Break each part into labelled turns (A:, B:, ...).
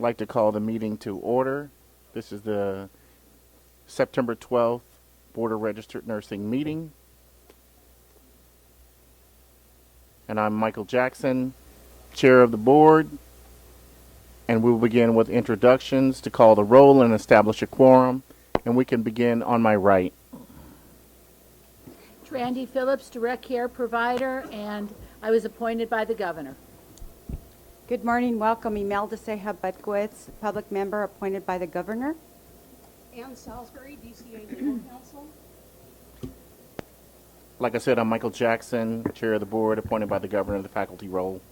A: like to call the meeting to order. This is the September 12th Board of Registered Nursing meeting. And I'm Michael Jackson, Chair of the Board. And we will begin with introductions to call the roll and establish a quorum. And we can begin on my right.
B: Randy Phillips, Direct Care Provider, and I was appointed by the Governor.
C: Good morning. Welcome. Imelda Ceja-Butkowitz, Public Member appointed by the Governor.
D: Ann Salisbury, DCA Legal Counsel.
A: Like I said, I'm Michael Jackson, Chair of the Board, appointed by the Governor of the faculty role.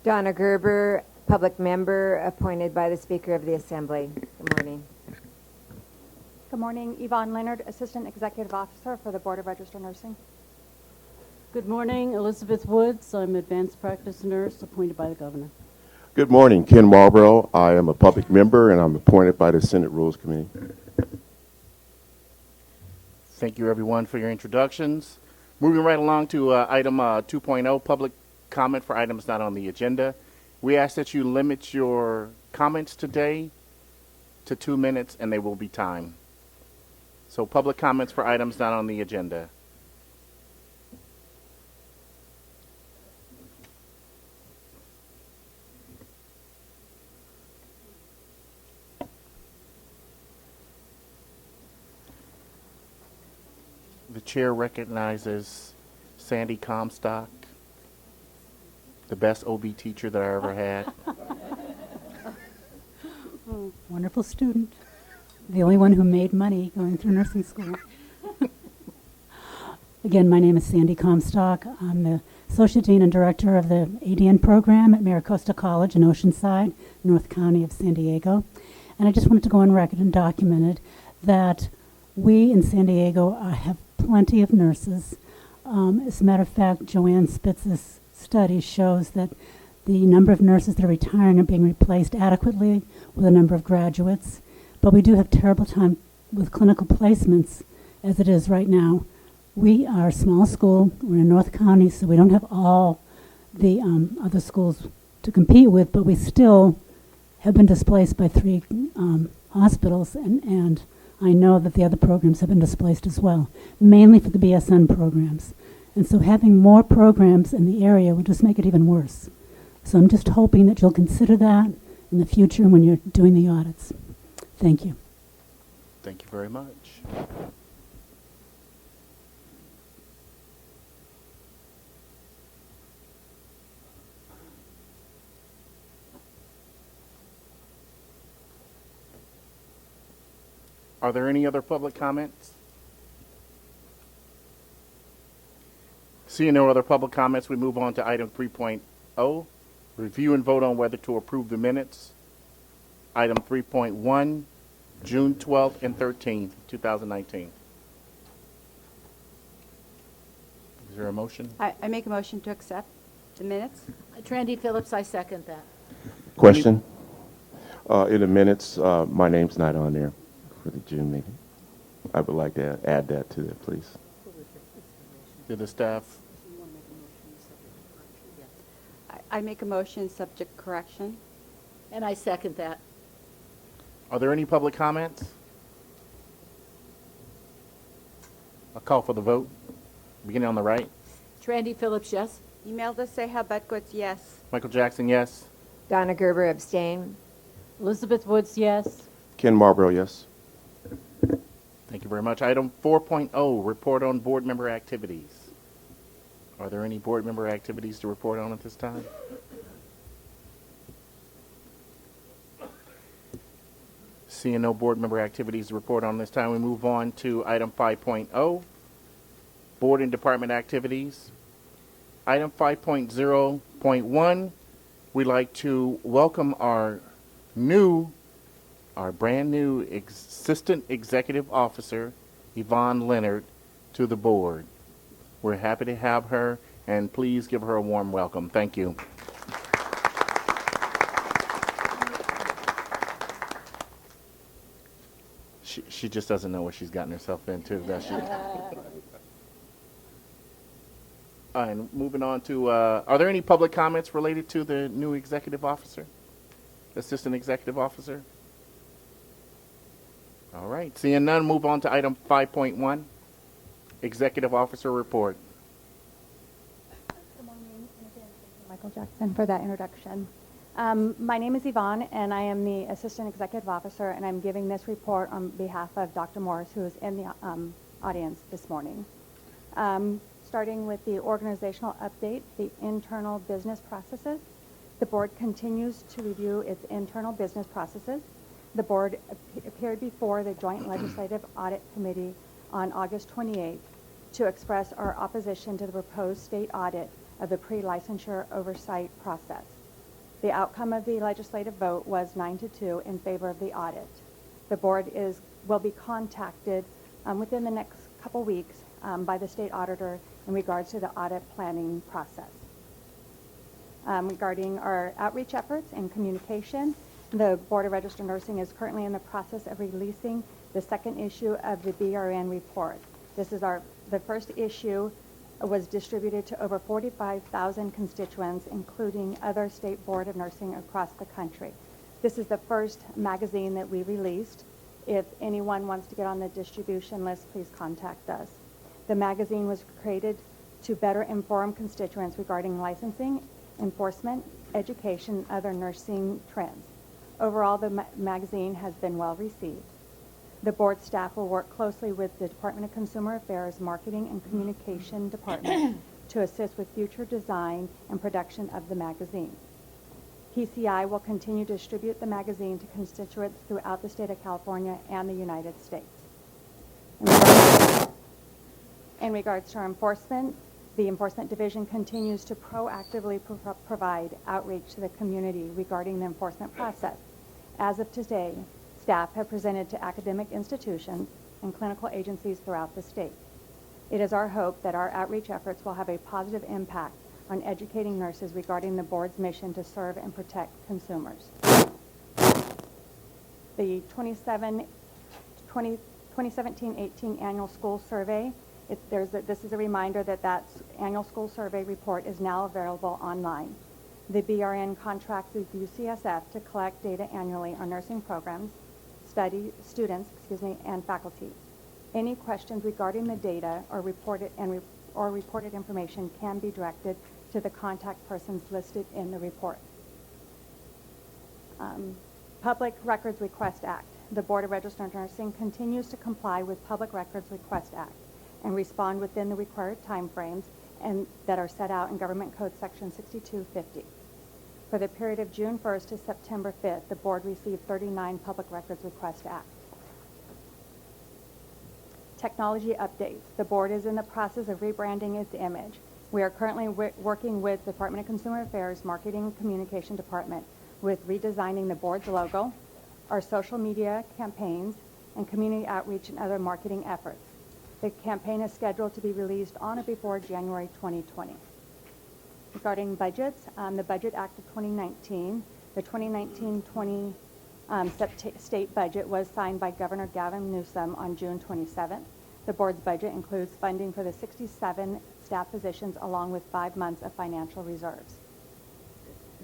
E: Donna Gerber, Public Member, appointed by the Speaker of the Assembly. Good morning.
F: Good morning. Yvonne Leonard, Assistant Executive Officer for the Board of Registered Nursing.
G: Good morning. Elizabeth Woods. I'm Advanced Practice Nurse appointed by the Governor.
H: Good morning. Ken Marlborough. I am a public member and I'm appointed by the Senate Rules Committee.
A: Thank you, everyone, for your introductions. Moving right along to item 2.0, public comment for items not on the agenda. We ask that you limit your comments today to 2 minutes, and they will be timed. So public comments for items not on the agenda. The chair recognizes Sandy Comstock, the best OB teacher that I ever had.
G: Wonderful student. The only one who made money going through nursing school. Again, my name is Sandy Comstock. I'm the Associate Dean and Director of the ADN program at Maricosta College in Oceanside, North County of San Diego. And I just wanted to go on record and document it that we in San Diego have plenty of nurses. As a matter of fact, Joanne Spitz's study shows that the number of nurses that are retiring are being replaced adequately with a number of graduates. But we do have terrible time with clinical placements as it is right now. We are a small school. We're in North County, so we don't have all the other schools to compete with, but we still have been displaced by 3 hospitals, and I know that the other programs have been displaced as well, mainly for the BSN programs. And so having more programs in the area would just make it even worse. So I'm just hoping that you'll consider that in the future when you're doing the audits. Thank you.
A: Thank you very much. Are there any other public comments? Seeing no other public comments, we move on to item 3.0, review and vote on whether to approve the minutes. Item 3.1, June 12th and 13th, 2019. Is there a motion?
C: I make a motion to accept the minutes.
B: Randy Phillips, I second that.
H: Question? In the minutes, my name's not on there for the June meeting. I would like to add that to it, please.
A: To the staff?
C: I make a motion subject correction.
B: And I second that.
A: Are there any public comments? I'll call for the vote. Beginning on the right.
B: Randy Phillips, yes.
C: Imelda Ceja-Butkowitz, yes.
A: Michael Jackson, yes.
E: Donna Gerber, abstain.
G: Elizabeth Woods, yes.
H: Ken Marlborough, yes.
A: Thank you very much. Item 4.0, report on board member activities. Are there any board member activities to report on at this time? Seeing no board member activities to report on this time, we move on to item 5.0, board and department activities. Item 5.0.1, we'd like to welcome our brand new Assistant Executive Officer, Yvonne Leonard, to the board. We're happy to have her, and please give her a warm welcome. Thank you. She just doesn't know what she's gotten herself into, does she? And moving on to, are there any public comments related to the new executive officer? Assistant Executive Officer? All right. Seeing none, move on to item 5.1, Executive Officer Report.
F: Good morning, and again, thank you, Michael Jackson, for that introduction. My name is Yvonne, and I am the Assistant Executive Officer, and I'm giving this report on behalf of Dr. Morris, who is in the audience this morning. Starting with the organizational update, the internal business processes. The board continues to review its internal business processes. The board appeared before the Joint Legislative Audit Committee on August 28th to express our opposition to the proposed state audit of the pre-licensure oversight process. The outcome of the legislative vote was 9-2 in favor of the audit. The board will be contacted within the next couple weeks by the state auditor in regards to the audit planning process. Regarding our outreach efforts and communication, the Board of Registered Nursing is currently in the process of releasing the second issue of the BRN report. This is the first issue was distributed to over 45,000 constituents, including other state Board of Nursing across the country. This is the first magazine that we released. If anyone wants to get on the distribution list, please contact us. The magazine was created to better inform constituents regarding licensing, enforcement, education, and other nursing trends. Overall, the magazine has been well received. The board staff will work closely with the Department of Consumer Affairs Marketing and Communication Department to assist with future design and production of the magazine. PCI will continue to distribute the magazine to constituents throughout the state of California and the United States. In regards to our enforcement, the Enforcement Division continues to proactively provide outreach to the community regarding the enforcement process. As of today, staff have presented to academic institutions and clinical agencies throughout the state. It is our hope that our outreach efforts will have a positive impact on educating nurses regarding the board's mission to serve and protect consumers. The 2017-18 annual school survey, this is a reminder that annual school survey report is now available online. The BRN contracts with UCSF to collect data annually on nursing programs, students, and faculty. Any questions regarding the data or reported information can be directed to the contact persons listed in the report. Public Records Request Act. The Board of Registered Nursing continues to comply with Public Records Request Act and respond within the required timeframes and that are set out in Government Code Section 6250. For the period of June 1st to September 5th, the board received 39 Public Records Request Act. Technology updates. The board is in the process of rebranding its image. We are currently working with the Department of Consumer Affairs Marketing and Communication Department with redesigning the board's logo, our social media campaigns, and community outreach and other marketing efforts. The campaign is scheduled to be released on or before January 2020. Regarding budgets, the Budget Act of 2019, the 2019-20 state budget was signed by Governor Gavin Newsom on June 27th. The board's budget includes funding for the 67 staff positions along with 5 months of financial reserves.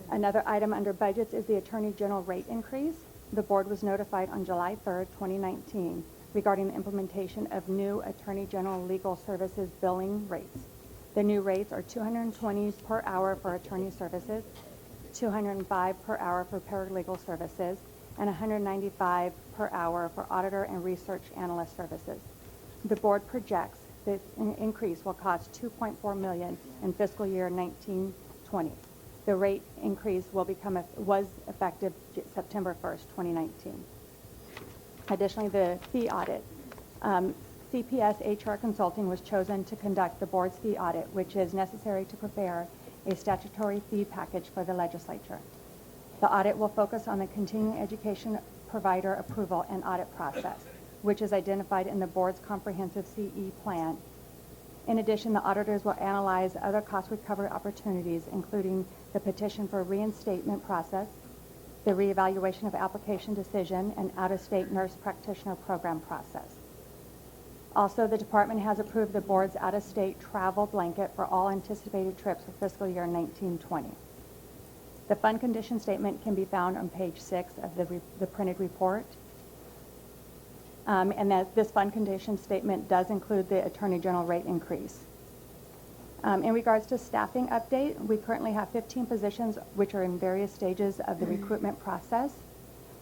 F: Another item under budgets is the Attorney General rate increase. The board was notified on July 3rd, 2019 regarding the implementation of new Attorney General legal services billing rates. The new rates are $220 per hour for attorney services, $205 per hour for paralegal services, and $195 per hour for auditor and research analyst services. The board projects that an increase will cost $2.4 million in fiscal year 1920. The rate increase was effective September 1st, 2019. Additionally, the fee audit. CPS HR Consulting was chosen to conduct the board's fee audit, which is necessary to prepare a statutory fee package for the legislature. The audit will focus on the continuing education provider approval and audit process, which is identified in the board's comprehensive CE plan. In addition, the auditors will analyze other cost recovery opportunities, including the petition for reinstatement process, the reevaluation of application decision, and out-of-state nurse practitioner program process. Also, the department has approved the board's out-of-state travel blanket for all anticipated trips for fiscal year 1920. The fund condition statement can be found on page 6 of the printed report. And that this fund condition statement does include the Attorney General rate increase. In regards to staffing update, we currently have 15 positions which are in various stages of the recruitment process.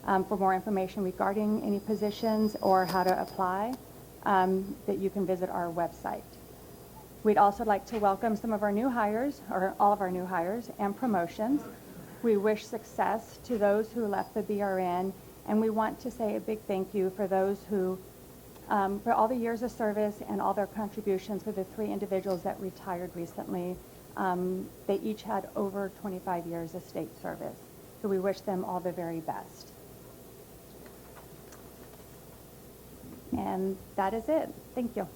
F: For more information regarding any positions or how to apply, that you can visit our website. We'd also like to welcome some of our new hires, or all of our new hires and promotions. We wish success to those who left the BRN, and we want to say a big thank you for those who, for all the years of service and all their contributions for the 3 individuals that retired recently. They each had over 25 years of state service. So we wish them all the very best. And that is it. Thank you.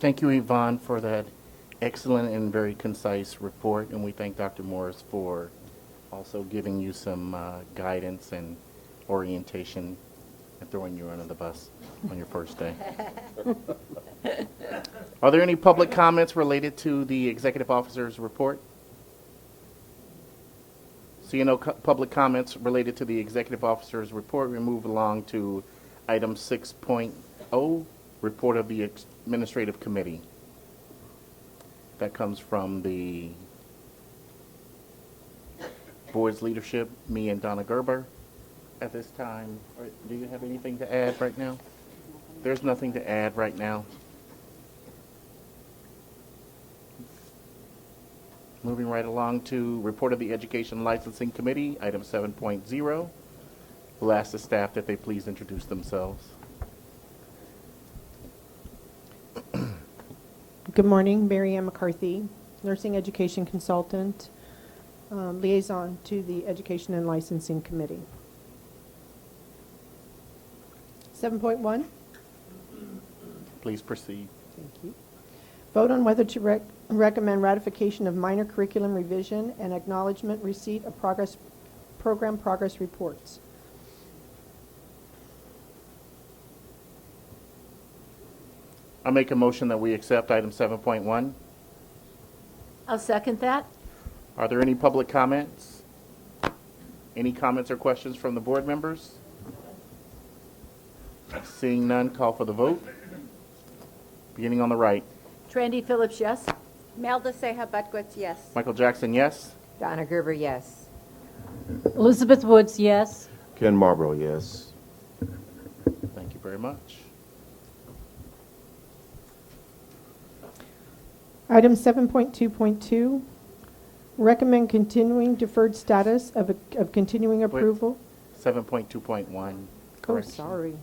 A: Thank you, Yvonne, for that excellent and very concise report, and we thank Dr. Morris for also giving you some guidance and orientation and throwing you under the bus on your first day. Are there any public comments related to the executive officer's report? Seeing no public comments related to the executive officer's report, we move along to item 6.0, report of the administrative committee. That comes from the board's leadership, me and Donna Gerber. At this time, do you have anything to add right now? There's nothing to add right now. Moving right along to report of the Education Licensing Committee, item 7.0. We'll ask the staff that they please introduce themselves.
I: Good morning, Mary Ann McCarthy, Nursing Education Consultant, Liaison to the Education and Licensing Committee. 7.1.
A: Please proceed.
I: Thank you. Vote on whether to recommend ratification of minor curriculum revision and acknowledgement receipt of program progress reports.
A: I'll make a motion that we accept item 7.1.
B: I'll second that.
A: Are there any public comments? Any comments or questions from the board members? Seeing none, call for the vote. Beginning on the right.
B: Trandy Phillips, yes.
C: Melda Seha Butkwitz, yes.
A: Michael Jackson, yes.
E: Donna Gerber, yes.
J: Elizabeth Woods, yes.
H: Ken Marlboro, yes.
A: Thank you very much.
I: Item 7.2.2, recommend continuing deferred status of continuing approval.
A: 7.2.1.
I: Oh,
A: Correction.
I: sorry.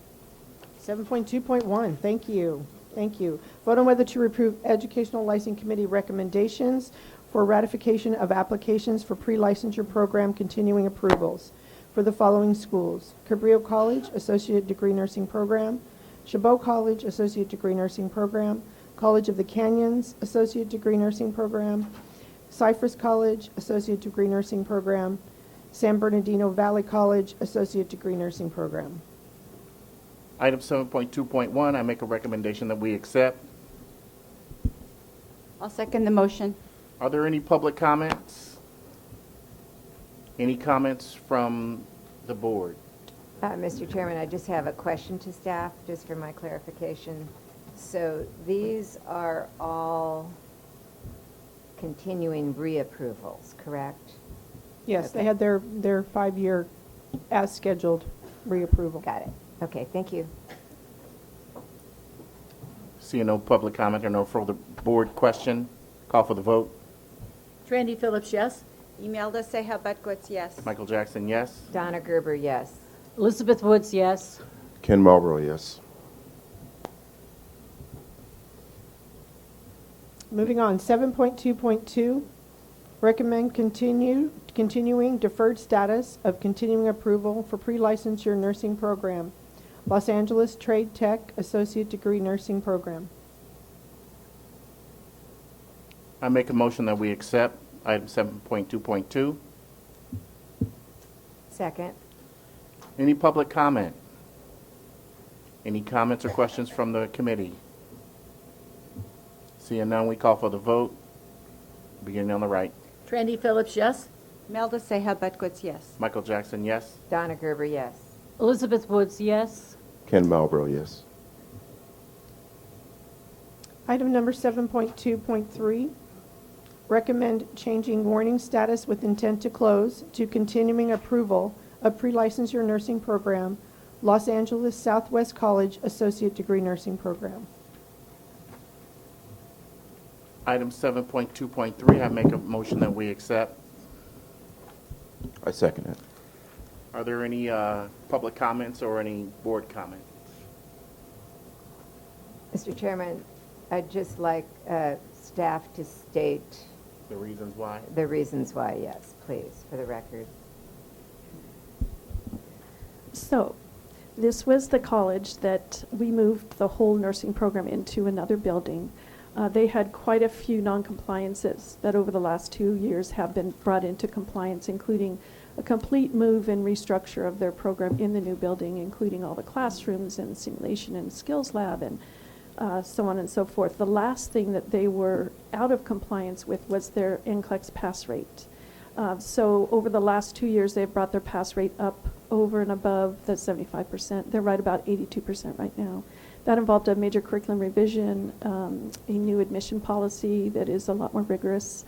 I: 7.2.1, thank you. Thank you. Vote on whether to approve Educational Licensing Committee recommendations for ratification of applications for pre-licensure program continuing approvals for the following schools: Cabrillo College, Associate Degree Nursing Program; Chabot College, Associate Degree Nursing Program; College of the Canyons, Associate Degree Nursing Program; Cypress College, Associate Degree Nursing Program; San Bernardino Valley College, Associate Degree Nursing Program.
A: Item 7.2.1, I make a recommendation that we accept.
C: I'll second the motion.
A: Are there any public comments? Any comments from the board?
E: Mr. Chairman, I just have a question to staff, just for my clarification. So these are all continuing reapprovals, correct?
I: Yes,
E: Okay.
I: they had their 5-year as scheduled reapproval.
E: Got it. Okay, thank you.
A: Seeing no public comment or no further board question, call for the vote.
B: Trandy Phillips, yes.
C: Imelda Seha Butkwitz, yes.
A: Michael Jackson, yes.
E: Donna Gerber, yes.
J: Elizabeth Woods, yes.
H: Ken Marlboro, yes.
I: Moving on, 7.2.2, recommend continuing deferred status of continuing approval for pre-licensure nursing program, Los Angeles Trade Tech Associate Degree Nursing Program.
A: I make a motion that we accept item 7.2.2.
E: Second.
A: Any public comment? Any comments or questions from the committee? Seeing none, we call for the vote. Beginning on the right.
B: Randy Phillips, yes.
C: Imelda Seha Butkwitz, yes.
A: Michael Jackson, yes.
E: Donna Gerber, yes.
J: Elizabeth Woods, yes.
H: Ken Marlboro, yes.
I: Item number 7.2.3, recommend changing warning status with intent to close to continuing approval of pre-licensure nursing program, Los Angeles Southwest College Associate Degree Nursing Program.
A: Item 7.2.3, I make a motion that we accept.
H: I second it.
A: Are there any public comments or any board comments?
E: Mr. Chairman, I'd just like staff to state
A: The reasons why?
E: the reasons why, yes, please, for the record.
D: So, this was the college that we moved the whole nursing program into another building. They had quite a few non-compliances that over the last 2 years have been brought into compliance, including a complete move and restructure of their program in the new building, including all the classrooms and simulation and skills lab and so on and so forth. The last thing that they were out of compliance with was their Nclex pass rate. So over the last 2 years, they've brought their pass rate up over and above the 75%. They're right about 82% right now. That involved a major curriculum revision, a new admission policy that is a lot more rigorous,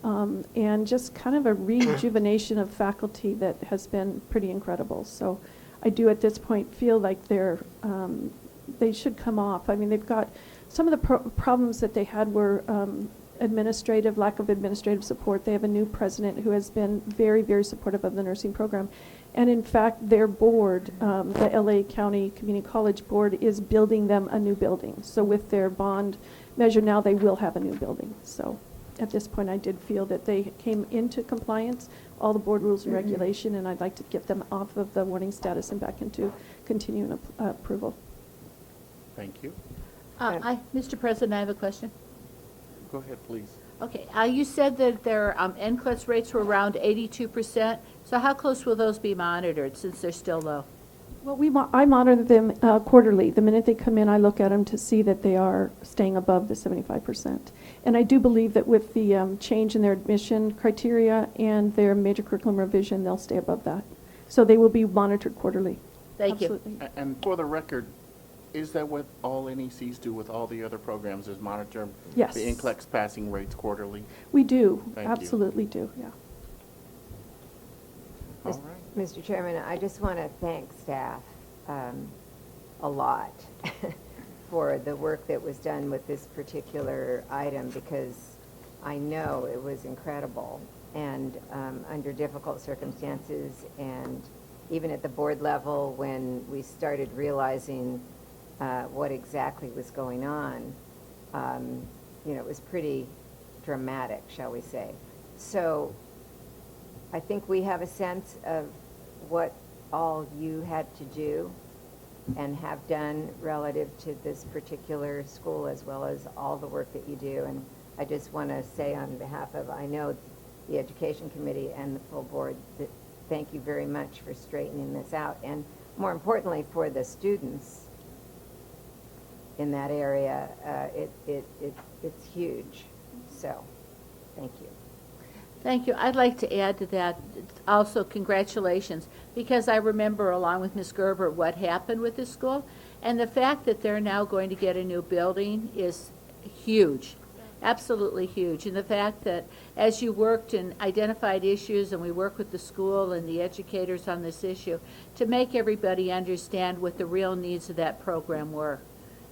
D: and just kind of a rejuvenation of faculty that has been pretty incredible. So I do at this point feel like they should come off. I mean, they've got some of the problems that they had were lack of administrative support. They have a new president who has been very, very supportive of the nursing program. And in fact, their board, the LA County Community College Board, is building them a new building. So with their bond measure now, they will have a new building. So at this point, I did feel that they came into compliance, all the board rules and regulation, and I'd like to get them off of the warning status and back into continuing approval.
A: Thank you.
B: Mr. President, I have a question.
A: Go ahead, please.
B: Okay, you said that their NCLEX rates were around 82%. So how close will those be monitored since they're still low?
D: Well, I monitor them quarterly. The minute they come in, I look at them to see that they are staying above the 75%. And I do believe that with the change in their admission criteria and their major curriculum revision, they'll stay above that. So they will be monitored quarterly.
B: Thank you.
D: Absolutely.
A: And for the record, is that what all NECs do with all the other programs, is monitor
D: Yes.
A: the NCLEX passing rates quarterly?
D: We do.
A: Thank you.
D: Absolutely do, yeah.
A: All right.
E: Mr. Chairman, I just want to thank staff a lot for the work that was done with this particular item, because I know it was incredible and under difficult circumstances, and even at the board level when we started realizing what exactly was going on, it was pretty dramatic, shall we say. So I think we have a sense of what all you had to do and have done relative to this particular school, as well as all the work that you do. And I just want to say on behalf of, I know, the Education Committee and the full board, that thank you very much for straightening this out. And more importantly, for the students in that area, it's huge. So, thank you.
B: Thank you. I'd like to add to that also congratulations, because I remember along with Ms. Gerber what happened with this school, and the fact that they're now going to get a new building is huge, absolutely huge. And the fact that as you worked and identified issues, and we work with the school and the educators on this issue, to make everybody understand what the real needs of that program were.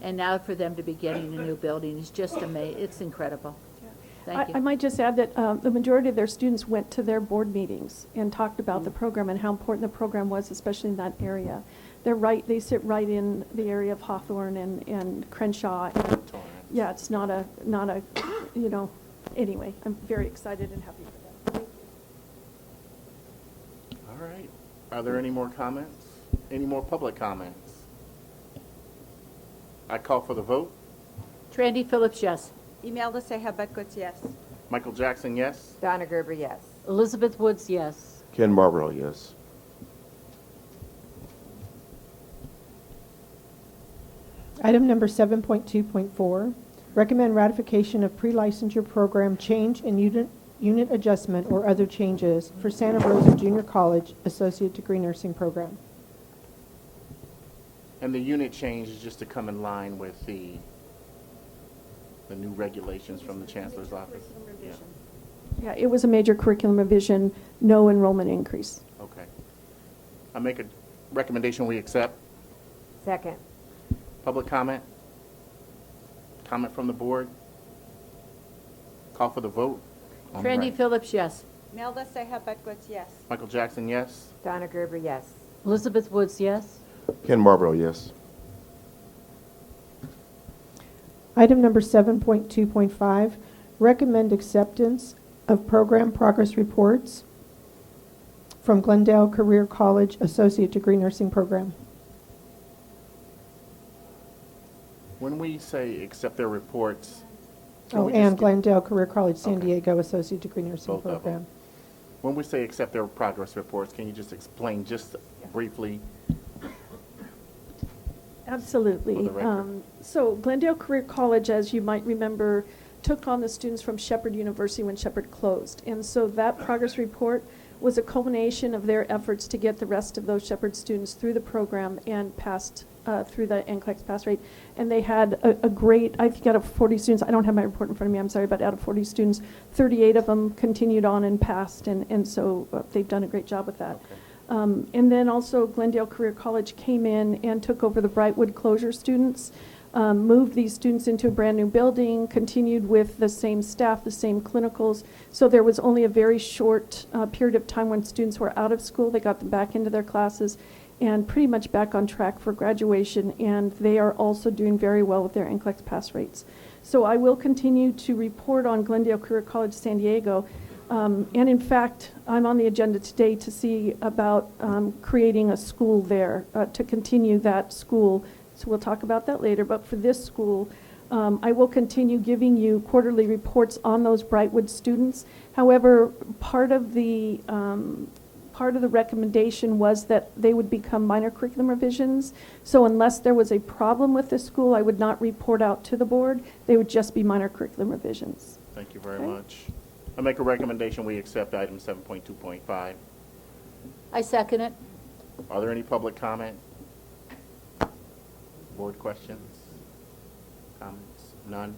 B: And now for them to be getting a new building is just amazing. It's incredible. Thank you.
D: I might just add that the majority of their students went to their board meetings and talked about the program and how important the program was, especially in that area. They sit right in the area of Hawthorne and Crenshaw. And, yeah, it's not a, anyway, I'm very excited and happy for that.
A: All right. Are there any more comments? Any more public comments? I call for the vote.
B: Randy Phillips, yes.
C: Imelda Seha Butkwitz, yes.
A: Michael Jackson, yes.
E: Donna Gerber, yes.
J: Elizabeth Woods, yes.
H: Ken Marlboro, yes.
I: Item number 7.2.4, recommend ratification of pre-licensure program change in unit adjustment, or other changes for Santa Rosa Junior College Associate Degree Nursing Program.
A: And the unit change is just to come in line with the new regulations from the Chancellor's office? Yeah.
D: Yeah, it was a major curriculum revision, no enrollment increase.
A: Okay. I make a recommendation we accept.
E: Second.
A: Public comment? Comment from the board? Call for the vote? On the
B: Randy
A: right.
B: Phillips, yes.
C: Melda Seha Bedgood, yes.
A: Michael Jackson, yes.
E: Donna Gerber, yes.
J: Elizabeth Woods, yes.
H: Ken Marlboro, yes.
I: Item number 7.2.5, recommend acceptance of program progress reports from Glendale Career College Associate Degree Nursing Program.
A: When we say accept their reports, can
I: Oh,
A: we just
I: and
A: get-
I: Glendale Career College San
A: Okay.
I: Diego Associate Degree Nursing
A: Both of them.
I: Program.
A: when we say accept their progress reports, can you just explain just briefly?
D: Absolutely.
A: For the record.
D: So Glendale Career College, as you might remember, took on the students from Shepherd University when Shepherd closed. And so that progress report was a culmination of their efforts to get the rest of those Shepherd students through the program and passed through the Nclex pass rate. And they had a great, I think out of 40 students, I don't have my report in front of me, I'm sorry, but out of 40 students, 38 of them continued on and passed. And so they've done a great job with that.
A: Okay.
D: And then also Glendale Career College came in and took over the Brightwood closure students, moved these students into a brand new building, continued with the same staff, the same clinicals. So there was only a very short period of time when students were out of school. They got them back into their classes and pretty much back on track for graduation. And they are also doing very well with their NCLEX pass rates. So I will continue to report on Glendale Career College San Diego. And in fact, I'm on the agenda today to see about creating a school there to continue that school. So we'll talk about that later. But for this school, I will continue giving you quarterly reports on those Brightwood students. However, part of the recommendation was that they would become minor curriculum revisions. So unless there was a problem with the school, I would not report out to the board. They would just be minor curriculum revisions.
A: Thank you very
D: Okay.
A: much. I make a recommendation we accept item 7.2.5.
B: I second it.
A: Are there any public comment? Board questions? Comments? None?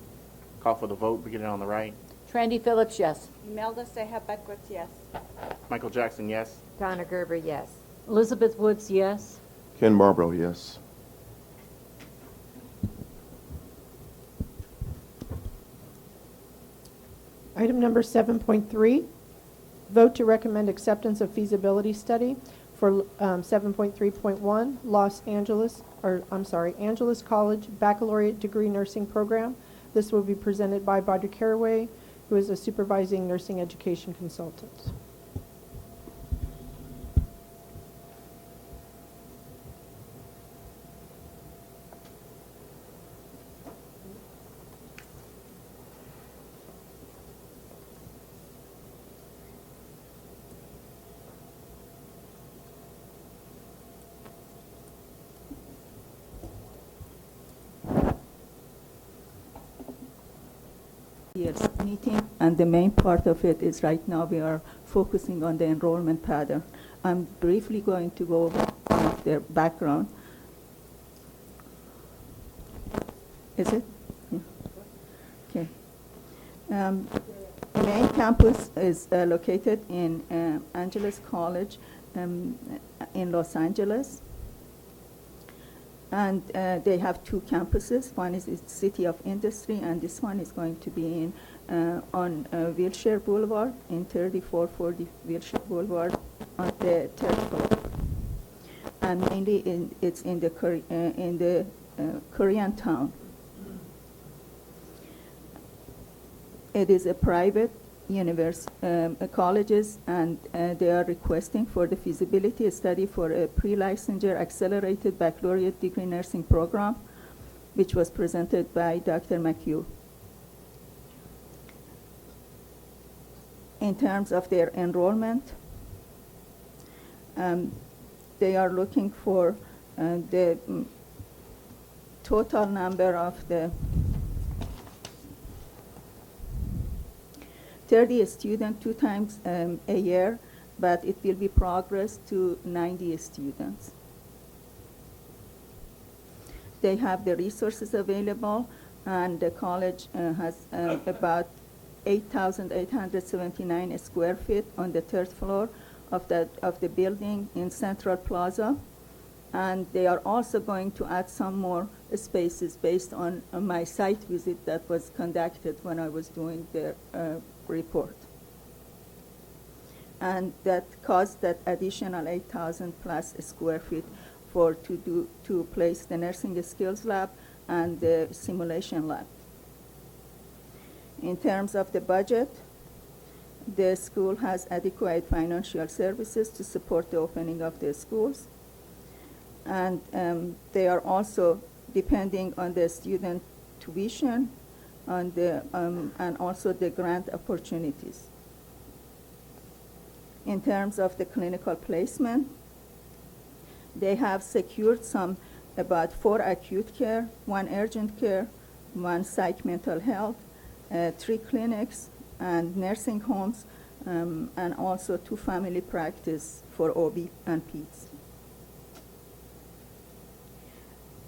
A: Call for the vote, beginning on the right.
B: Randy Phillips, yes.
C: Imelda Seha Bedgood, yes.
A: Michael Jackson, yes.
E: Donna Gerber, yes.
J: Elizabeth Woods, yes.
H: Ken Marlboro, yes.
I: Item number 7.3, vote to recommend acceptance of feasibility study for 7.3.1 Angeles College Baccalaureate Degree Nursing Program. This will be presented by Badr Caraway, who is a supervising nursing education consultant.
K: Year's meeting, and the main part of it is right now we are focusing on the enrollment pattern. I'm briefly going to go over their background. Is it? Yeah. Okay. The main campus is located in Angeles College in Los Angeles. And they have two campuses. One is the City of Industry, and this one is going to be on Wilshire Boulevard, in 3440 Wilshire Boulevard, on the third floor. And mainly it's in the Korean town. It is a private colleges, and they are requesting for the feasibility study for a pre-licensure accelerated baccalaureate degree nursing program, which was presented by Dr. McHugh. In terms of their enrollment, they are looking for the total number of the 30 students 2 times a year, but it will be progressed to 90 students. They have the resources available, and the college has about 8,879 square feet on the 3rd floor of the building in Central Plaza. And they are also going to add some more spaces based on my site visit that was conducted when I was doing the report. And that caused that additional 8,000 plus square feet to place the nursing skills lab and the simulation lab. In terms of the budget, the school has adequate financial services to support the opening of the schools. And they are also depending on the student tuition and also the grant opportunities. In terms of the clinical placement, they have secured about 4 acute care, 1 urgent care, 1 psych mental health, 3 clinics and nursing homes, and also 2 family practice for OB and PEDS.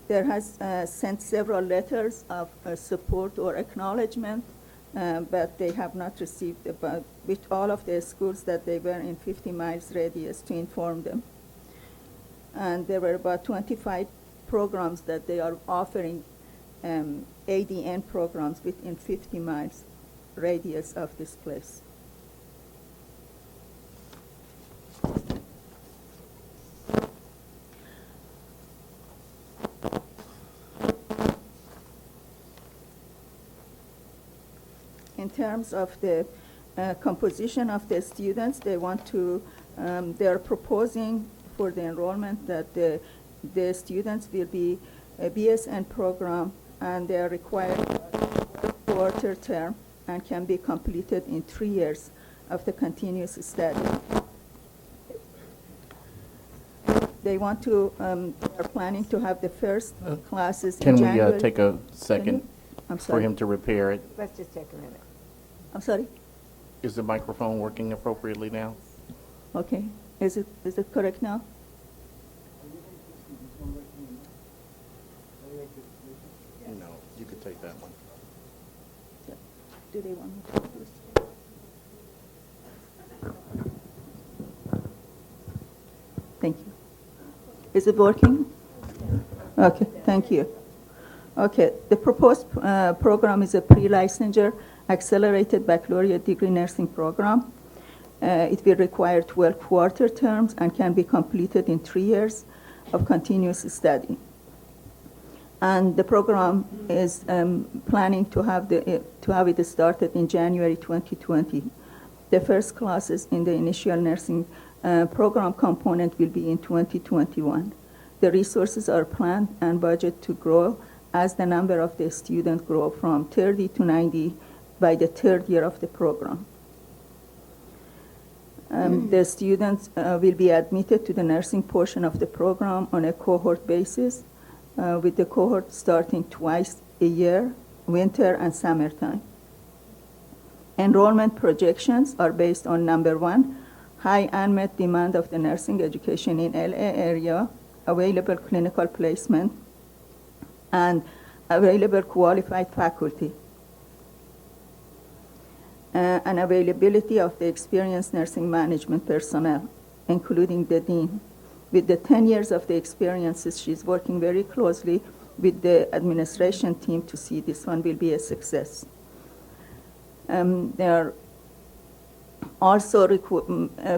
K: There has sent several letters of support or acknowledgement, but they have not received with all of the schools that they were in 50 miles radius to inform them. And there were about 25 programs that they are offering, ADN programs within 50 miles radius of this place. In terms of the composition of the students, they are proposing for the enrollment that the students will be a BSN program, and they are required quarter term and can be completed in 3 years of the continuous study. They are planning to have the first classes in January.
A: Can we take a second
K: I'm
A: for
K: sorry.
A: him to repair it?
E: Let's just take a minute.
K: I'm sorry?
A: Is the microphone working appropriately now?
K: Okay. Is it correct now?
A: No, you could take that one.
K: Do they want me to do this? Thank you. Is it working? Okay, thank you. Okay, the proposed program is a pre-licensure accelerated baccalaureate degree nursing program. It will require 12 quarter terms and can be completed in 3 years of continuous study. And the program is planning to have it started in January 2020. The first classes in the initial nursing program component will be in 2021. The resources are planned and budgeted to grow as the number of the students grow from 30 to 90 by the 3rd year of the program. The students will be admitted to the nursing portion of the program on a cohort basis, with the cohort starting twice a year, winter and summertime. Enrollment projections are based on number 1, high unmet demand of the nursing education in LA area, available clinical placement, and available qualified faculty, and availability of the experienced nursing management personnel, including the dean. With the 10 years of the experiences, she's working very closely with the administration team to see this one will be a success. They are also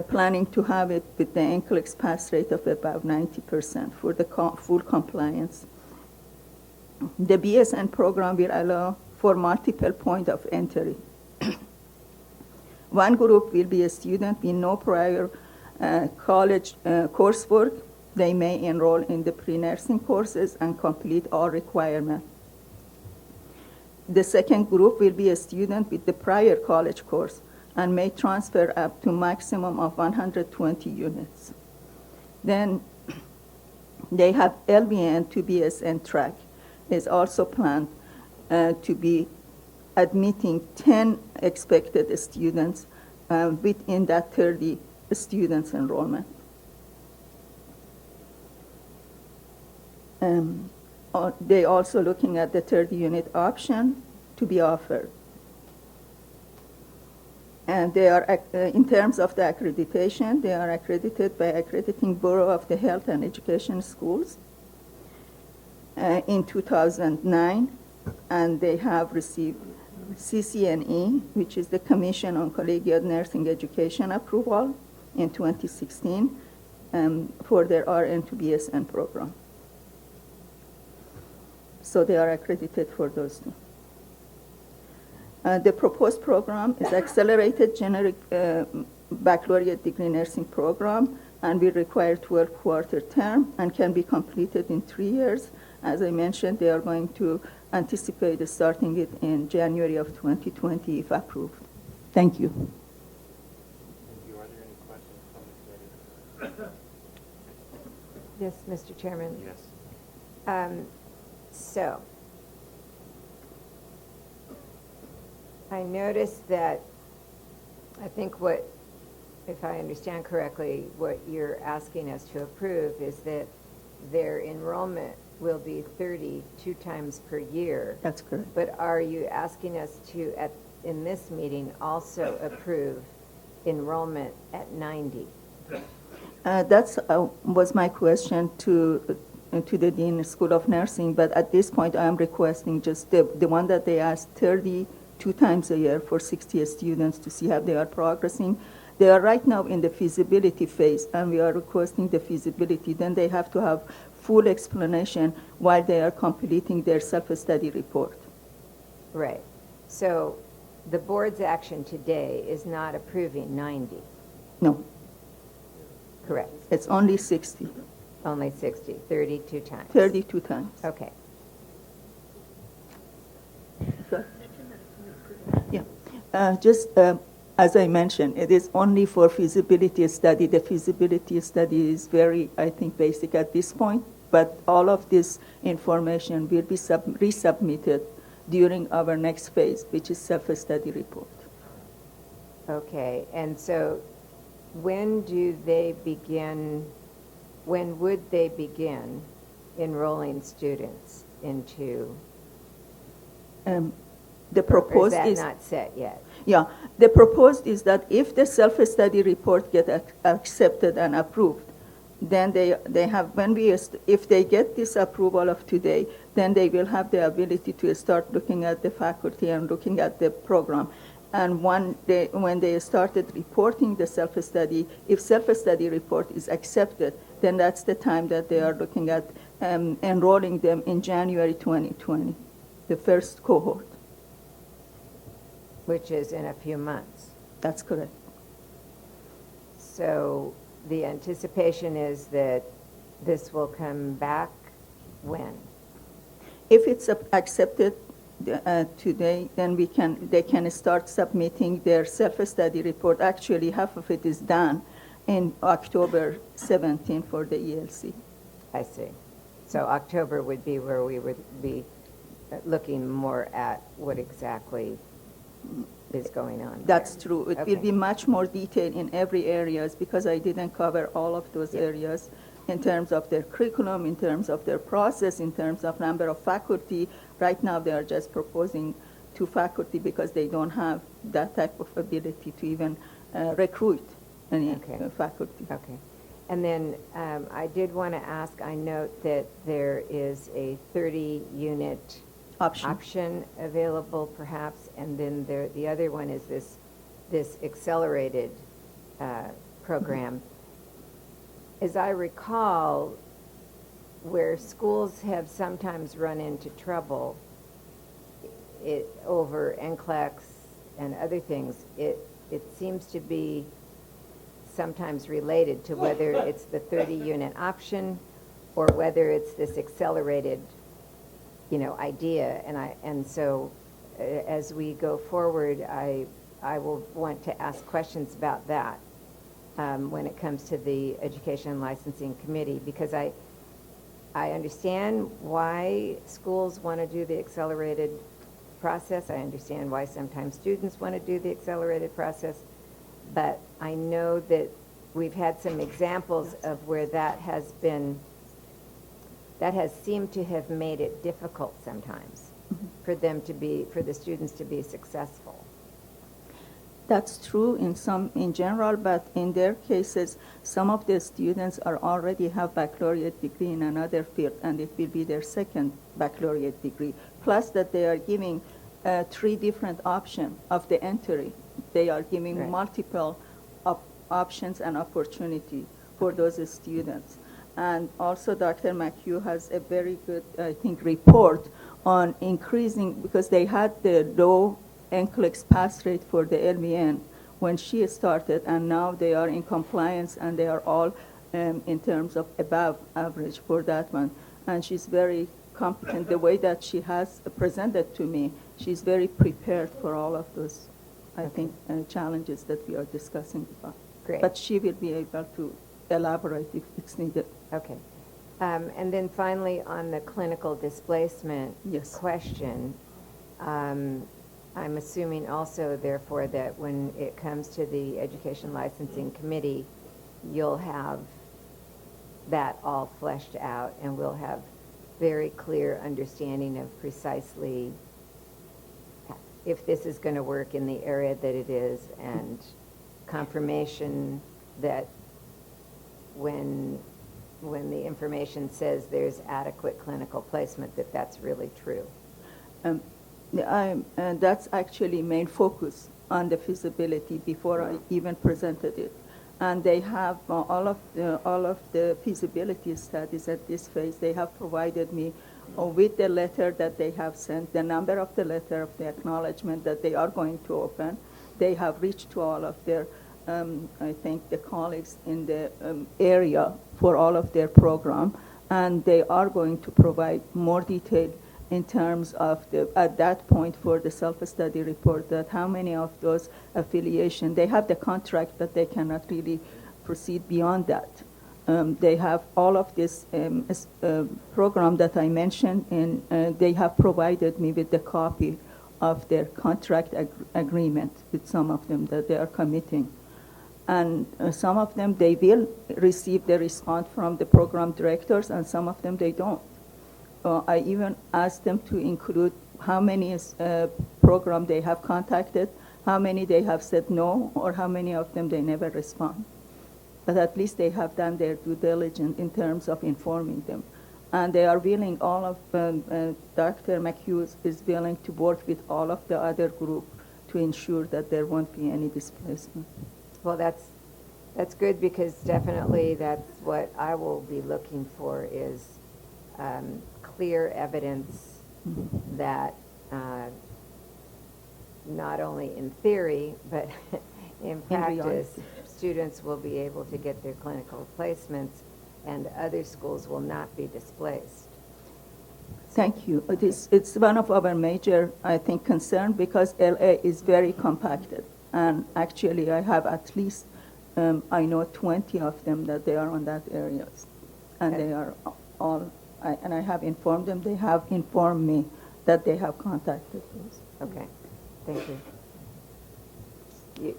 K: planning to have it with the Nclex pass rate of about 90% for the full compliance. The BSN program will allow for multiple points of entry. One group will be a student with no prior college coursework. They may enroll in the pre-nursing courses and complete all requirements. The second group will be a student with the prior college course and may transfer up to maximum of 120 units. Then they have LVN to BSN track is also planned to be admitting 10 expected students within that 30 students enrollment. They also looking at the 30-unit option to be offered. And they are, in terms of the accreditation, they are accredited by Accrediting Bureau of the Health and Education Schools in 2009, and they have received CCNE, which is the Commission on Collegiate Nursing Education approval in 2016 for their RN to BSN program. So they are accredited for those two. The proposed program is accelerated generic baccalaureate degree nursing program, and will require 12-quarter term and can be completed in 3 years. As I mentioned, they are going to anticipate starting it in January of 2020 if approved. Thank you.
A: Thank you. Are there any questions from the committee?
E: Yes, Mr. Chairman.
A: Yes.
E: So, I noticed that, I think what, if I understand correctly, what you're asking us to approve is that their enrollment will be 30 2 times per year.
K: That's correct.
E: But are you asking us to, in this meeting, also approve enrollment at 90?
K: That's was my question to the Dean School of Nursing, but at this point I am requesting just the one that they asked 32 times a year for 60 students to see how they are progressing. They are right now in the feasibility phase, and we are requesting the feasibility. Then they have to have full explanation while they are completing their self-study report.
E: Right. So the board's action today is not approving 90.
K: No,
E: Correct.
K: it's only 60,
E: Only 60, 32 times.
K: 32 times.
E: Okay.
K: Good. Yeah, just as I mentioned, it is only for feasibility study. The feasibility study is very, I think, basic at this point, but all of this information will be resubmitted during our next phase, which is self-study report.
E: Okay, and so when do they begin, when would they begin enrolling students into,
K: The
E: or is
K: proposed
E: that
K: is
E: not set yet?
K: Yeah, the proposed is that if the self-study report get accepted and approved, then they have, if they get this approval of today, then they will have the ability to start looking at the faculty and looking at the program. And when they started reporting the self-study, if self-study report is accepted, then that's the time that they are looking at enrolling them in January 2020, the first cohort.
E: Which is in a few months.
K: That's correct.
E: So the anticipation is that this will come back when?
K: If it's accepted today, then they can start submitting their self-study report. Actually, half of it is done in October 17 for the ELC.
E: I see. So October would be where we would be looking more at what exactly is going on.
K: That's
E: there.
K: true. It
E: Okay.
K: will be much more detailed in every areas because I didn't cover all of those areas in terms of their curriculum, in terms of their process, in terms of number of faculty. Right now they are just proposing 2 faculty because they don't have that type of ability to even recruit any faculty.
E: Okay. And then I did want to ask, I note that there is a 30-unit option available perhaps, and then the other one is this accelerated program. As I recall, where schools have sometimes run into trouble over Nclex and other things, it seems to be sometimes related to whether it's the 30-unit option or whether it's this accelerated idea, and so as we go forward, I will want to ask questions about that when it comes to the Education and Licensing Committee, because I understand why schools want to do the accelerated process. I understand why sometimes students want to do the accelerated process, but I know that we've had some examples of where that has seemed to have made it difficult sometimes for the students to be successful.
K: That's true in general, but in their cases, some of the students already have baccalaureate degree in another field, and it will be their second baccalaureate degree. Plus that they are giving 3 different options of the entry. They are giving
E: Right.
K: multiple options and opportunity for those students. And also Dr. McHugh has a very good, I think, report on increasing, because they had the low Nclex pass rate for the LVN when she started, and now they are in compliance, and they are all in terms of above average for that one. And she's very competent. The way that she has presented to me, she's very prepared for all of those, I think, challenges that we are discussing about.
E: Great.
K: But she will be able to elaborate if it's needed.
E: Okay. And then finally, on the clinical displacement
K: Yes.
E: question, I'm assuming also, therefore, that when it comes to the Education Licensing Committee, you'll have that all fleshed out, and we'll have very clear understanding of precisely if this is going to work in the area that it is, and confirmation that when the information says there's adequate clinical placement, that that's really true.
K: And that's actually main focus on the feasibility before I even presented it. And they have all of the feasibility studies at this phase. They have provided me with the letter that they have sent, the number of the letter of the acknowledgement that they are going to open. They have reached to all of their, I think, the colleagues in the area for all of their program, and they are going to provide more detail in terms of at that point for the self-study report, that how many of those affiliation, they have the contract, but they cannot really proceed beyond that. They have all of this program that I mentioned, and they have provided me with the copy of their contract agreement with some of them that they are committing. And some of them, they will receive the response from the program directors, and some of them they don't. I even asked them to include how many program they have contacted, how many they have said no, or how many of them they never respond. But at least they have done their due diligence in terms of informing them. And they are willing, all of Dr. McHugh is willing to work with all of the other group to ensure that there won't be any displacement.
E: Well, that's good, because definitely that's what I will be looking for is clear evidence that not only in theory, but in practice, students will be able to get their clinical placements and other schools will not be displaced.
K: Thank you. It's one of our major, I think, concern, because LA is very compacted. And actually, I have at least, I know 20 of them that they are on that areas. And they are all, and I have informed them, they have informed me that they have contacted us.
E: Okay, thank you.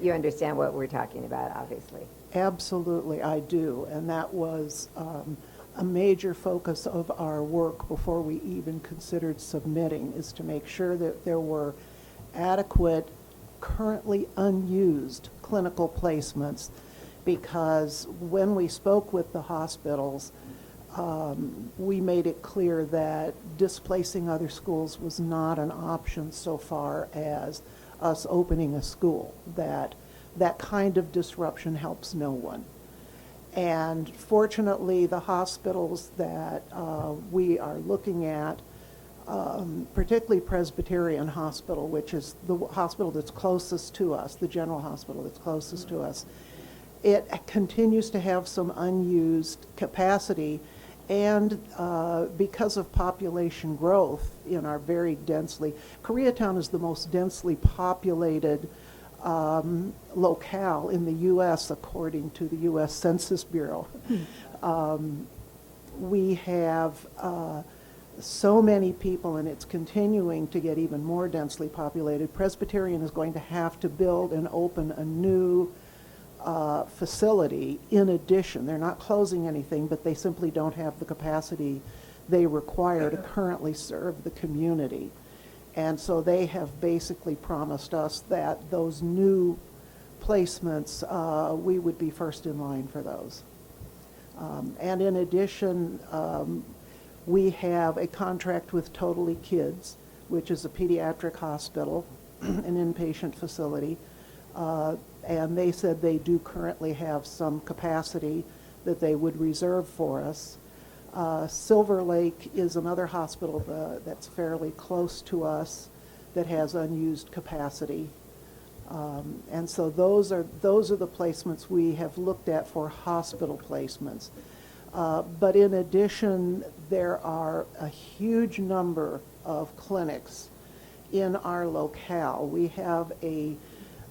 E: You understand what we're talking about, obviously.
I: Absolutely, I do. And that was a major focus of our work before we even considered submitting, is to make sure that there were adequate, currently unused clinical placements, because when we spoke with the hospitals, we made it clear that displacing other schools was not an option so far as us opening a school, that kind of disruption helps no one. And fortunately, the hospitals that we are looking at, particularly Presbyterian Hospital, which is the hospital that's closest to us, the general hospital that's closest to us, it continues to have some unused capacity. And because of population growth in our very densely, Koreatown is the most densely populated locale in the U.S. according to the U.S. Census Bureau. We have so many people, and it's continuing to get even more densely populated. Presbyterian is going to have to build and open a new facility in addition. They're not closing anything, but they simply don't have the capacity they require to currently serve the community. And so they have basically promised us that those new placements, we would be first in line for those. And in addition, we have a contract with Totally Kids, which is a pediatric hospital, an inpatient facility. And they said they do currently have some capacity that they would reserve for us. Silver Lake is another hospital that's fairly close to us that has unused capacity. And so those are the placements we have looked at for hospital placements. But in addition, there are a huge number of clinics in our locale. We have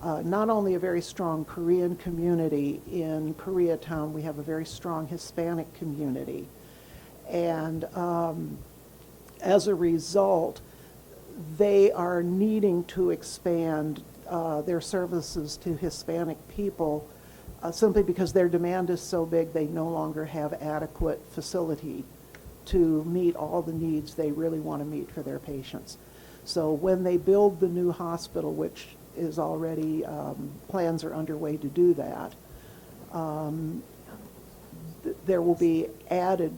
I: not only a very strong Korean community in Koreatown, we have a very strong Hispanic community. And as a result, they are needing to expand their services to Hispanic people simply because their demand is so big they no longer have adequate facility to meet all the needs they really want to meet for their patients. So when they build the new hospital, which is already, plans are underway to do that, there will be added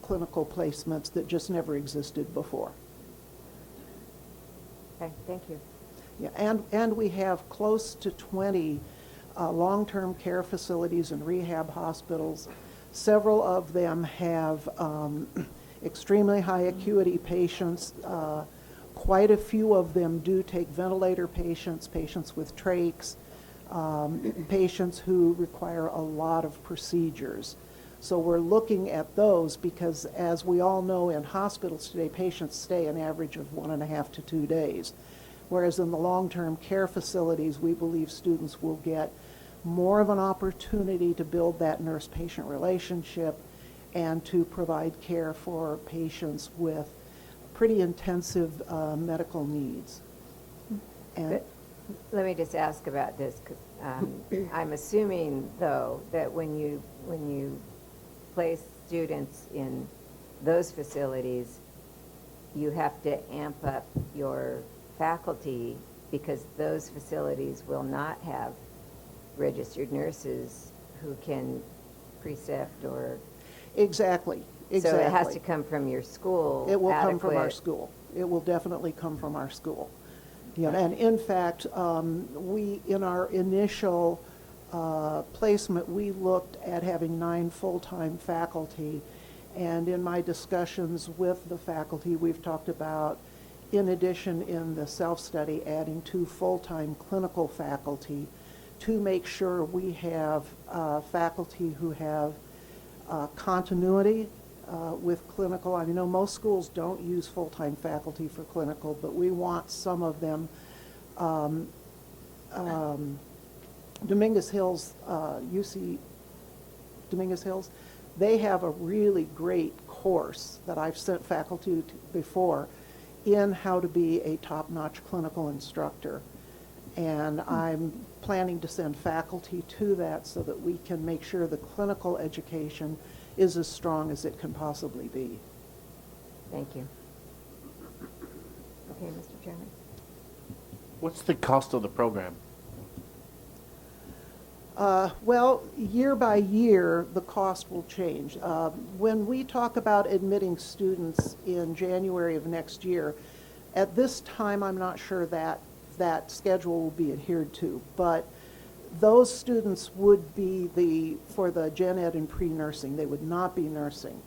I: clinical placements that just never existed before.
E: Okay, thank you.
I: Yeah, and we have close to 20 long-term care facilities and rehab hospitals. Several of them have extremely high acuity patients. Quite a few of them do take ventilator patients, patients with trachs, patients who require a lot of procedures. So we're looking at those because, as we all know, in hospitals today, patients stay an average of 1.5 to 2 days. Whereas in the long-term care facilities, we believe students will get more of an opportunity to build that nurse-patient relationship and to provide care for patients with pretty intensive medical needs. And
E: let me just ask about this, 'cause, I'm assuming, though, that when you place students in those facilities, you have to amp up your faculty because those facilities will not have registered nurses who can precept or...
I: Exactly.
E: So it has to come from your school.
I: It will come from our
E: adequate.
I: school. It will definitely come from our school. Yeah, and in fact, we, in our initial placement, we looked at having 9 full-time faculty. And in my discussions with the faculty, we've talked about, in addition, in the self-study, adding 2 full-time clinical faculty to make sure we have faculty who have continuity with clinical. I know most schools don't use full-time faculty for clinical, but we want some of them. Dominguez Hills, UC Dominguez Hills, they have a really great course that I've sent faculty to before in how to be a top-notch clinical instructor. And I'm planning to send faculty to that so that we can make sure the clinical education is as strong as it can possibly be.
E: Thank you. Okay, Mr. Chairman.
A: What's the cost of the program?
I: Well, year by year, the cost will change. When we talk about admitting students in January of next year, at this time, I'm not sure that that schedule will be adhered to, but those students would be for the gen ed and pre-nursing. They would not be nursing.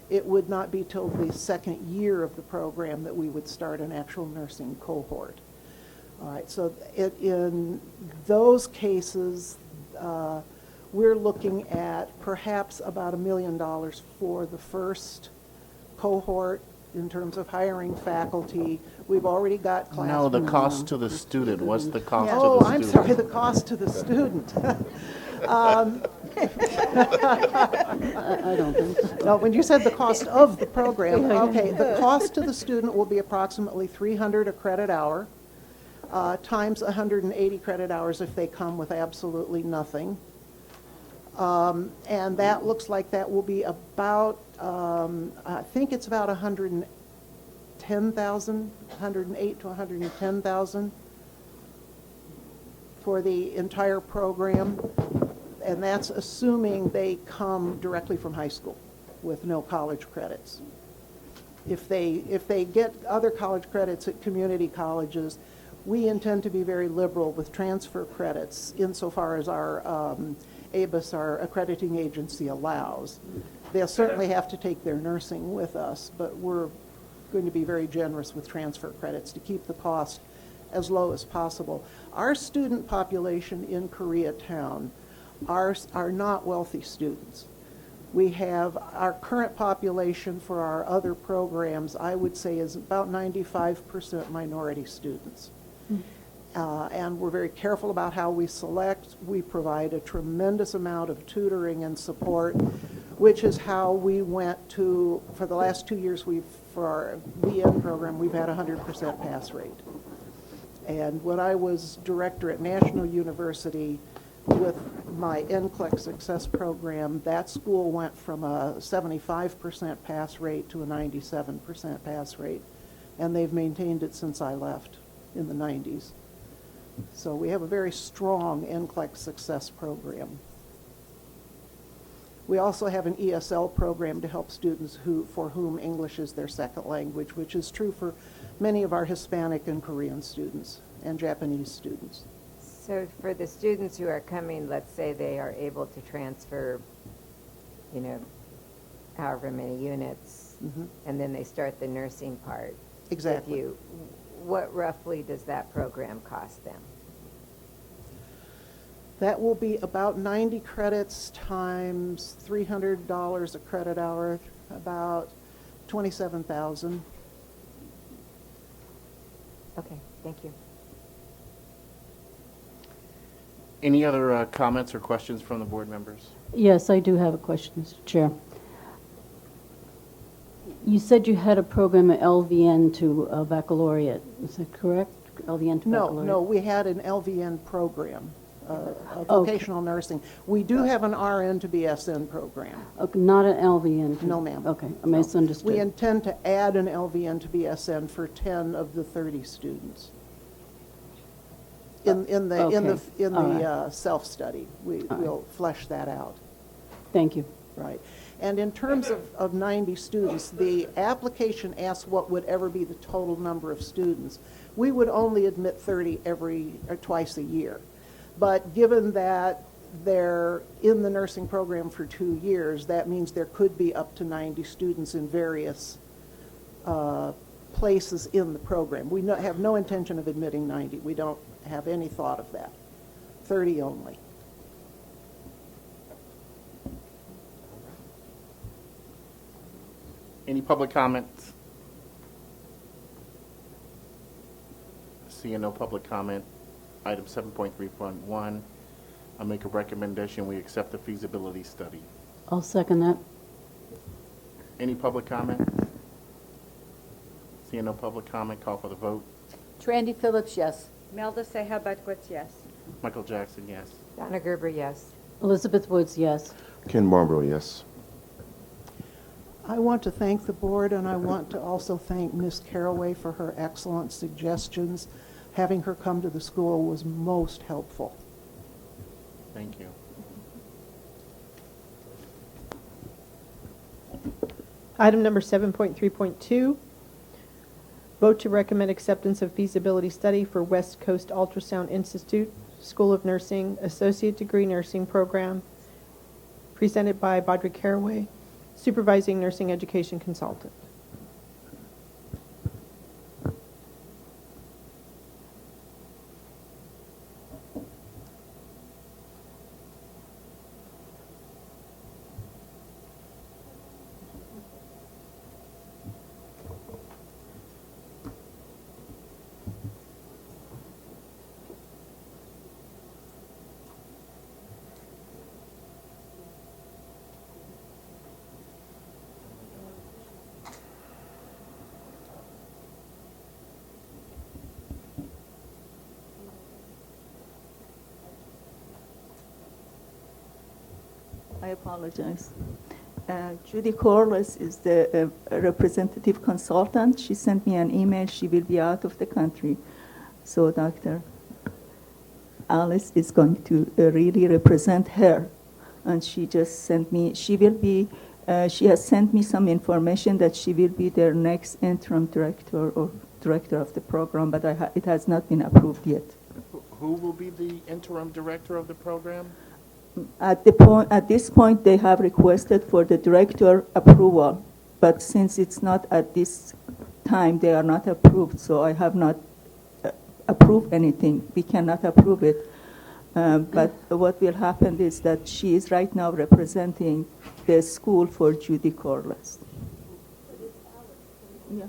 I: It would not be till the second year of the program that we would start an actual nursing cohort. All right, so in those cases, we're looking at perhaps about $1 million for the first cohort in terms of hiring faculty. We've already got classrooms.
A: No, the cost to the student. What's the cost to the
I: Oh,
A: student?
I: I'm sorry, the cost to the student.
J: I don't think so.
L: No, when you said the cost of the program, okay, the cost to the student will be approximately 300 a credit hour, times 180 credit hours if they come with absolutely nothing. And that looks like that will be about, I think it's about 110,000, 108 to 110,000 for the entire program. And that's assuming they come directly from high school with no college credits. If they get other college credits at community colleges, we intend to be very liberal with transfer credits insofar as our ABUS, our accrediting agency, allows. They'll certainly have to take their nursing with us, but we're going to be very generous with transfer credits to keep the cost as low as possible. Our student population in Koreatown are not wealthy students. We have our current population for our other programs, I would say, is about 95% minority students. And we're very careful about how we select. We provide a tremendous amount of tutoring and support, which is how we went to, for the last 2 years, for our BN program, we've had 100% pass rate. And when I was director at National University with my Nclex success program, that school went from a 75% pass rate to a 97% pass rate. And they've maintained it since I left in the 90s. So we have a very strong Nclex success program. We also have an ESL program to help students for whom English is their second language, which is true for many of our Hispanic and Korean students and Japanese students.
E: So for the students who are coming, let's say they are able to transfer, however many units, and then they start the nursing part.
L: Exactly.
E: What roughly does that program cost them?
L: That will be about 90 credits times $300 a credit hour, about 27,000.
E: Okay, thank you.
A: Any other comments or questions from the board members?
J: Yes, I do have a question, Mr. Chair. You said you had a program at LVN to Baccalaureate. Is that correct? LVN to Baccalaureate?
L: No, we had an LVN program, vocational nursing. We do have an RN to BSN program.
J: Okay, not an LVN?
L: No, ma'am.
J: Okay, I misunderstood.
L: We intend to add an LVN to BSN for 10 of the 30 students. In the self-study, we'll flesh that out.
J: Thank you.
L: Right. And in terms of 90 students, the application asks what would ever be the total number of students. We would only admit 30 twice a year. But given that they're in the nursing program for 2 years, that means there could be up to 90 students in various places in the program. We have no intention of admitting 90. We don't have any thought of that. 30 only.
A: Any public comments? Seeing no public comment, item 7.3.1, I make a recommendation we accept the feasibility study.
J: I'll second that.
A: Any public comment? Seeing no public comment, call for the vote.
B: Trandy Phillips, yes.
C: Melda Seha Budkowitz, yes.
A: Michael Jackson, yes.
E: Donna Gerber, yes.
J: Elizabeth Woods, yes.
H: Ken Marlborough, yes.
L: I want to thank the board, and I want to also thank Ms. Caraway for her excellent suggestions. Having her come to the school was most helpful.
A: Thank you.
I: Item number 7.3.2, vote to recommend acceptance of feasibility study for West Coast Ultrasound Institute, School of Nursing, Associate Degree Nursing Program, presented by Baudry Caraway, Supervising Nursing Education Consultant.
K: apologize. Judy Corliss is the representative consultant. She sent me an email. She will be out of the country. So Dr. Alice is going to really represent her. And she just sent me, she has sent me some information that she will be their next interim director or director of the program, but it has not been approved yet.
A: Who will be the interim director of the program?
K: At this point, they have requested for the director approval, but since it's not at this time, they are not approved, so I have not approved anything. We cannot approve it. But what will happen is that she is right now representing the school for Judy Corliss. Yeah.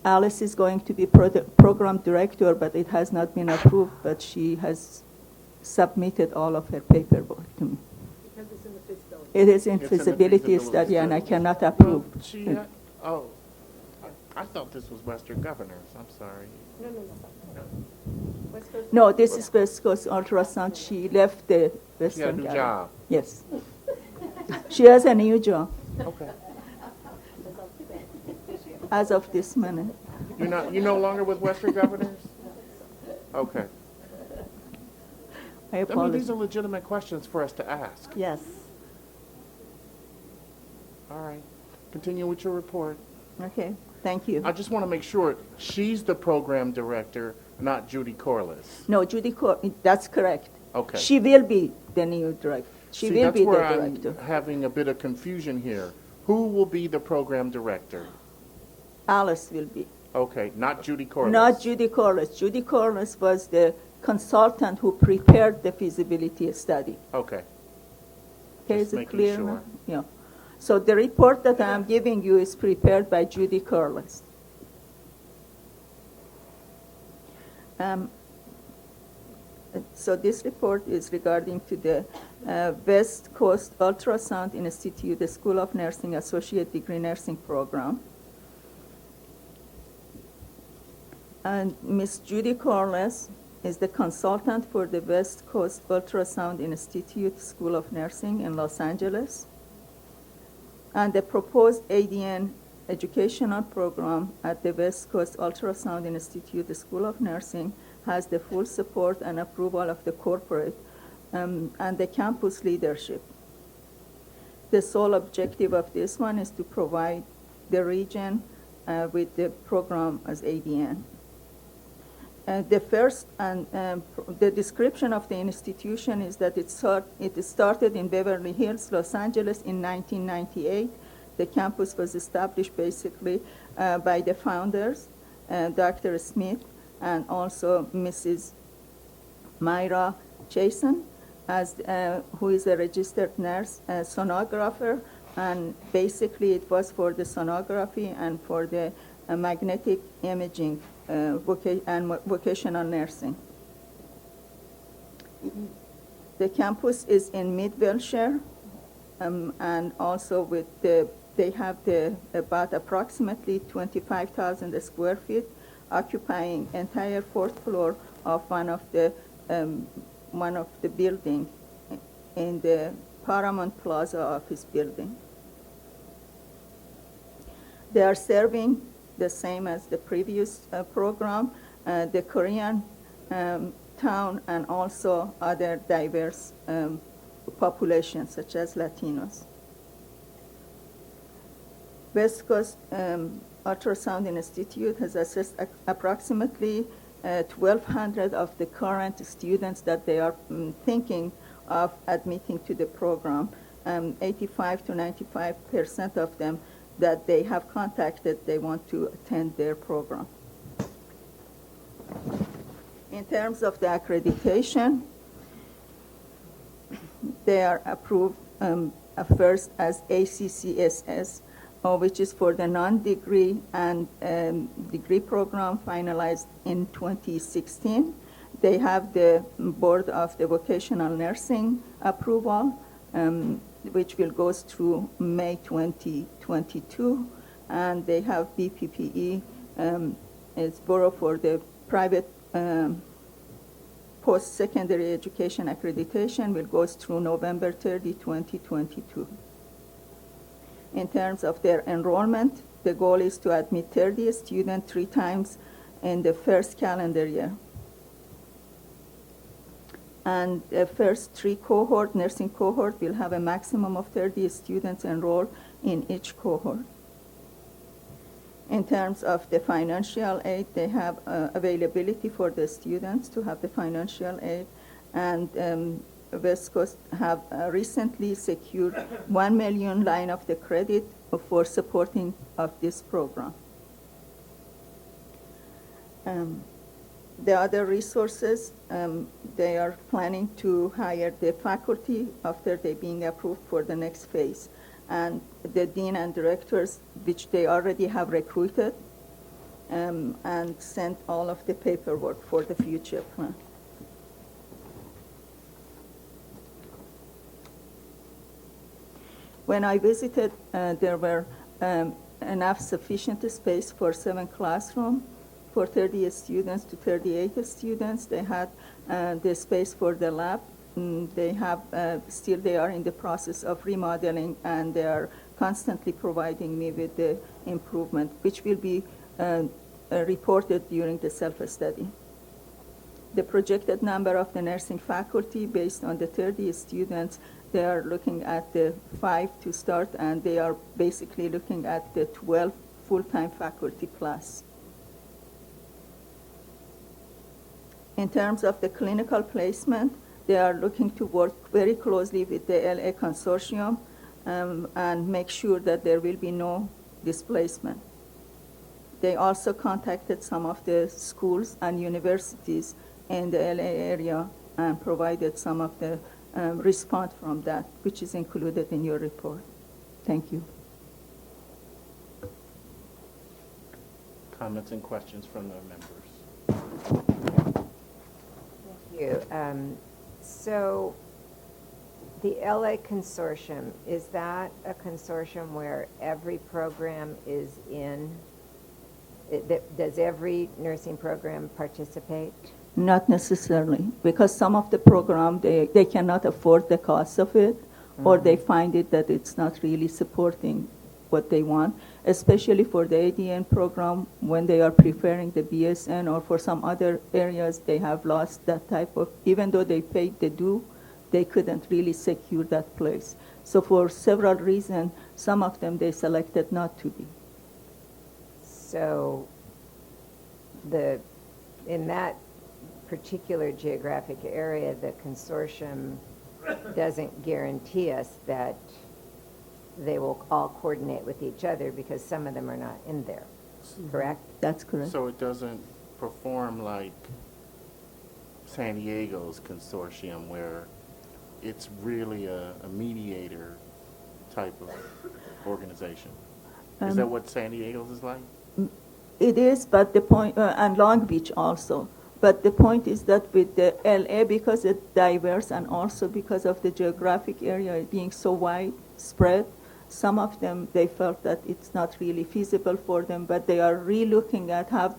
K: Alice is going to be program director, but it has not been approved, but she has submitted all of her paperwork to me.
I: Because it's in the feasibility.
K: It is in feasibility study, and I cannot approve.
A: I thought this was Western Governors. I'm sorry.
K: No, this is West Coast Ultrasound. She left the Western
A: She got a new
K: Governors.
A: job.
K: Yes. She has a new job.
A: Okay.
K: As of this minute.
A: You're no longer with Western Governors? Okay.
K: I
A: I mean,
K: apologize.
A: these are legitimate questions for us to ask.
I: Yes.
A: All right. Continue with your report.
K: Okay, thank you.
A: I just want to make sure she's the program director, not Judy Corliss.
K: No, Judy that's correct.
A: Okay.
K: She will be the new director. She will be the
A: that's where
K: director.
A: I'm having a bit of confusion here. Who will be the program director?
K: Alice will be.
A: Okay, not Judy Corliss.
K: Not Judy Corliss. Judy Corliss was the consultant who prepared the feasibility study.
A: Okay.
K: Okay,
A: Just
K: is it
A: making
K: clear
A: sure.
K: now? Yeah. So the report that I'm giving you is prepared by Judy Corliss. So this report is regarding to the West Coast Ultrasound Institute, the School of Nursing Associate Degree Nursing Program. And Ms. Judy Corliss is the consultant for the West Coast Ultrasound Institute School of Nursing in Los Angeles. And the proposed ADN educational program at the West Coast Ultrasound Institute School of Nursing has the full support and approval of the corporate and the campus leadership. The sole objective of this one is to provide the region with the program as ADN. The first and the description of the institution is that it started in Beverly Hills, Los Angeles in 1998. The campus was established basically by the founders, Dr. Smith and also Mrs. Myra Jason, who is a registered nurse, sonographer, and basically it was for the sonography and for the magnetic imaging and vocational nursing. The campus is in Mid-Wilshire, and also they have about approximately 25,000 square feet, occupying entire fourth floor of one of the building in the Paramount Plaza office building. They are serving the same as the previous program, the Korean town and also other diverse populations such as Latinos. West Coast Ultrasound Institute has assessed approximately 1,200 of the current students that they are thinking of admitting to the program. 85 to 95% of them that they have contacted, they want to attend their program. In terms of the accreditation, they are approved first as ACCSS, which is for the non-degree and degree program finalized in 2016. They have the Board of the Vocational Nursing approval, which will go through May 2022, and they have BPPE, it's Bureau for the Private post-secondary education accreditation will go through November 30, 2022. In terms of their enrollment, the goal is to admit 30 students 3 times in the first calendar year. And the first 3 nursing cohort will have a maximum of 30 students enrolled in each cohort. In terms of the financial aid, they have availability for the students to have the financial aid, and Wasc have recently secured 1 million line of the credit for supporting of this program. The other resources, they are planning to hire the faculty after they being approved for the next phase. And the dean and directors, which they already have recruited, and sent all of the paperwork for the future plan. When I visited, there were enough sufficient space for 7 classrooms for 30 students to 38 students. They had the space for the lab. They have still they are in the process of remodeling, and they are constantly providing me with the improvement, which will be reported during the self-study. The projected number of the nursing faculty based on the 30 students, they are looking at the 5 to start, and they are basically looking at the 12 full-time faculty plus. In terms of the clinical placement, they are looking to work very closely with the LA consortium and make sure that there will be no displacement. They also contacted some of the schools and universities in the LA area and provided some of the response from that, which is included in your report. Thank you.
A: Comments and questions from the members?
E: Thank you. So the LA consortium, is that a consortium where every program is in? Does every nursing program participate?
K: Not necessarily, because some of the program, they cannot afford the cost of it, or they find it that it's not really supporting what they want, especially for the ADN program when they are preparing the BSN, or for some other areas they have lost that type of, even though they paid the due, they couldn't really secure that place. So for several reasons, some of them they selected not to be.
E: So in that particular geographic area, the consortium doesn't guarantee us that they will all coordinate with each other, because some of them are not in there, correct?
K: That's correct.
A: So it doesn't perform like San Diego's consortium, where it's really a mediator type of organization. Is that what San Diego's is like?
K: It is, but the point, and Long Beach also. But the point is that with the LA, because it's diverse, and also because of the geographic area being so widespread, some of them, they felt that it's not really feasible for them, but they are re-looking at have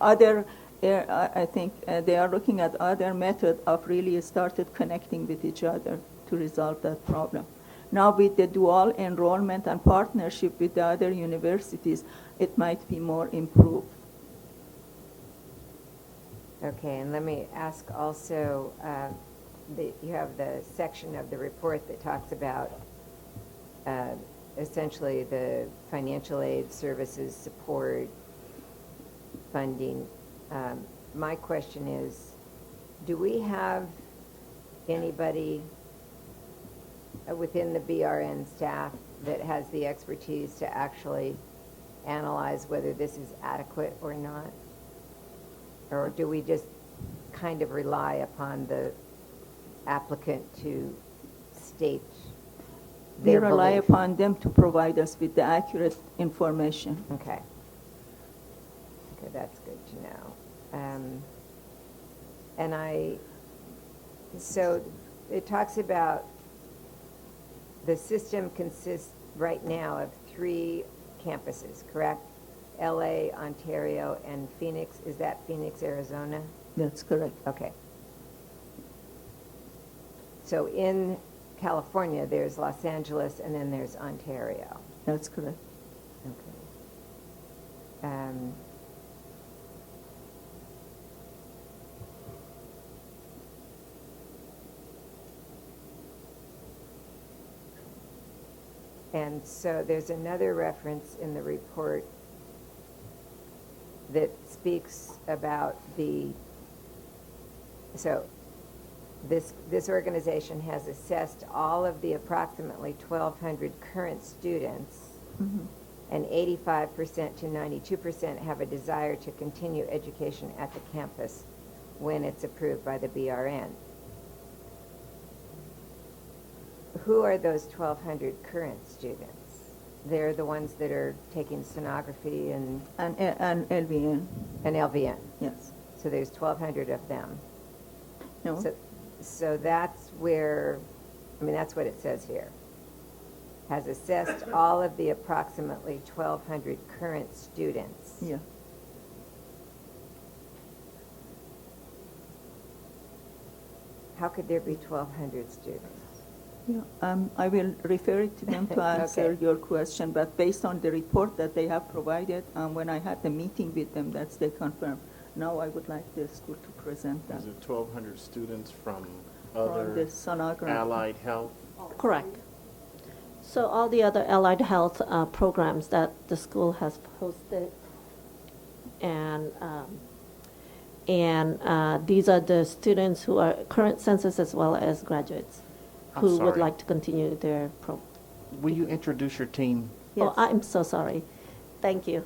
K: other, I think they are looking at other methods of really started connecting with each other to resolve that problem. Now with the dual enrollment and partnership with the other universities, it might be more improved.
E: Okay, and let me ask also, you have the section of the report that talks about essentially the financial aid, services, support, funding. My question is, do we have anybody within the BRN staff that has the expertise to actually analyze whether this is adequate or not? Or do we just kind of rely upon the applicant to state
K: We
E: their
K: rely
E: belief?
K: upon them to provide us with the accurate information.
E: Okay. Okay, that's good to know. So it talks about the system consists right now of 3 campuses, correct? LA, Ontario, and Phoenix. Is that Phoenix, Arizona?
K: That's correct.
E: Okay. So in California, there's Los Angeles, and then there's Ontario.
K: That's correct.
E: Okay. And so there's another reference in the report that speaks about so this organization has assessed all of the approximately 1,200 current students, and 85% to 92% have a desire to continue education at the campus when it's approved by the BRN. Who are those 1,200 current students? They're the ones that are taking sonography and
K: LVN.
E: And LVN.
K: Yes.
E: So there's 1,200 of them.
K: No.
E: So that's where, I mean, that's what it says here. Has assessed all of the approximately 1,200 current students.
K: Yeah.
E: How could there be 1,200 students?
K: Yeah, I will refer it to them to answer
E: Okay.
K: your question, but based on the report that they have provided, when I had the meeting with them, that's they confirmed. Now I would like the school to present that.
A: Is it 1,200 students from
K: From
A: other
K: the sonography.
A: allied health?
M: Correct. So all the other allied health programs that the school has posted, and these are the students who are current census as well as graduates
A: I'm
M: who would
A: sorry.
M: like to continue their program.
A: Will you introduce your team?
M: Oh, I'm so sorry. Thank you.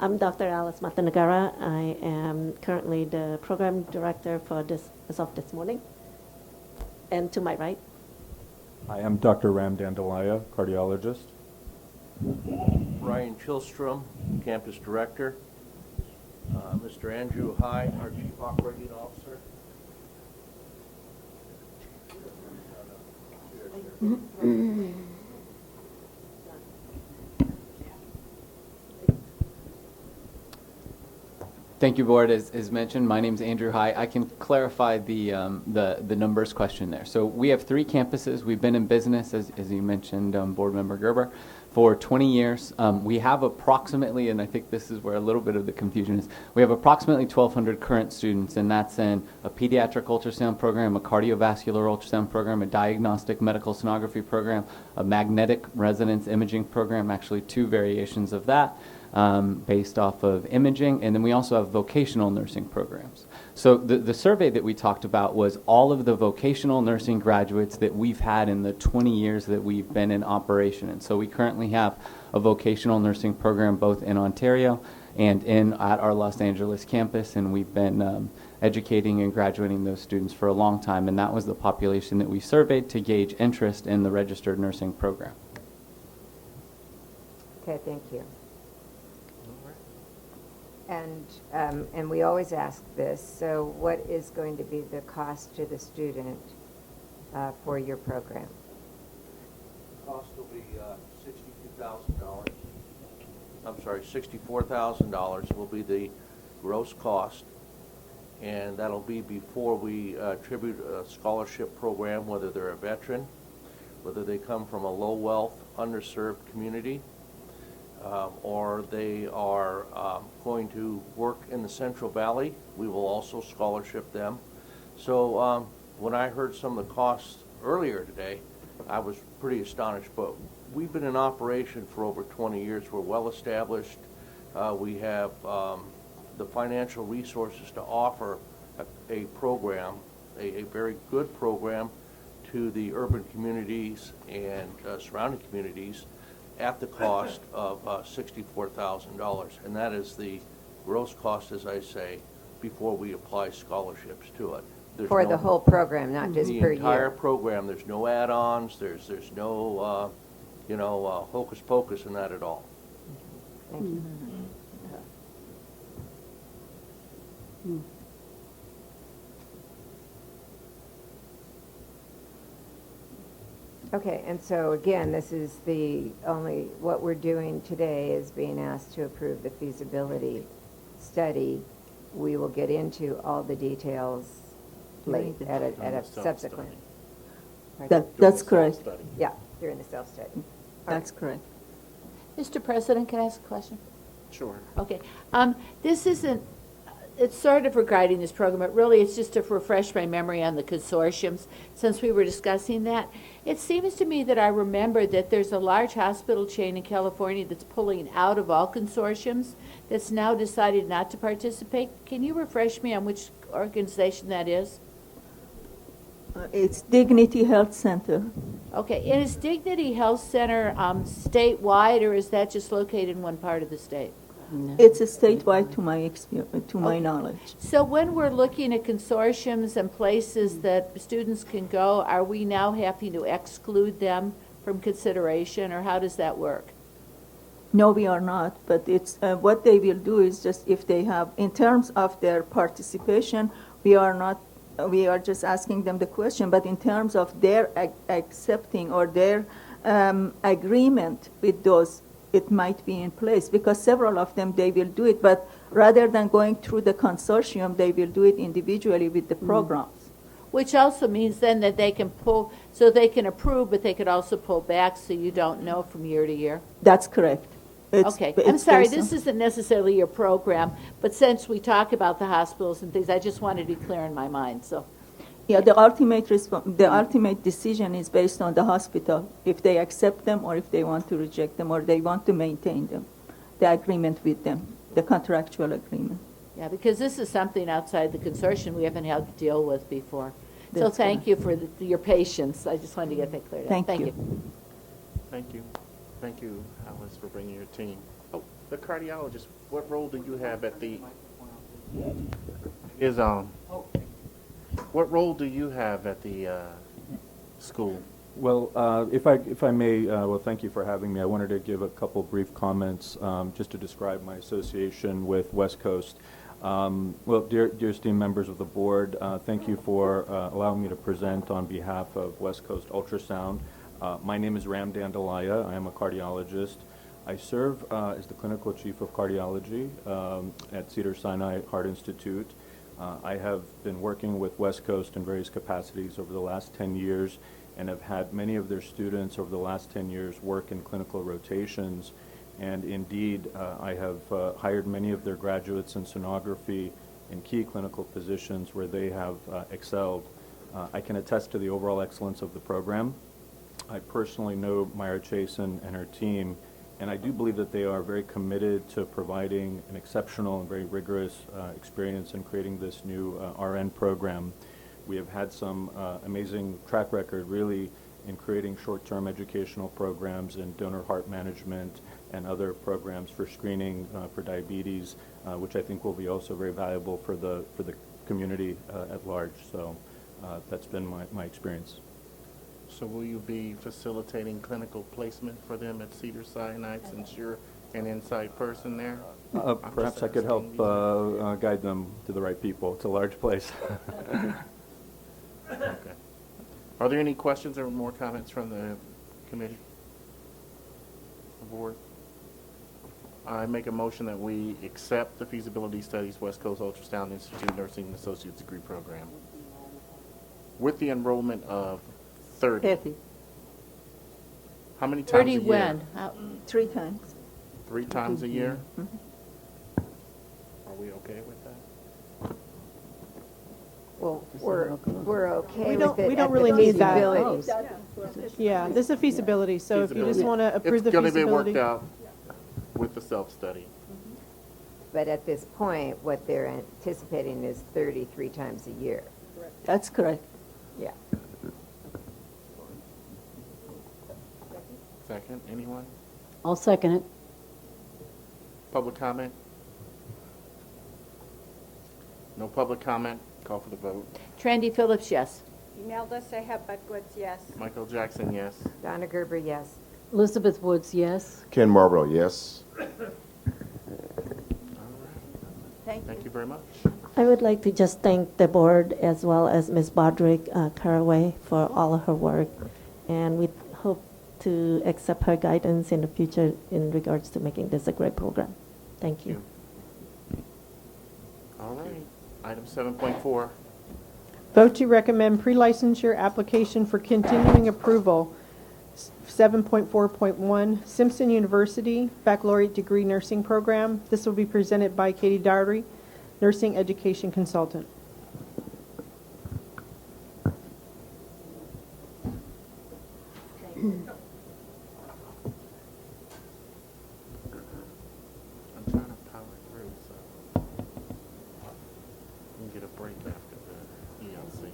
M: I'm Dr. Alice Matanagara. I am currently the program director for this as of this morning. And to my right,
N: I am Dr. Ram Dandalaya, cardiologist.
O: Ryan Chilstrom, campus director. Mr. Andrew High, our chief operating officer.
P: Thank you, Board. As mentioned, my name is Andrew High. I can clarify the numbers question there. So we have 3 campuses. We've been in business, as you mentioned, Board Member Gerber, for 20 years. We have approximately, and I think this is where a little bit of the confusion is, we have approximately 1,200 current students, and that's in a pediatric ultrasound program, a cardiovascular ultrasound program, a diagnostic medical sonography program, a magnetic resonance imaging program, actually 2 variations of that. Based off of imaging, and then we also have vocational nursing programs. So the survey that we talked about was all of the vocational nursing graduates that we've had in the 20 years that we've been in operation. And so we currently have a vocational nursing program both in Ontario and at our Los Angeles campus, and we've been educating and graduating those students for a long time, and that was the population that we surveyed to gauge interest in the registered nursing program.
E: Okay, thank you. And we always ask this, so what is going to be the cost to the student for your program?
O: Cost will be $62,000. I'm sorry, $64,000 will be the gross cost, and that'll be before we attribute a scholarship program, whether they're a veteran, whether they come from a low-wealth, underserved community, or they are going to work in the Central Valley. We will also scholarship them. So when I heard some of the costs earlier today, I was pretty astonished, but we've been in operation for over 20 years. We're well established. We have the financial resources to offer a program, a very good program to the urban communities and surrounding communities at the cost of $64,000. And that is the gross cost, as I say, before we apply scholarships to it.
E: For the whole program, not just per year?
O: The entire program. There's no add-ons. There's no, hocus pocus in that at all.
E: Thank you. Okay, and so again, this is what we're doing today is being asked to approve the feasibility study. We will get into all the details at a subsequent.
K: That's correct.
A: Self-study.
E: Yeah, during the self-study.
K: That's correct.
B: Mr. President, can I ask a question?
A: Sure.
B: Okay. This isn't, it's sort of regarding this program, but really it's just to refresh my memory on the consortiums, since we were discussing that. It seems to me that I remember that there's a large hospital chain in California that's pulling out of all consortiums, that's now decided not to participate. Can you refresh me on which organization that is?
K: It's Dignity Health Center.
B: Okay, and is Dignity Health Center statewide, or is that just located in one part of the state?
K: It's a statewide to my knowledge.
B: So when we're looking at consortiums and places that students can go, are we now having to exclude them from consideration, or how does that work?
K: No, we are not, but it's what they will do is just if they have, in terms of their participation, we are just asking them the question, but in terms of their accepting or their agreement with those, it might be in place, because several of them, they will do it, but rather than going through the consortium, they will do it individually with the programs.
B: Which also means then that they can pull, so they can approve, but they could also pull back, so you don't know from year to year?
K: That's correct.
B: Okay, I'm sorry, this isn't necessarily your program, but since we talk about the hospitals and things, I just wanted to be clear in my mind, so.
K: Yeah, the ultimate decision is based on the hospital, if they accept them or if they want to reject them or they want to maintain them, the agreement with them, the contractual agreement.
B: Yeah, because this is something outside the consortium we haven't had to deal with before. So
K: That's
B: thank you for your patience. I just wanted to get that cleared up.
K: Thank you.
A: Thank you. Thank you, Alice, for bringing your team. Oh, the cardiologist, what role do you have at the, what role do you have at the school?
N: Well, if I may, well, thank you for having me. I wanted to give a couple brief comments just to describe my association with West Coast. Well, dear esteemed members of the board, thank you for allowing me to present on behalf of West Coast Ultrasound. My name is Ram Dandalaya. I am a cardiologist. I serve as the clinical chief of cardiology at Cedars-Sinai Heart Institute. I have been working with West Coast in various capacities over the last 10 years and have had many of their students over the last 10 years work in clinical rotations. And indeed, I have hired many of their graduates in sonography in key clinical positions where they have excelled. I can attest to the overall excellence of the program. I personally know Myra Chasen and her team, and I do believe that they are very committed to providing an exceptional and very rigorous experience in creating this new RN program. We have had some amazing track record, really, in creating short-term educational programs in donor heart management and other programs for screening for diabetes, which I think will be also very valuable for the community at large. So that's been my experience.
A: So will you be facilitating clinical placement for them at Cedars-Sinai since you're an inside person there?
N: Perhaps I could help guide them to the right people. It's a large place.
A: Okay. Are there any questions or more comments from the committee? The board? I make a motion that we accept the Feasibility Studies West Coast Ultrasound Institute Nursing and Associate's Degree Program with the enrollment of 30. How many times
B: 30
A: a year?
B: when?
K: 3 times.
A: 3 times a year?
K: Mm-hmm.
A: Are we okay with that?
E: Well, we're okay
I: We
E: with
I: don't-
E: it
I: we don't
E: at
I: really
E: the
I: need that.
E: feasibility.
I: Yeah, this is a feasibility, so if you just
A: Feasibility.
I: want to approve the
A: It's going to be
I: feasibility.
A: worked out with the self-study.
E: But at this point, what they're anticipating is 33 times a year.
K: That's correct.
E: Yeah.
A: Second, anyone?
J: I'll second it.
A: Public comment? No public comment? Call for the vote.
B: Trendy Phillips, yes.
C: Imelda Seha Budgwitz, yes.
A: Michael Jackson, yes.
E: Donna Gerber, yes.
J: Elizabeth Woods, yes.
H: Ken Marlborough, yes.
A: Thank you very much.
M: I would like to just thank the board as well as Ms. Bodrick Caraway for all of her work, and we hope to accept her guidance in the future in regards to making this a great program. Thank you.
A: All right. Item 7.4.
I: Vote to recommend pre-licensure application for continuing approval, 7.4.1, Simpson University Baccalaureate Degree Nursing Program. This will be presented by Katie Dougherty, Nursing Education Consultant.
A: I'm trying to power through, so we can get a break after the ELC.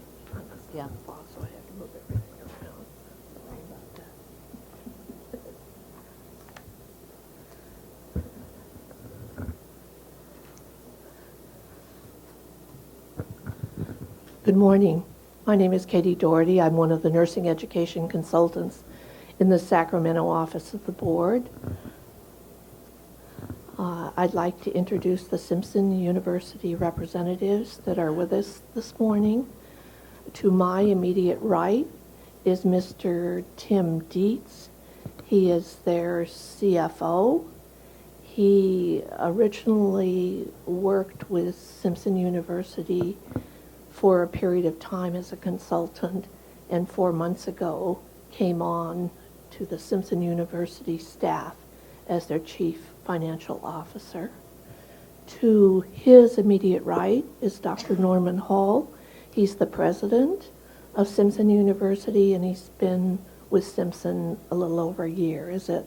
B: Yeah.
M: Also, I have to move everything around. Sorry about that.
Q: Good morning. My name is Katie Dougherty. I'm one of the nursing education consultants in the Sacramento office of the board. I'd like to introduce the Simpson University representatives that are with us this morning. To my immediate right is Mr. Tim Dietz. He is their CFO. He originally worked with Simpson University for a period of time as a consultant, and 4 months ago came on to the Simpson University staff as their chief financial officer. To his immediate right is Dr. Norman Hall. He's the president of Simpson University, and he's been with Simpson a little over a year. Is it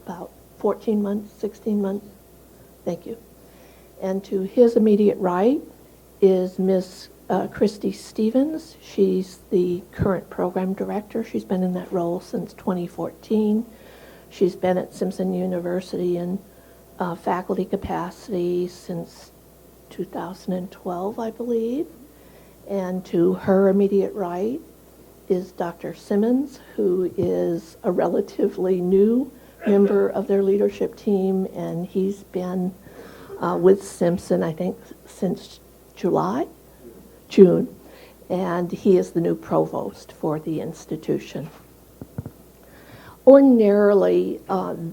Q: about 14 months, 16 months? Thank you. And to his immediate right is Ms. Christy Stevens. She's the current program director. She's been in that role since 2014. She's been at Simpson University in faculty capacity since 2012, I believe. And to her immediate right is Dr. Simmons, who is a relatively new member of their leadership team, and he's been with Simpson, I think, since June, and he is the new provost for the institution. Ordinarily,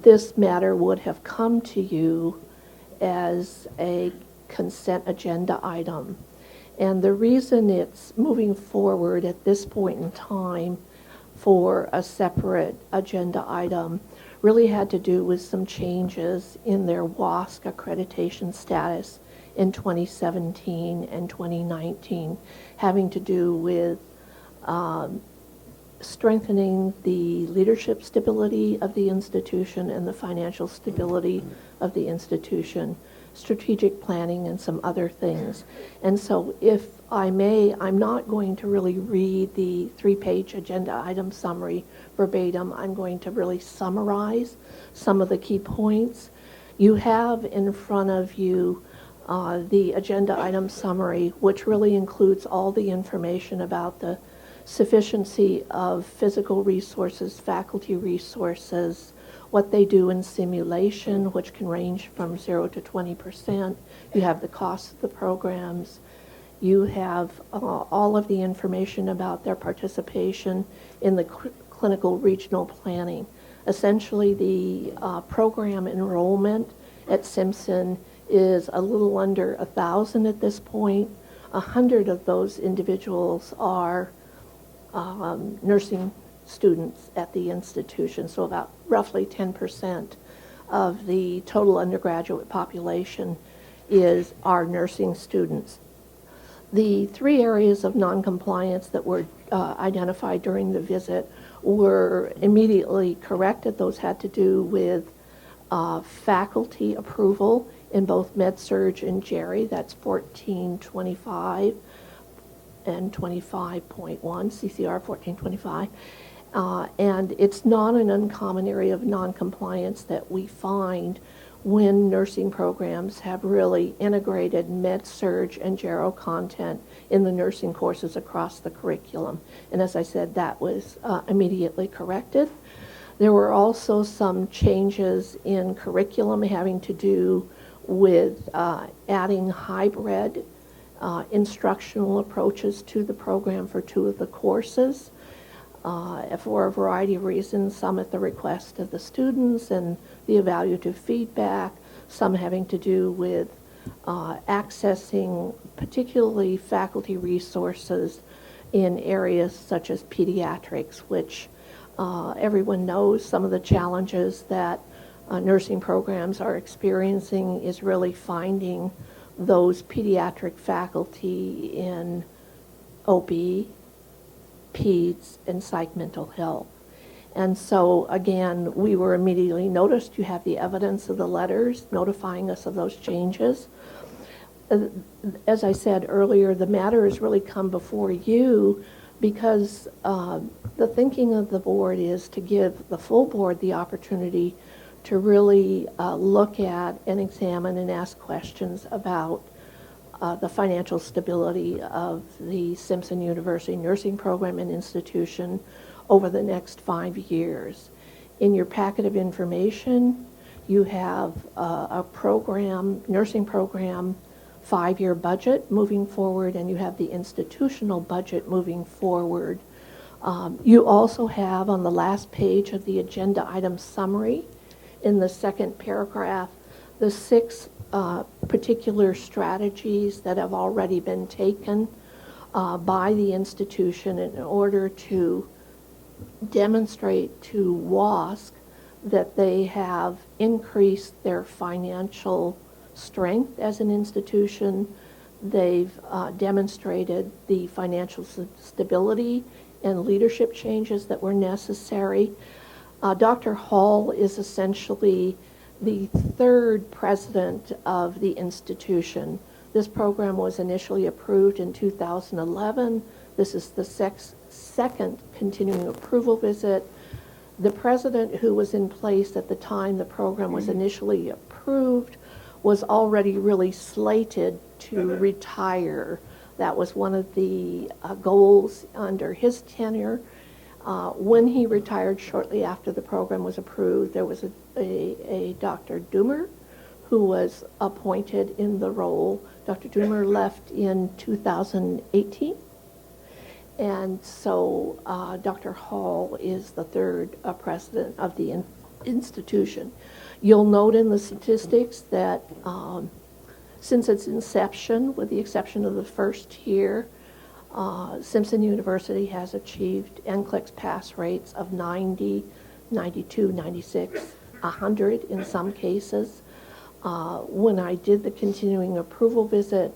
Q: this matter would have come to you as a consent agenda item. And the reason it's moving forward at this point in time for a separate agenda item really had to do with some changes in their Wasc accreditation status in 2017 and 2019, having to do with strengthening the leadership stability of the institution and the financial stability of the institution, strategic planning, and some other things. And so if I may, I'm not going to really read the 3-page agenda item summary verbatim. I'm going to really summarize some of the key points. You have in front of you the agenda item summary, which really includes all the information about the sufficiency of physical resources, faculty resources, what they do in simulation, which can range from 0 to 20%. You have the cost of the programs. You have all of the information about their participation in the clinical regional planning. Essentially, the program enrollment at Simpson is a little under 1,000 at this point. 100 of those individuals are nursing students at the institution, so about roughly 10% of the total undergraduate population are nursing students. The 3 areas of noncompliance that were identified during the visit were immediately corrected. Those had to do with faculty approval in both Med-Surg and Jerry. That's 1425 and 25.1, CCR 1425. And it's not an uncommon area of noncompliance that we find when nursing programs have really integrated Med-Surg and Gero content in the nursing courses across the curriculum. And as I said, that was immediately corrected. There were also some changes in curriculum having to do with adding hybrid instructional approaches to the program for 2 of the courses. For a variety of reasons, some at the request of the students and the evaluative feedback, some having to do with accessing particularly faculty resources in areas such as pediatrics, which everyone knows some of the challenges that nursing programs are experiencing is really finding those pediatric faculty in OB, peds, and psych mental health. And so, again, we were immediately noticed. You have the evidence of the letters notifying us of those changes. As I said earlier, the matter has really come before you because the thinking of the board is to give the full board the opportunity to really look at and examine and ask questions about the financial stability of the Simpson University nursing program and institution over the next 5 years. In your packet of information, you have a program, nursing program, 5-year budget moving forward, and you have the institutional budget moving forward. You also have on the last page of the agenda item summary, in the second paragraph, the 6 particular strategies that have already been taken by the institution in order to demonstrate to Wasc that they have increased their financial strength as an institution. They've demonstrated the financial stability and leadership changes that were necessary. Dr. Hall is essentially the 3rd president of the institution. This program was initially approved in 2011. This is the second continuing approval visit. The president who was in place at the time the program was initially approved was already really slated to retire. That was one of the goals under his tenure. When he retired shortly after the program was approved, there was a Dr. Doomer who was appointed in the role. Dr. Doomer left in 2018. And so Dr. Hall is the 3rd president of the institution. You'll note in the statistics that since its inception, with the exception of the first year, Simpson University has achieved Nclex pass rates of 90, 92, 96, 100 in some cases. When I did the continuing approval visit,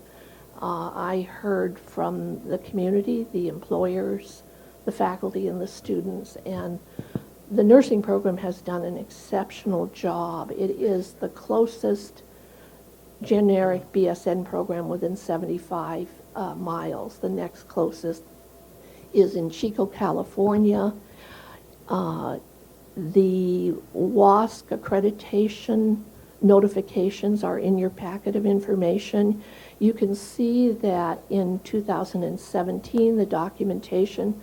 Q: I heard from the community, the employers, the faculty, and the students, and the nursing program has done an exceptional job. It is the closest generic BSN program within 75 miles. The next closest is in Chico, California. The Wasc accreditation notifications are in your packet of information. You can see that in 2017, the documentation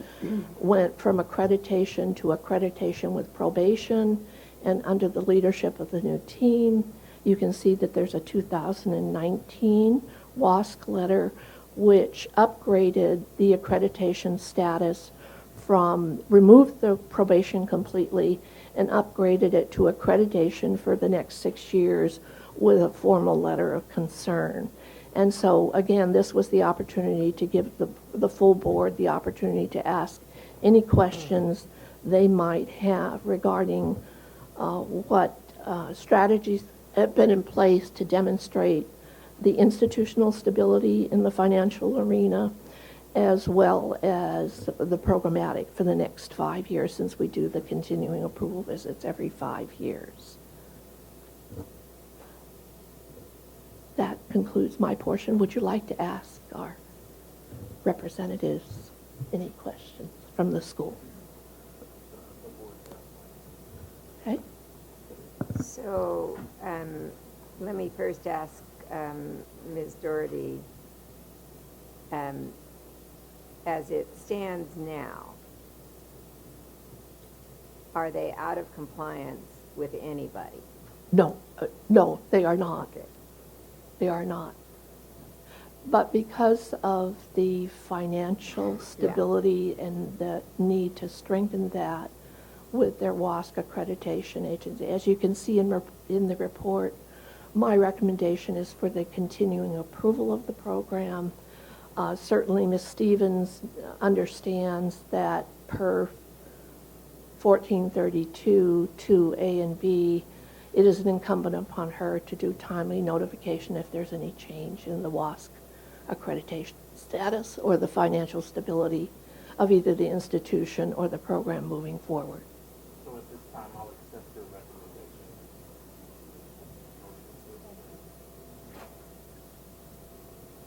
Q: went from accreditation to accreditation with probation, and under the leadership of the new team, you can see that there's a 2019 Wasc letter which upgraded the accreditation status from, removed the probation completely and upgraded it to accreditation for the next 6 years with a formal letter of concern. And so, again, this was the opportunity to give the full board the opportunity to ask any questions they might have regarding what strategies have been in place to demonstrate the institutional stability in the financial arena, as well as the programmatic for the next 5 years, since we do the continuing approval visits every 5 years. That concludes my portion. Would you like to ask our representatives any questions from the school? Okay.
E: So let me first ask Ms. Doherty, as it stands now, are they out of compliance with anybody?
Q: No, no, they are not.
E: Okay.
Q: They are not. But because of the financial stability and the need to strengthen that with their Wasc accreditation agency, as you can see in the report, my recommendation is for the continuing approval of the program. Certainly, Ms. Stevens understands that per 1432 2A and B, it is incumbent upon her to do timely notification if there's any change in the Wasc accreditation status or the financial stability of either the institution or the program moving forward.
A: So at this time, I'll accept your recommendation.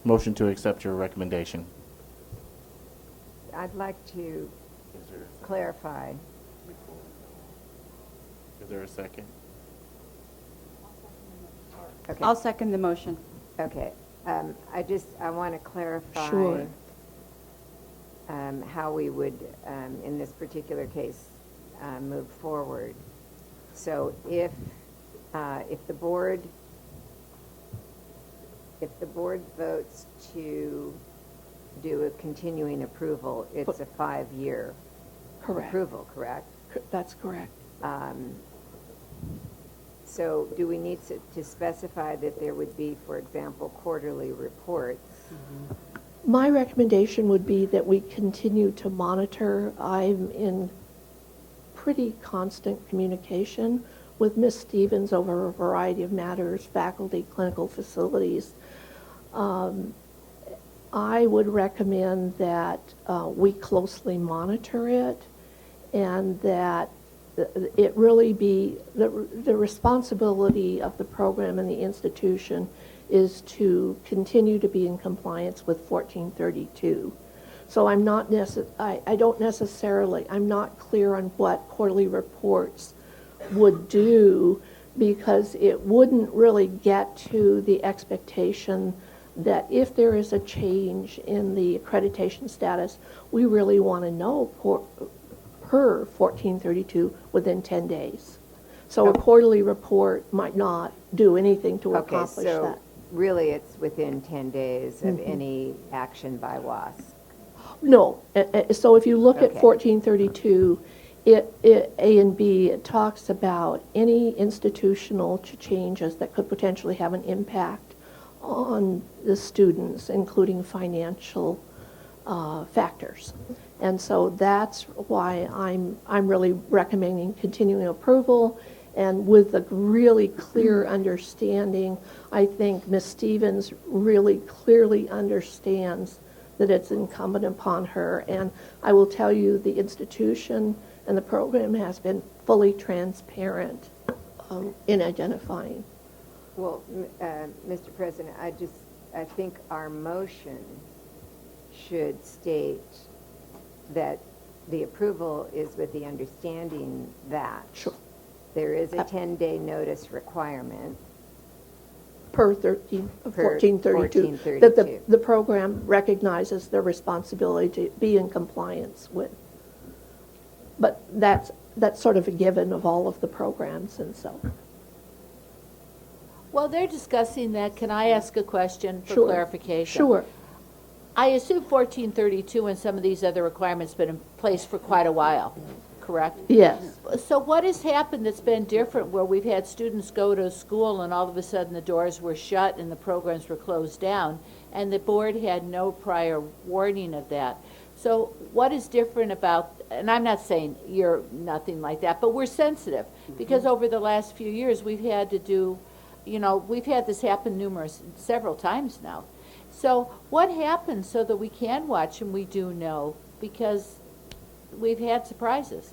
A: Motion to accept your recommendation.
E: I'd like to clarify.
A: Is there a second?
E: Okay.
C: I'll second the motion.
E: Okay. I want to clarify
Q: Sure.
E: how we would, in this particular case, move forward. So if the board votes to do a continuing approval, it's a 5-year approval, correct?
Q: That's correct.
E: So do we need to specify that there would be, for example, quarterly reports?
Q: My recommendation would be that we continue to monitor. I'm in pretty constant communication with Ms. Stevens over a variety of matters, faculty, clinical facilities. I would recommend that we closely monitor it and that it really be the responsibility of the program and the institution is to continue to be in compliance with 1432. So I'm not I don't necessarily, I'm not clear on what quarterly reports would do, because it wouldn't really get to the expectation that if there is a change in the accreditation status, we really want to know per 1432 within 10 days. So a quarterly report might not do anything to accomplish
E: so
Q: that.
E: Really it's within 10 days of any action by Wasc?
Q: No. So if you look at
E: Okay.
Q: 1432, A and B, it talks about any institutional changes that could potentially have an impact on the students, including financial factors. And so that's why I'm really recommending continuing approval, and with a really clear understanding. I think Ms. Stevens really clearly understands that it's incumbent upon her, and I will tell you the institution and the program has been fully transparent in identifying.
E: Well, Mr. President, I think our motion should state that the approval is with the understanding that there is a 10-day notice requirement.
Q: Per 1432, that the program recognizes their responsibility to be in compliance with. But that's sort of a given of all of the programs, and so.
B: While they're discussing that, can I ask a question for
Q: Sure.
B: clarification?
Q: Sure.
B: I assume 1432 and some of these other requirements have been in place for quite a while, correct?
Q: Yes.
B: So what has happened that's been different, where we've had students go to school and all of a sudden the doors were shut and the programs were closed down, and the board had no prior warning of that? So what is different about, and I'm not saying you're nothing like that, but we're sensitive, because over the last few years we've had to do, we've had this happen several times now. So what happens so that we can watch and we do know, because we've had surprises?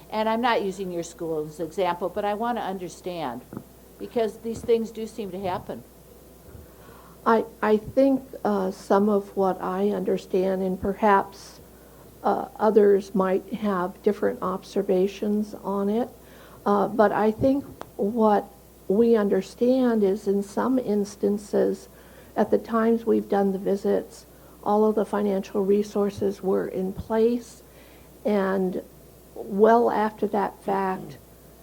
B: And I'm not using your school as an example, but I want to understand, because these things do seem to happen.
Q: I think some of what I understand, and perhaps others might have different observations on it, but I think what we understand is in some instances, at the times we've done the visits, all of the financial resources were in place, and well after that fact,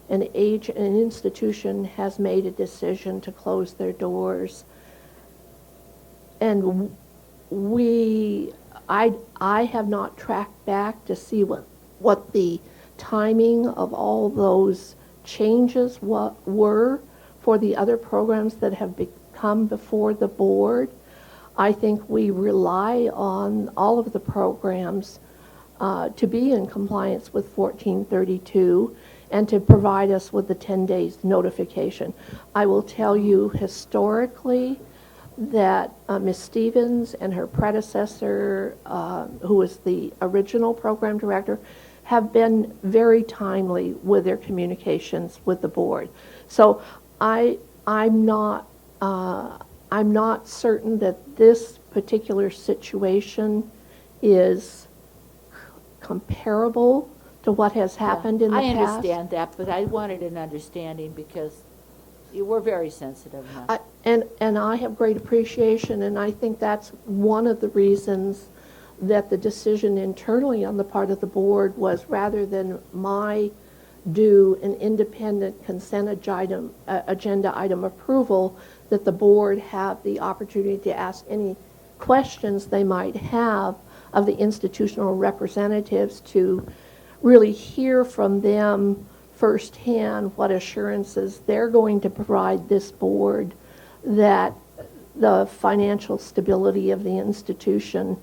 Q: an institution has made a decision to close their doors. And I have not tracked back to see what the timing of all those changes were for the other programs that have come before the board. I think we rely on all of the programs to be in compliance with 1432 and to provide us with the 10 days notification. I will tell you historically that Ms. Stevens and her predecessor, who was the original program director, have been very timely with their communications with the board. So I'm not certain that this particular situation is comparable to what has happened in the past.
B: I understand that, but I wanted an understanding because you were very sensitive now.
Q: And I have great appreciation, and I think that's one of the reasons that the decision internally on the part of the board was, rather than do an independent consent agenda item approval, that the board have the opportunity to ask any questions they might have of the institutional representatives, to really hear from them firsthand what assurances they're going to provide this board that the financial stability of the institution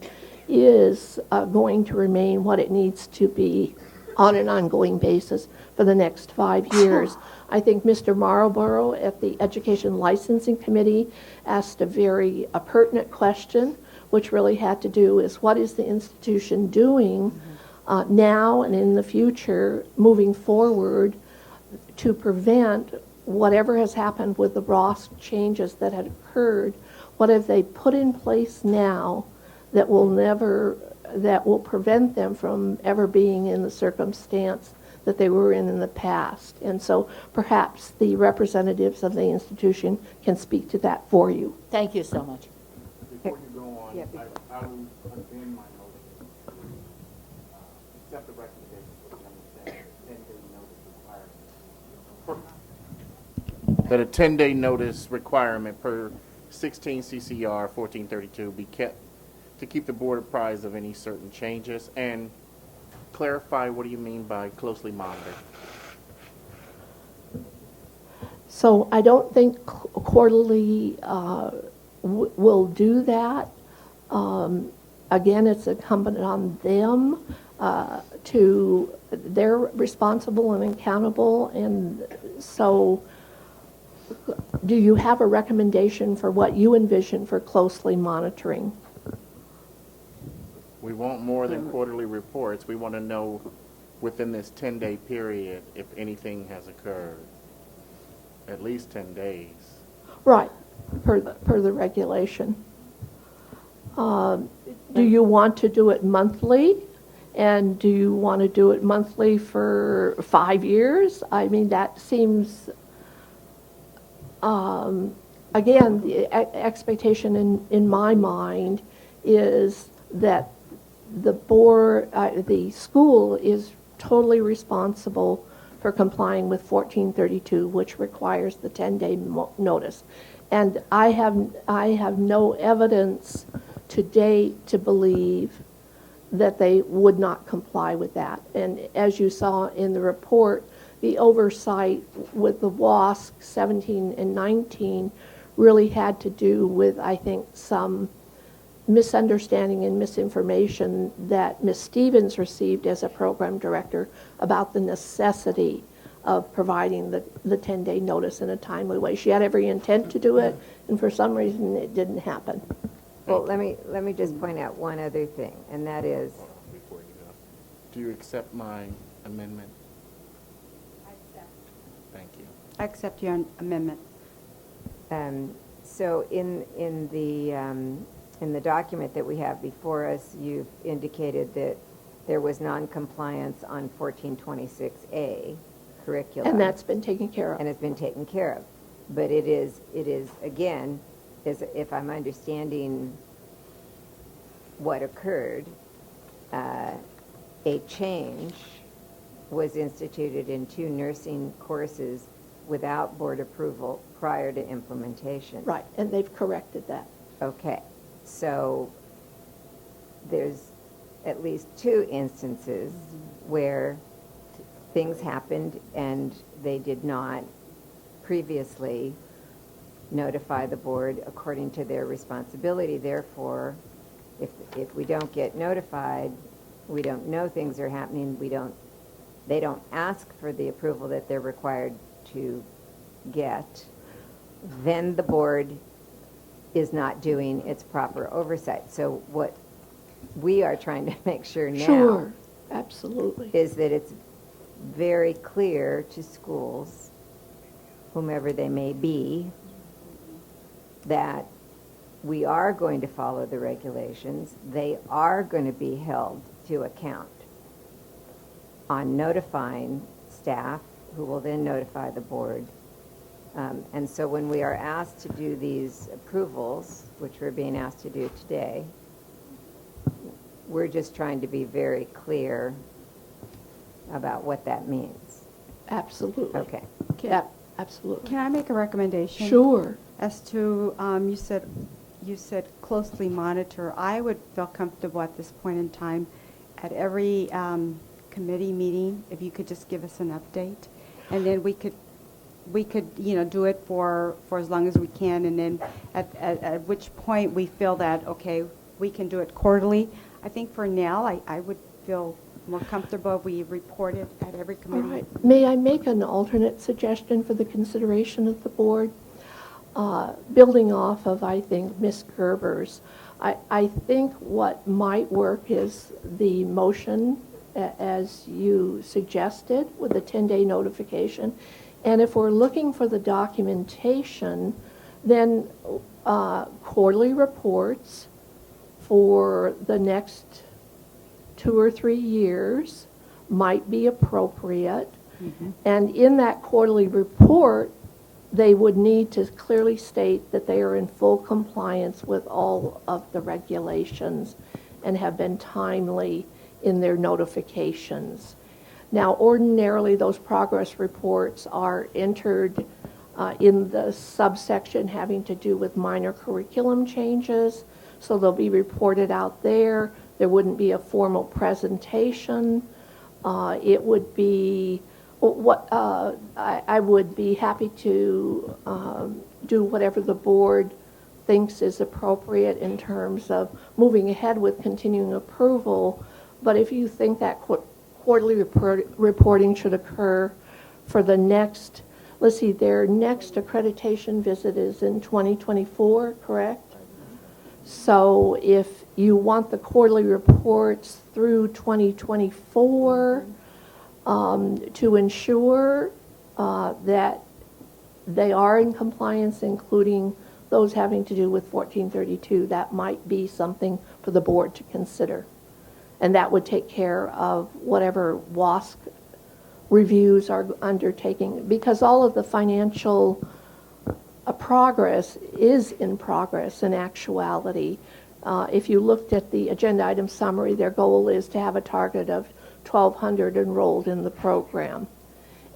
Q: is going to remain what it needs to be on an ongoing basis for the next 5 years. I think Mr. Marlborough at the Education Licensing Committee asked a very pertinent question, which really had to do with what is the institution doing now and in the future, moving forward, to prevent whatever has happened with the Wasc changes that had occurred. What have they put in place now that will prevent them from ever being in the circumstance that they were in the past? And so perhaps the representatives of the institution can speak to that for you.
B: Thank you so much.
A: Before you go on, I will amend my motion to accept the recommendation for the 10-day notice requirement. That a 10-day notice requirement per 16 CCR 1432 be kept to keep the board apprised of any certain changes, and clarify what do you mean by closely monitor?
Q: So I don't think quarterly will do that. Again, it's incumbent on them they're responsible and accountable, and so do you have a recommendation for what you envision for closely monitoring?
A: We want more than quarterly reports. We want to know within this 10-day period if anything has occurred. At least 10 days.
Q: Right, per the regulation. Do you want to do it monthly? And do you want to do it monthly for 5 years? I mean, that seems, again, the expectation in my mind is that the board, the school is totally responsible for complying with 1432, which requires the 10-day notice. And I have no evidence to date to believe that they would not comply with that. And as you saw in the report, the oversight with the Wasc 17 and 19 really had to do with, I think, some misunderstanding and misinformation that Ms. Stevens received as a program director about the necessity of providing the 10-day notice in a timely way. She had every intent to do it, and for some reason it didn't happen.
E: Well, let me just point out one other thing, and that is...
A: Before you go, do you accept my amendment?
C: I accept.
A: Thank you.
C: I accept your amendment.
E: So in the document that we have before us, you've indicated that there was non-compliance on 1426A curriculum.
Q: And that's been taken care of.
E: And it's been taken care of. But it is again, if I'm understanding what occurred, a change was instituted in 2 nursing courses without board approval prior to implementation.
Q: Right, and they've corrected that.
E: Okay, so there's at least 2 instances where things happened and they did not previously notify the board according to their responsibility. Therefore, if we don't get notified, we don't know things are happening, they don't ask for the approval that they're required to get, then the board is not doing its proper oversight. So what we are trying to make sure now
Q: Sure, absolutely.
E: is that it's very clear to schools, whomever they may be, that we are going to follow the regulations. They are going to be held to account on notifying staff, who will then notify the board. And so when we are asked to do these approvals, which we're being asked to do today, we're just trying to be very clear about what that means.
Q: Absolutely.
E: Okay.
Q: Yeah, absolutely.
C: Can I make a recommendation?
Q: Sure.
C: As to, you said closely monitor. I would feel comfortable at this point in time at every committee meeting, if you could just give us an update. And then we could, do it for as long as we can. And then at which point we feel that, okay, we can do it quarterly. I think for now, I would feel more comfortable if we report it at every committee.
Q: All right. May I make an alternate suggestion for the consideration of the board? Building off of, I think, Ms. Gerber's, I think what might work is the motion as you suggested with the 10-day notification. And if we're looking for the documentation, then quarterly reports for the next 2 or 3 years might be appropriate. Mm-hmm. And in that quarterly report, they would need to clearly state that they are in full compliance with all of the regulations and have been timely in their notifications. Now, ordinarily, those progress reports are entered in the subsection having to do with minor curriculum changes, so they'll be reported out there. There wouldn't be a formal presentation. It would be I would be happy to do whatever the board thinks is appropriate in terms of moving ahead with continuing approval. But if you think that quarterly reporting should occur for the next, let's see, their next accreditation visit is in 2024, correct? So if you want the quarterly reports through 2024, to ensure that they are in compliance, including those having to do with 1432, that might be something for the board to consider. And that would take care of whatever Wasc reviews are undertaking, because all of the financial progress is in progress in actuality. If you looked at the agenda item summary, their goal is to have a target of 1,200 enrolled in the program.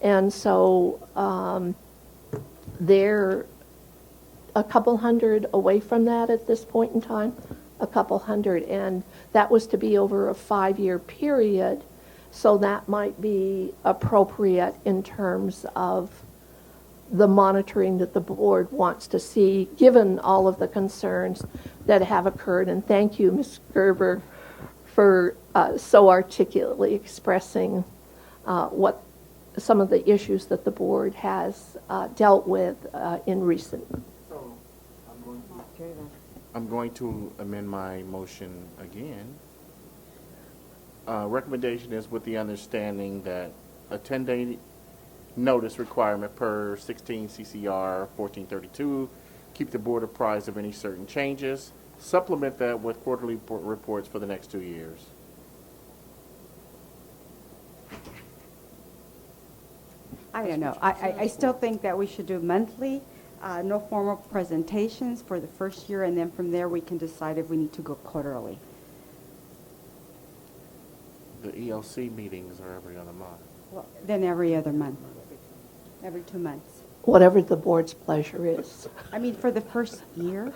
Q: And so they're a couple hundred away from that at this point in time, a couple hundred, and that was to be over a 5-year period, so that might be appropriate in terms of the monitoring that the board wants to see, given all of the concerns that have occurred. And thank you, Ms. Gerber, for so articulately expressing what some of the issues that the board has dealt with in recent.
A: So I'm going to amend my motion again. Recommendation is with the understanding that a 10-day notice requirement per 16 CCR 1432, keep the board apprised of any certain changes, supplement that with quarterly reports for the next 2 years.
C: I don't know. I still think that we should do monthly, no formal presentations for the first year, and then from there we can decide if we need to go quarterly.
A: The ELC meetings are every other month.
C: Well, then every other month, every 2 months.
Q: Whatever the board's pleasure is.
C: I mean, for the first year.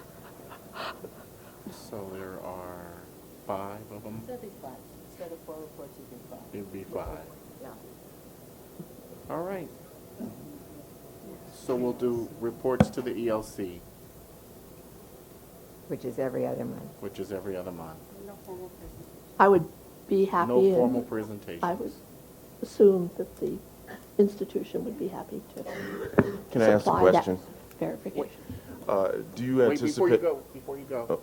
A: So there are 5 of them.
B: Instead of 5, instead of 4 reports, it'd be 5.
A: It would be 5.
B: Yeah.
A: All right. So we'll do reports to the ELC,
E: Which is every other month.
A: which is every other month.
Q: I would be happy.
A: No
Q: and
A: formal presentation.
Q: I would assume that the institution would be happy to
H: Can I ask a
Q: supply that
H: question?
Q: verification.
H: Do you
A: Wait,
H: anticipate?
A: before you go,
H: Oh.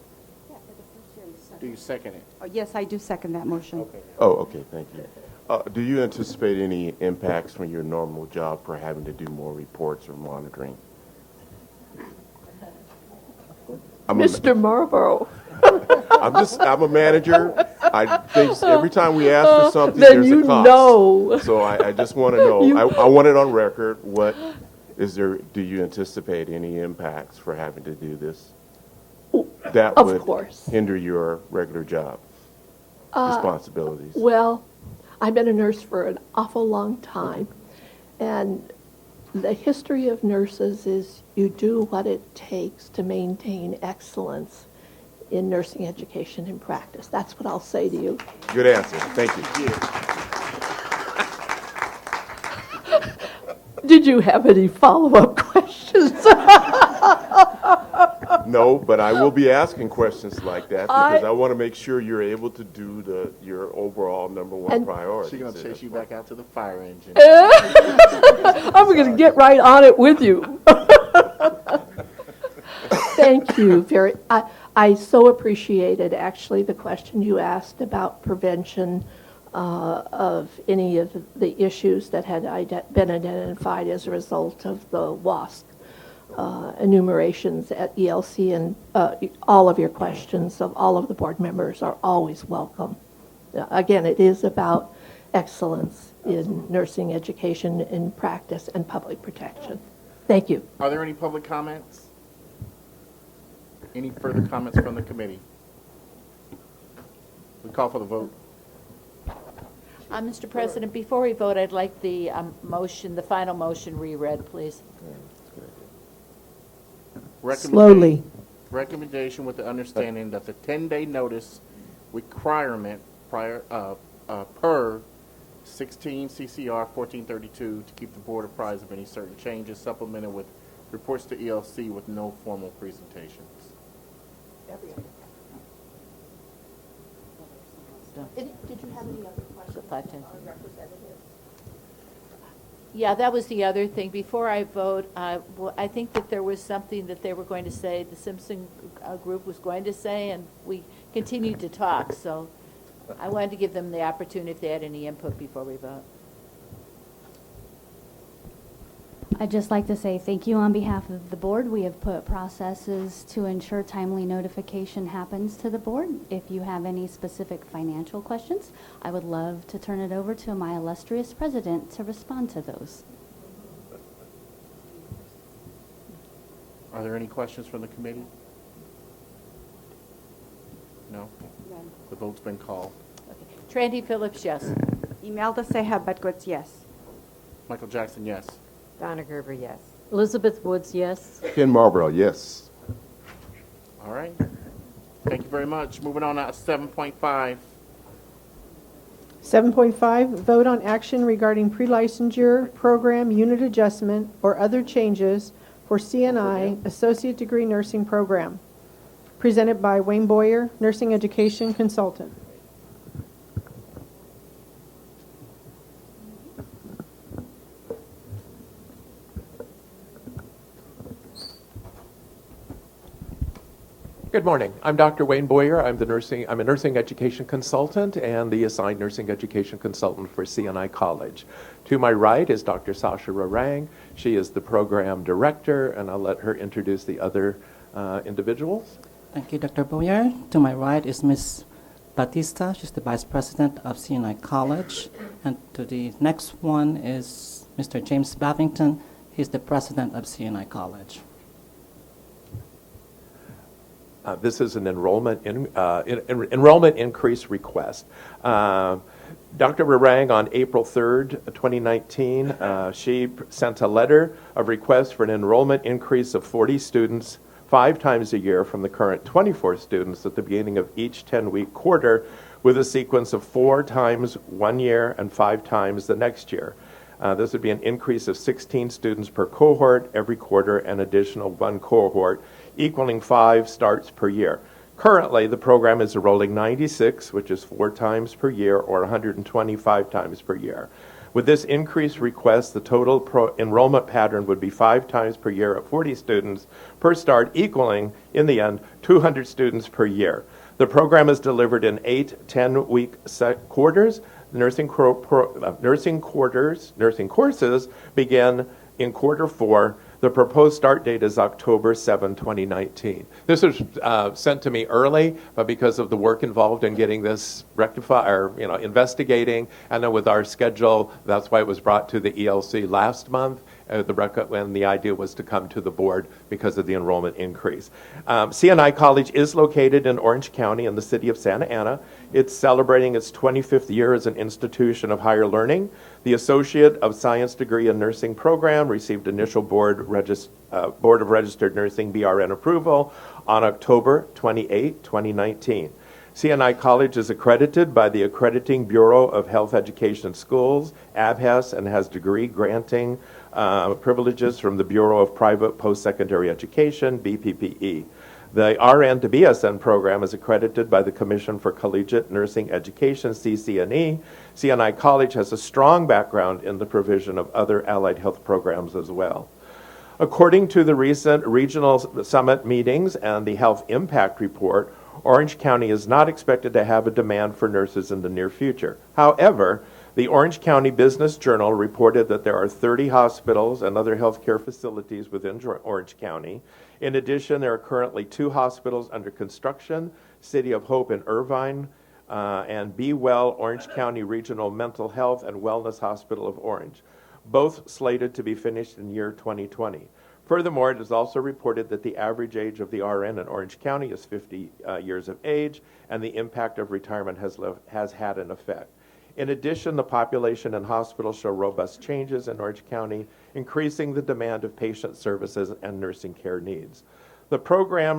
A: do you second it?
C: Oh, yes, I do second that motion.
A: Okay.
H: Oh, okay, thank you. Do you anticipate any impacts from your normal job for having to do more reports or monitoring?
Q: Mr. Marlborough.
H: I'm a manager. I think every time we ask for something,
Q: Then
H: there's
Q: you
H: a cost.
Q: know.
H: So I just want to know. I want it on record. What is there? Do you anticipate any impacts for having to do this? That
Q: Of
H: would
Q: course.
H: hinder your regular job responsibilities.
Q: Well, I've been a nurse for an awful long time, and the history of nurses is you do what it takes to maintain excellence in nursing education and practice. That's what I'll say to you.
H: Good answer. Thank you.
Q: Did you have any follow-up questions?
H: No, but I will be asking questions like that because I want to make sure you're able to do your overall number one priority.
A: She's going to chase you back out to the fire engine.
Q: I'm going to get right on it with you. Thank you. I so appreciated, actually, the question you asked about prevention of any of the issues that had been identified as a result of the Wasc enumerations at ELC, and all of your questions of all of the board members are always welcome. Again, it is about excellence in nursing education, in practice, and public protection. Thank you.
A: Are there any public comments? Any further comments from the committee? We call for the vote.
B: Mr. President, before we vote, I'd like the motion, the final motion reread, please.
I: Slowly.
A: Recommendation with the understanding that the 10-day notice requirement per 16 CCR 1432 to keep the board apprised of any certain changes, supplemented with reports to ELC with no formal presentations.
Q: Did you have any other questions?
B: Yeah, that was the other thing. Before I vote, I think that there was something that they were going to say, the Simpson group was going to say, and we continued to talk. So I wanted to give them the opportunity if they had any input before we vote.
R: I'd just like to say thank you on behalf of the board. We have put processes to ensure timely notification happens to the board. If you have any specific financial questions, I would love to turn it over to my illustrious president to respond to those.
A: Are there any questions from the committee? No?
C: None.
A: The vote's been called.
B: Okay. Trandy Phillips, yes.
C: Imelda Seha Bedgood, yes.
A: Michael Jackson, yes.
E: Donna Gerber, yes.
J: Elizabeth Woods, yes.
H: Ken Marlborough, yes.
A: All right. Thank you very much. Moving on to 7.5.
I: 7.5, vote on action regarding pre-licensure program unit adjustment or other changes for CNI Associate Degree Nursing Program. Presented by Wayne Boyer, Nursing Education Consultant.
S: Good morning. I'm Dr. Wayne Boyer. I'm a nursing education consultant and the assigned nursing education consultant for CNI College. To my right is Dr. Sasha Rarang. She is the program director, and I'll let her introduce the other individuals.
T: Thank you, Dr. Boyer. To my right is Ms. Batista. She's the vice president of CNI College. And to the next one is Mr. James Bavington. He's the president of CNI College.
S: This is an enrollment increase request. Dr. Rarang on April 3rd, 2019, she sent a letter of request for an enrollment increase of 40 students 5 times a year from the current 24 students at the beginning of each 10-week quarter, with a sequence of 4 times 1 year and 5 times the next year. This would be an increase of 16 students per cohort every quarter, and additional 1 cohort, equaling 5 starts per year. Currently, the program is enrolling 96, which is 4 times per year, or 125 times per year. With this increased request, the total enrollment pattern would be 5 times per year at 40 students per start, equaling, in the end, 200 students per year. The program is delivered in 8 10-week quarters. Nursing courses begin in quarter 4. The proposed start date is October 7, 2019. This was sent to me early, but because of the work involved in getting this rectified, or investigating, and then with our schedule, that's why it was brought to the ELC last month. When the idea was to come to the board because of the enrollment increase. CNI College is located in Orange County in the city of Santa Ana. It's celebrating its 25th year as an institution of higher learning. The Associate of Science degree in Nursing program received initial Board of Registered Nursing BRN approval on October 28, 2019. CNI College is accredited by the Accrediting Bureau of Health Education Schools, ABHES, and has degree granting privileges from the Bureau of Private Post-Secondary Education, BPPE. The RN to BSN program is accredited by the Commission for Collegiate Nursing Education, CCNE. CNI College has a strong background in the provision of other allied health programs as well. According to the recent regional summit meetings and the Health Impact Report, Orange County is not expected to have a demand for nurses in the near future. However, the Orange County Business Journal reported that there are 30 hospitals and other healthcare facilities within Orange County. In addition, there are currently 2 hospitals under construction, City of Hope in Irvine, and Be Well Orange County Regional Mental Health and Wellness Hospital of Orange, both slated to be finished in year 2020. Furthermore, it is also reported that the average age of the RN in Orange County is 50 years of age, and the impact of retirement has had an effect. In addition, the population and hospitals show robust changes in Orange County, increasing the demand of patient services and nursing care needs. The program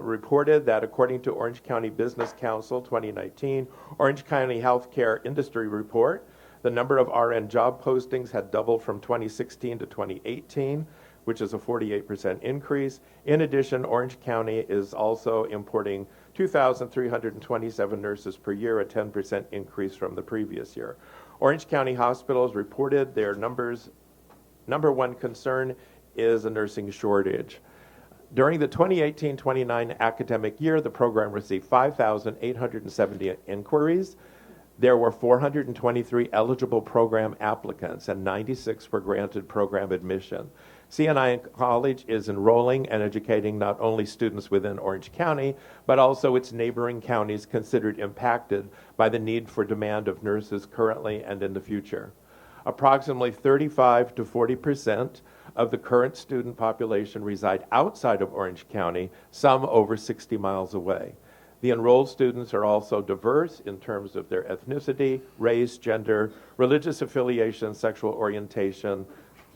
S: reported that according to Orange County Business Council 2019, Orange County Healthcare Industry Report, the number of RN job postings had doubled from 2016 to 2018, which is a 48% increase. In addition, Orange County is also importing 2,327 nurses per year, a 10% increase from the previous year. Orange County hospitals reported their number one concern is a nursing shortage. During the 2018-29 academic year, the program received 5,870 inquiries. There were 423 eligible program applicants, and 96 were granted program admission. CNI College is enrolling and educating not only students within Orange County, but also its neighboring counties considered impacted by the need for demand of nurses currently and in the future. Approximately 35 to 40% of the current student population reside outside of Orange County, some over 60 miles away. The enrolled students are also diverse in terms of their ethnicity, race, gender, religious affiliation, sexual orientation,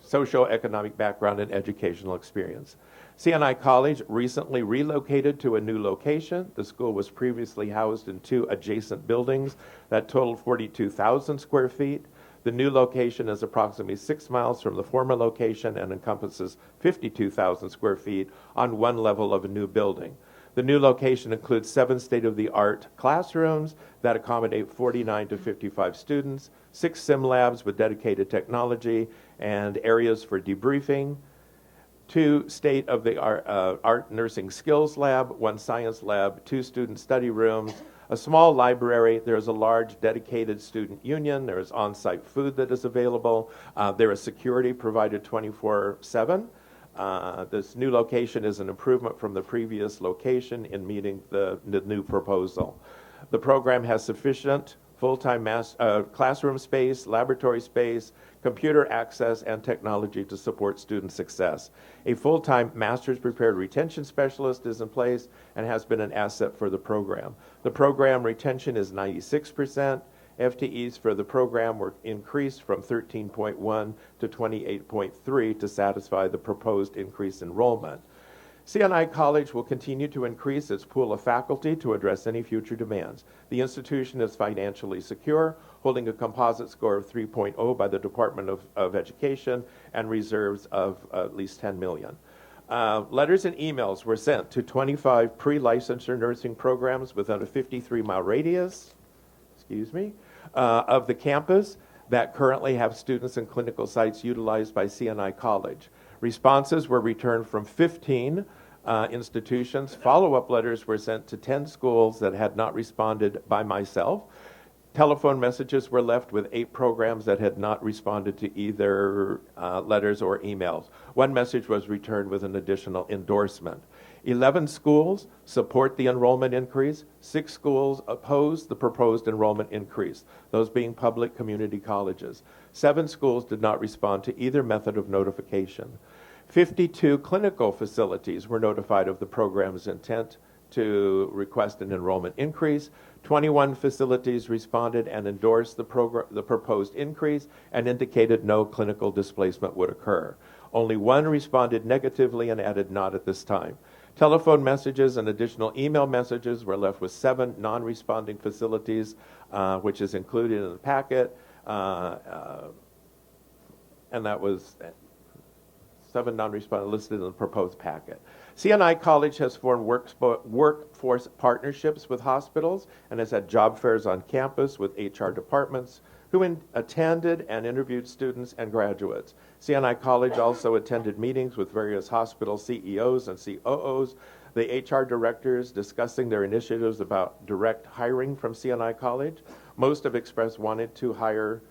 S: socioeconomic background, and educational experience. CNI College recently relocated to a new location. The school was previously housed in 2 adjacent buildings that totaled 42,000 square feet. The new location is approximately 6 miles from the former location and encompasses 52,000 square feet on one level of a new building. The new location includes 7 state-of-the-art classrooms that accommodate 49 to 55 students, 6 sim labs with dedicated technology and areas for debriefing, 2 state-of-the-art nursing skills lab, 1 science lab, 2 student study rooms, a small library. There is a large dedicated student union. There is on-site food that is available. There is security provided 24/7. This new location is an improvement from the previous location in meeting the new proposal. The program has sufficient full-time classroom space, laboratory space, computer access, and technology to support student success. A full-time master's prepared retention specialist is in place and has been an asset for the program. The program retention is 96%. FTEs for the program were increased from 13.1 to 28.3 to satisfy the proposed increased enrollment. CNI College will continue to increase its pool of faculty to address any future demands. The institution is financially secure, holding a composite score of 3.0 by the Department of Education and reserves of at least $10 million. Letters and emails were sent to 25 pre-licensure nursing programs within a 53-mile radius, of the campus that currently have students and clinical sites utilized by CNI College. Responses were returned from 15 institutions. Follow-up letters were sent to 10 schools that had not responded by myself. Telephone messages were left with 8 programs that had not responded to either letters or emails. One message was returned with an additional endorsement. 11 schools support the enrollment increase. 6 schools oppose the proposed enrollment increase, those being public community colleges. 7 schools did not respond to either method of notification. 52 clinical facilities were notified of the program's intent to request an enrollment increase. 21 facilities responded and endorsed the proposed increase and indicated no clinical displacement would occur. Only 1 responded negatively and added not at this time. Telephone messages and additional email messages were left with 7 non-responding facilities, which is included in the packet, and that was 7 non-responding listed in the proposed packet. CNI College has formed workforce partnerships with hospitals and has had job fairs on campus with HR departments who attended and interviewed students and graduates. CNI College also attended meetings with various hospital CEOs and COOs, the HR directors discussing their initiatives about direct hiring from CNI College. Most have expressed wanted to hire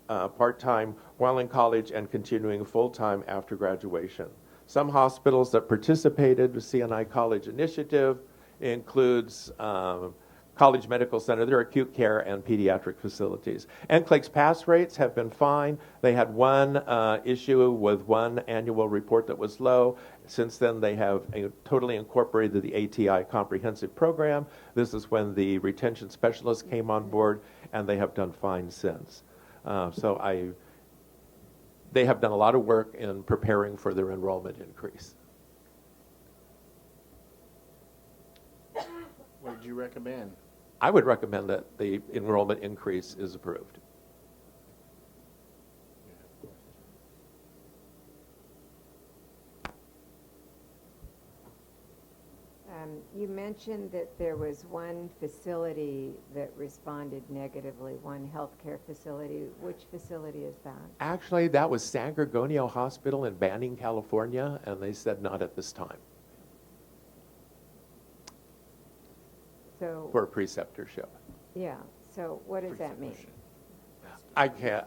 S: part-time while in college and continuing full-time after graduation. Some hospitals that participated with CNI College initiative includes College Medical Center, their acute care and pediatric facilities. Nclex pass rates have been fine. They had one issue with one annual report that was low. Since then, they have totally incorporated the ATI comprehensive program. This is when the retention specialist came on board, and they have done fine since. They have done a lot of work in preparing for their enrollment increase.
A: What did you recommend?
S: I would recommend that the enrollment increase is approved.
E: You mentioned that there was one facility that responded negatively, one healthcare facility. Which facility is that?
S: Actually, that was San Gorgonio Hospital in Banning, California, and they said not at this time.
E: So
S: for a preceptorship.
E: Yeah. So what does that mean?
S: I can't.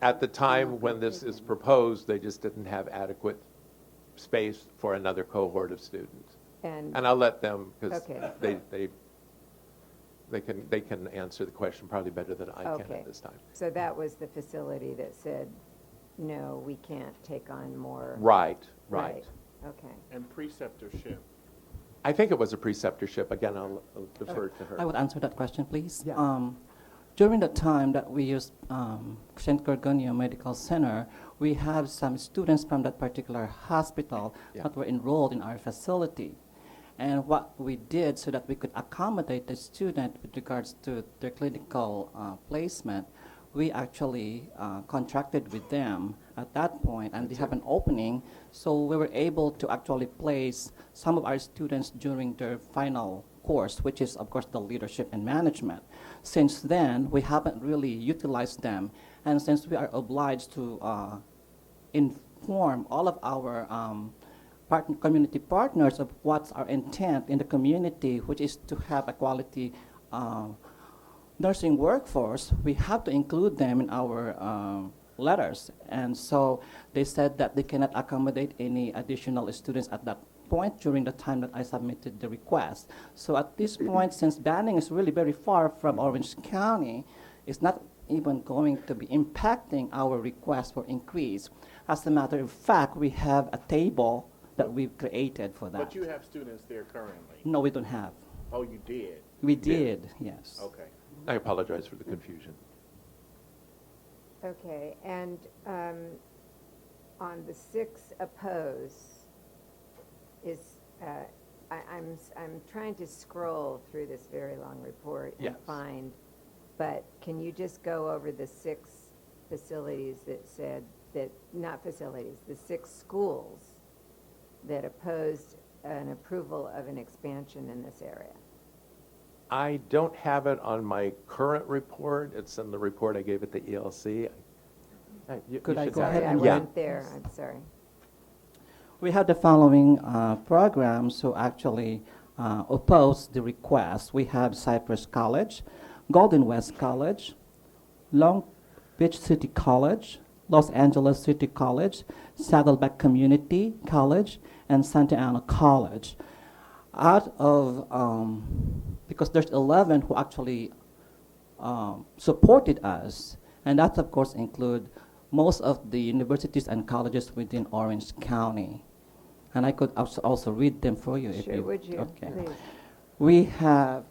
S: At the time when this is proposed, they just didn't have adequate space for another cohort of students. And I'll let them, because they can answer the question probably better than I can at this time.
E: So that was the facility that said, no, we can't take on more.
S: Right.
E: Okay.
A: And preceptorship.
S: I think it was a preceptorship. Again, I'll defer to her.
T: I would answer that question, please.
S: Yeah.
T: During the time that we used St. Gorgonio Medical Center, we have some students from that particular hospital that were enrolled in our facility. And what we did so that we could accommodate the student with regards to their clinical placement, we actually contracted with them at that point, and they have an opening, so we were able to actually place some of our students during their final course, which is, of course, the leadership and management. Since then, we haven't really utilized them, and since we are obliged to inform all of our community partners of what's our intent in the community, which is to have a quality nursing workforce, we have to include them in our letters. And so they said that they cannot accommodate any additional students at that point during the time that I submitted the request. So at this point, since Banning is really very far from Orange County, it's not even going to be impacting our request for increase. As a matter of fact, we have a table that we've created for that.
A: But you have students there currently?
T: No, we don't have.
A: Oh, you did?
T: We did, yes.
A: Okay.
S: I apologize for the confusion.
E: Okay, and on the 6 opposed, is, I'm trying to scroll through this very long report and
S: Yes.
E: find, but can you just go over the 6 facilities that said that, not facilities, the 6 schools that opposed an approval of an expansion in this area?
S: I don't have it on my current report. It's in the report I gave at the ELC.
T: Could I
S: should
T: go
S: have
T: ahead
S: it.
E: I
T: and
E: wasn't there, I'm sorry.
T: We have the following programs who actually oppose the request. We have Cypress College, Golden West College, Long Beach City College, Los Angeles City College, Saddleback Community College, and Santa Ana College. Out of, because there's 11 who actually supported us, and that of course include most of the universities and colleges within Orange County. And I could also read them for you. If
E: Sure,
T: you
E: would you,
T: okay.
E: please?
T: We have,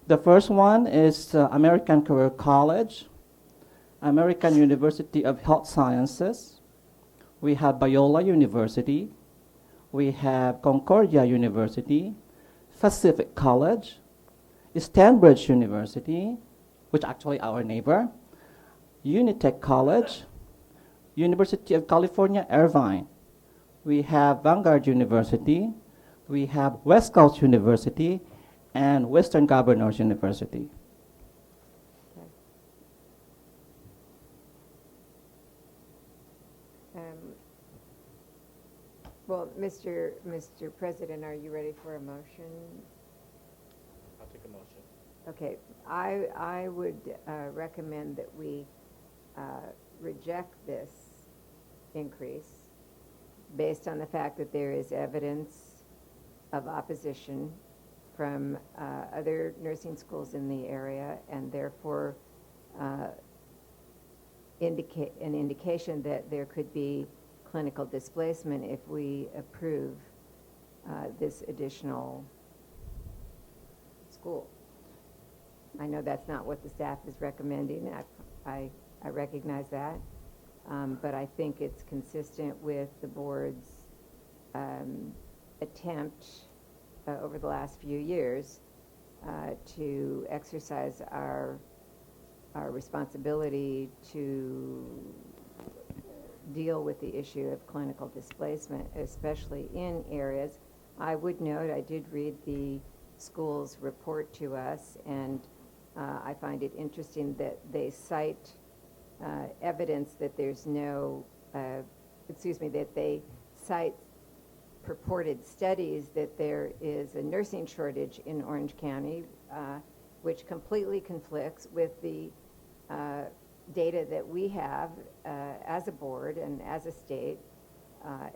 T: the first one is American Career College, American University of Health Sciences. We have Biola University. We have Concordia University, Pacific College, Stanbridge University, which actually our neighbor, Unitech College, University of California, Irvine. We have Vanguard University. We have West Coast University and Western Governors University.
E: Well, Mr. President, are you ready for a motion?
A: I'll take a motion.
E: Okay, I would recommend that we reject this increase based on the fact that there is evidence of opposition from other nursing schools in the area, and therefore an indication that there could be clinical displacement if we approve this additional school. I know that's not what the staff is recommending. I recognize that. But I think it's consistent with the board's attempt over the last few years to exercise our responsibility to deal with the issue of clinical displacement, especially in areas. I would note, I did read the school's report to us, and I find it interesting that they cite evidence that there's no, that they cite purported studies that there is a nursing shortage in Orange County, which completely conflicts with the data that we have as a board and as a state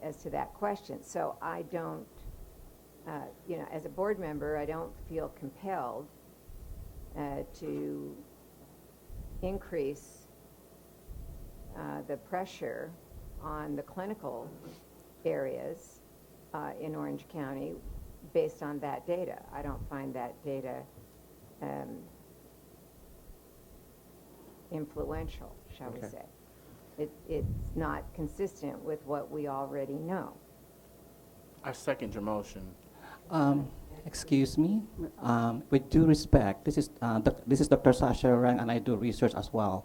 E: as to that question. So I don't, as a board member, I don't feel compelled to increase the pressure on the clinical areas in Orange County based on that data. I don't find that data influential, shall we say. It's not consistent with what we already know.
A: I second your motion.
T: Excuse me, with due respect, this is Dr. Sasha Rang, and I do research as well.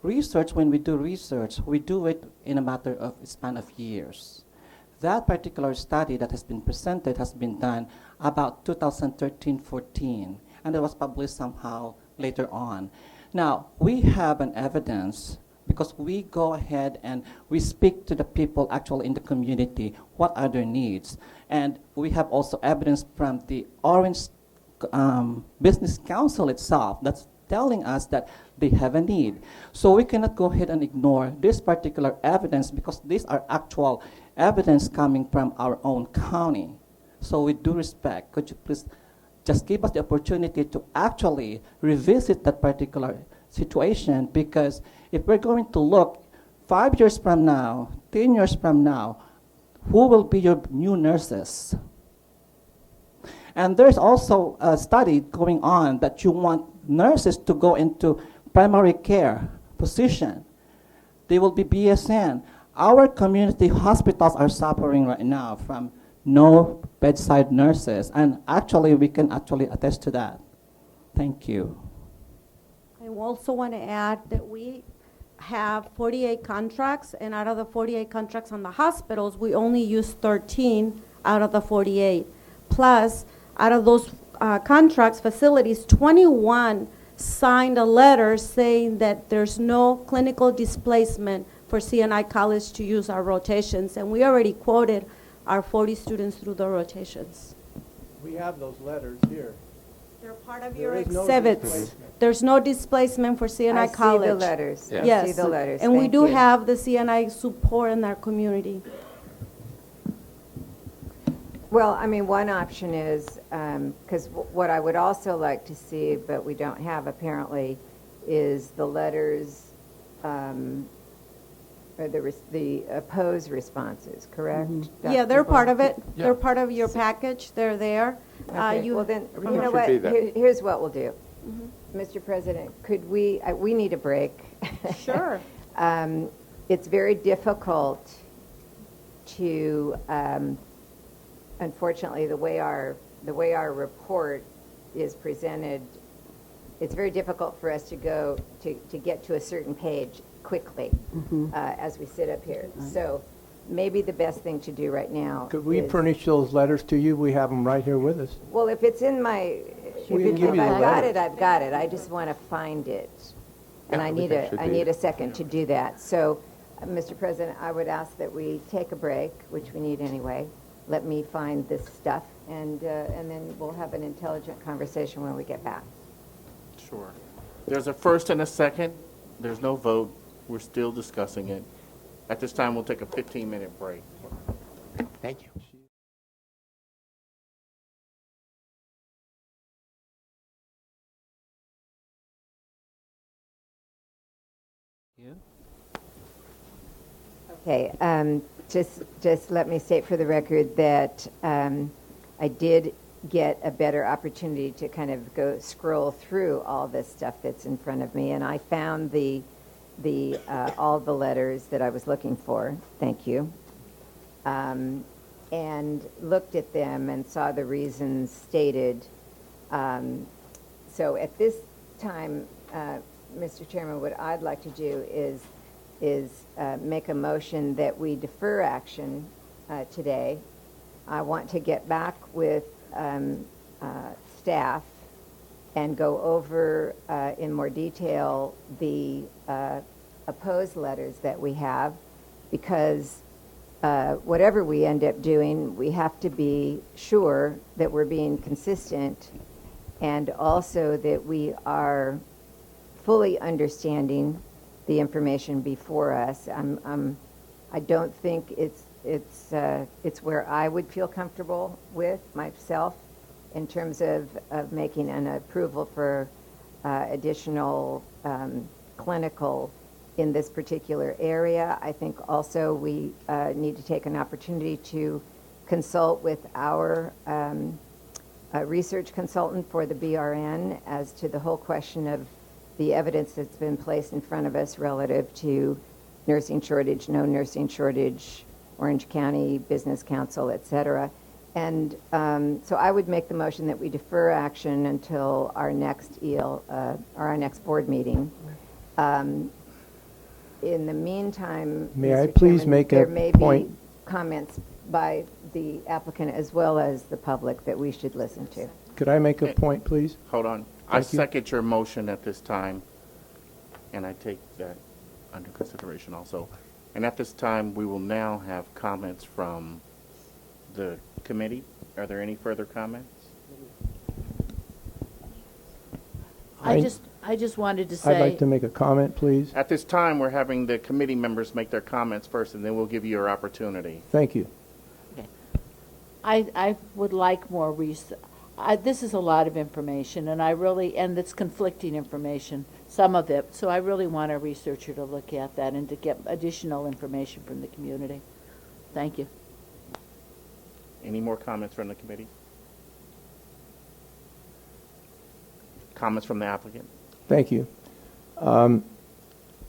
T: Research, when we do research, we do it in a matter of a span of years. That particular study that has been presented has been done about 2013-14, and it was published somehow later on. Now, we have an evidence because we go ahead and we speak to the people actually in the community, what are their needs. And we have also evidence from the Orange Business Council itself that's telling us that they have a need. So we cannot go ahead and ignore this particular evidence because these are actual evidence coming from our own county. So with due respect, could you please just give us the opportunity to actually revisit that particular situation, because if we're going to look 5 years from now, 10 years from now, who will be your new nurses? And there's also a study going on that you want nurses to go into primary care position. They will be BSN. Our community hospitals are suffering right now from no bedside nurses, and actually we can actually attest to that. Thank you.
U: I also want to add that we have 48 contracts, and out of the 48 contracts on the hospitals, we only use 13 out of the 48. Plus, out of those contracts, facilities, 21 signed a letter saying that there's no clinical displacement for CNI College to use our rotations, and we already quoted our 40 students through the rotations.
V: We have those letters here.
U: They're part of
V: There
U: your
V: is no
U: exhibits.
V: displacement.
U: There's no displacement for CNI
E: I
U: College.
E: see the letters.
V: Yeah.
E: I
U: Yes.
E: see the letters.
U: And we
E: Thank
U: do
E: you.
U: have the CNI support in our community.
E: Well, I mean, one option is, because what I would also like to see, but we don't have apparently, is the letters, or the opposed responses, correct?
U: Yeah, they're part of it.
E: Yeah.
U: They're part of your package. They're there.
E: Okay, well then, you know what, here's what we'll do. Mr. President, could we need a break.
U: Sure.
E: It's very difficult to, unfortunately, the way our report is presented, it's very difficult for us to go to get to a certain page quickly as we sit up here. So maybe the best thing to do right now
V: Could we
E: is,
V: furnish those letters to you? We have them right here with us.
E: well, if it's in my,
V: We can
E: if
V: give you the
E: I've got it,
V: letters.
E: I've got it. I just want to find it. And
V: Yeah,
E: I
V: we
E: need
V: think it should
E: I
V: be.
E: need a second to do that. So, Mr. President, I would ask that we take a break, which we need anyway. Let me find this stuff, and then we'll have an intelligent conversation when we get back.
A: Sure. There's a first and a second. There's no vote. We're still discussing it. At this time, we'll take a 15-minute break.
V: Thank you.
E: Okay, just let me state for the record that I did get a better opportunity to kind of go scroll through all this stuff that's in front of me, and I found all the letters that I was looking for. Thank you. And looked at them and saw the reasons stated. So at this time, Mr. Chairman, what I'd like to do is make a motion that we defer action today. I want to get back with staff and go over in more detail the opposed letters that we have, because whatever we end up doing, we have to be sure that we're being consistent, and also that we are fully understanding the information before us. I don't think it's where I would feel comfortable with myself in terms of making an approval for additional clinical in this particular area. I think also we need to take an opportunity to consult with our research consultant for the BRN as to the whole question of the evidence that's been placed in front of us relative to nursing shortage, no nursing shortage, Orange County Business Council, et cetera. And so I would make the motion that we defer action until our next or our next board meeting. In the meantime,
V: May I
E: Mr.
V: please
E: Chairman,
V: make a
E: there may
V: point?
E: be comments by the applicant as well as the public that we should listen to.
V: Could I make a point, please?
A: Hold on. I
V: Thank you.
A: second your motion at this time, and I take that under consideration also. And at this time, we will now have comments from the committee. Are there any further comments?
B: I just wanted to say.
V: I'd like to make a comment, please.
A: At this time, we're having the committee members make their comments first, and then we'll give you your opportunity.
V: Thank you.
B: I would like more research. This is a lot of information, and and it's conflicting information, some of it. So I really want a researcher to look at that and to get additional information from the community. Thank you.
A: Any more comments from the committee? Comments from the applicant?
V: Thank you.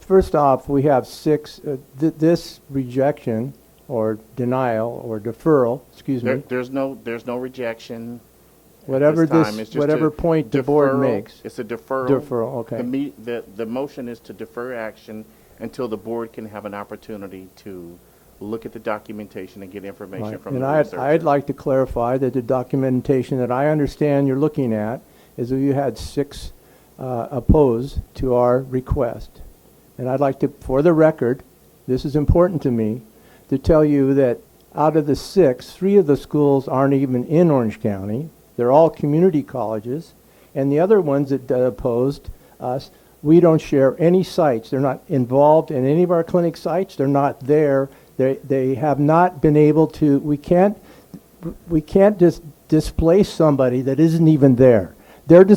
V: first off, we have six, this rejection or denial or deferral, excuse me.
A: There's no rejection.
V: Whatever
A: at this time. It's just
V: whatever
A: a
V: point the board
A: deferral.
V: makes.
A: It's a deferral.
V: Deferral, okay.
A: The motion is to defer action until the board can have an opportunity to look at the documentation and get information
V: Right.
A: from
V: And
A: the
V: I'd
A: researcher.
V: like to clarify that the documentation that I understand you're looking at is that you had 6 opposed to our request. And I'd like to, for the record, this is important to me, to tell you that out of the 6, 3 of the schools aren't even in Orange County. They're all community colleges. And the other ones that opposed us, we don't share any sites. They're not involved in any of our clinic sites. They're not there. They have not been able to, we can't just displace somebody that isn't even there. They're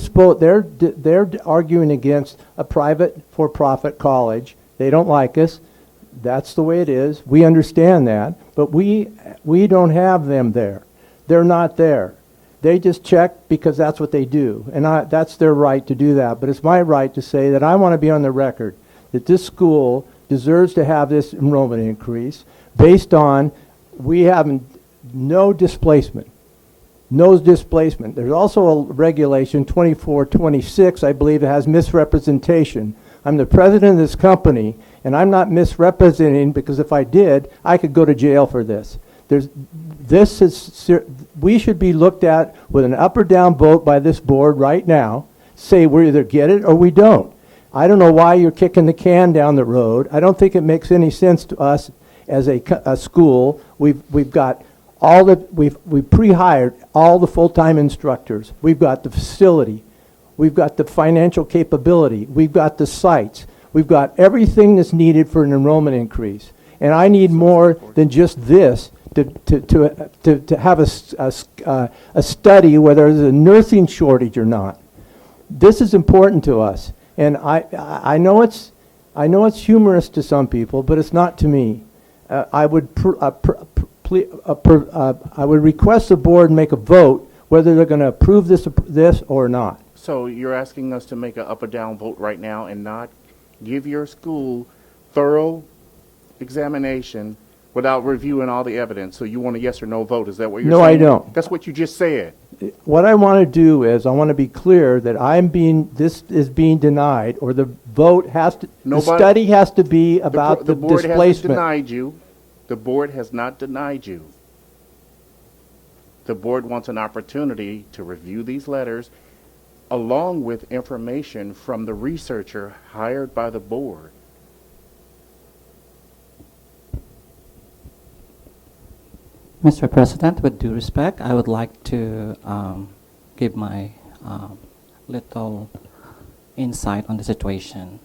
V: arguing against a private for-profit college. They don't like us. That's the way it is. We understand that, but we don't have them there. They're not there. They just check because that's what they do, and that's their right to do that. But it's my right to say that I want to be on the record that this school deserves to have this enrollment increase based on we have no displacement. No displacement. There's also a regulation 2426, I believe, that has misrepresentation. I'm the president of this company, and I'm not misrepresenting because if I did, I could go to jail for this. We should be looked at with an up or down vote by this board right now. Say we either get it or we don't. I don't know why you're kicking the can down the road. I don't think it makes any sense to us as a school. We've got we've pre-hired all the full-time instructors. We've got the facility. We've got the financial capability. We've got the sites. We've got everything that's needed for an enrollment increase. And I need more than just this to have a study whether there's a nursing shortage or not. This is important to us. And I know it's humorous to some people, but it's not to me. I would request the board make a vote whether they're going to approve this or not.
A: So you're asking us to make an up or down vote right now and not give your school thorough examination without reviewing all the evidence. So you want a yes or no vote? Is that what you're saying?
V: No, I don't.
A: That's what you just said.
V: What I want to do is I want to be clear that this is being denied, or the vote has to, the study has to be about the
A: board
V: displacement.
A: Hasn't denied you. The board has not denied you. The board wants an opportunity to review these letters along with information from the researcher hired by the board.
T: Mr. President, with due respect, I would like to give my little insight on the situation.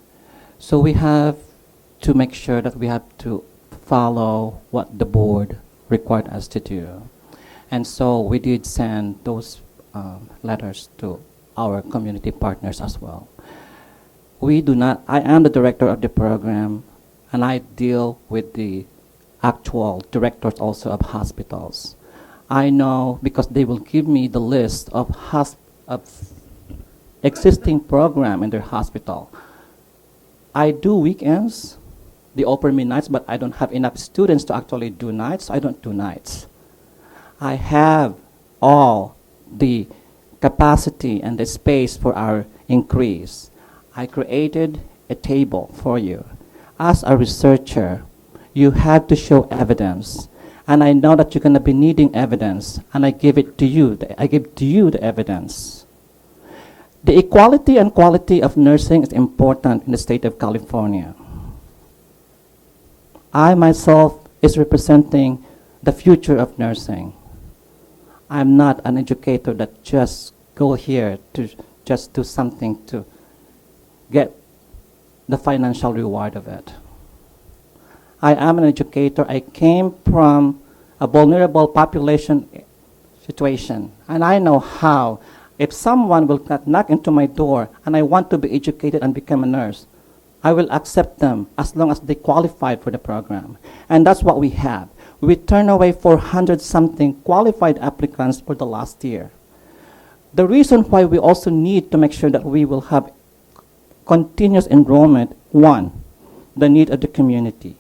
T: So we have to make sure that we have to follow what the board required us to do. And so we did send those letters to our community partners as well. I am the director of the program, and I deal with the actual directors also of hospitals. I know because they will give me the list of existing program in their hospital. I do weekends, they offer me nights, but I don't have enough students to actually do nights, so I don't do nights. I have all the capacity and the space for our increase. I created a table for you. As a researcher, you have to show evidence. And I know that you're going to be needing evidence, and I give it to you. I give to you the evidence. The equality and quality of nursing is important in the state of California. I myself is representing the future of nursing. I'm not an educator that just go here to just do something to get the financial reward of it. I am an educator. I came from a vulnerable population situation, and I know how. If someone will knock into my door and I want to be educated and become a nurse, I will accept them as long as they qualify for the program. And that's what we have. We turned away 400-something qualified applicants for the last year. The reason why we also need to make sure that we will have continuous enrollment, one, the need of the community.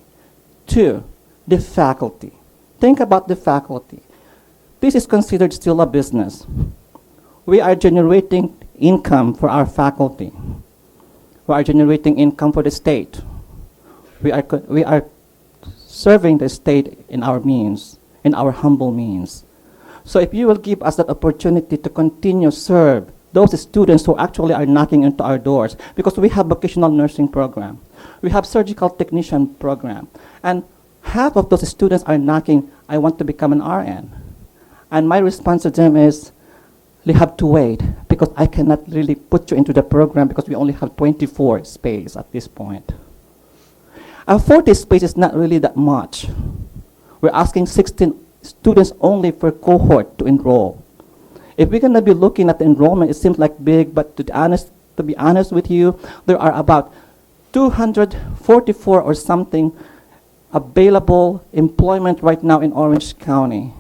T: 2, the faculty. Think about the faculty. This is considered still a business. We are generating income for our faculty. We are generating income for the state. We are serving the state in our means, in our humble means. So if you will give us that opportunity to continue serve those students who actually are knocking into our doors, because we have vocational nursing program, we have surgical technician program, and half of those students are knocking, I want to become an RN. And my response to them is, you have to wait, because I cannot really put you into the program because we only have 24 space at this point. Our 40 space is not really that much. We're asking 16 students only per cohort to enroll. If we're going to be looking at the enrollment, it seems like big, but to be honest with you, there are about 244 or something available employment right now in Orange County.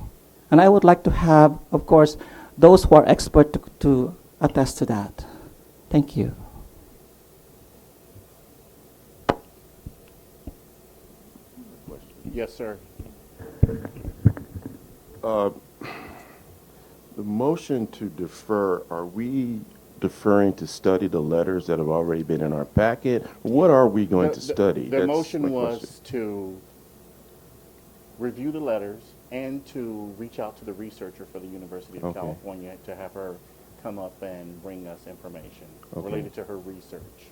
T: And I would like to have, of course, those who are expert to attest to that. Thank you.
A: Yes, sir.
H: The motion to defer, are we deferring to study the letters that have already been in our packet? What are we going to study?
A: The
H: That's
A: motion
H: my
A: was
H: question.
A: to review the letters and to reach out to the researcher for the University of
H: Okay.
A: California to have her come up and bring us information
H: Okay.
A: related to her research.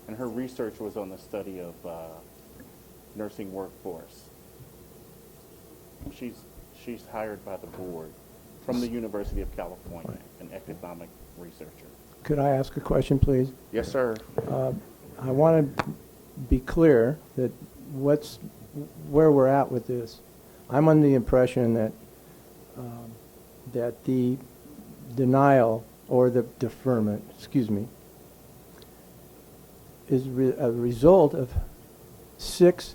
A: And her research was on the study of nursing workforce. She's hired by the board from the University of California, an economic researcher.
V: Could I ask a question, please?
A: Yes, sir.
V: I want to be clear that where we're at with this. I'm under the impression that that the denial or the deferment, excuse me, is a result of 6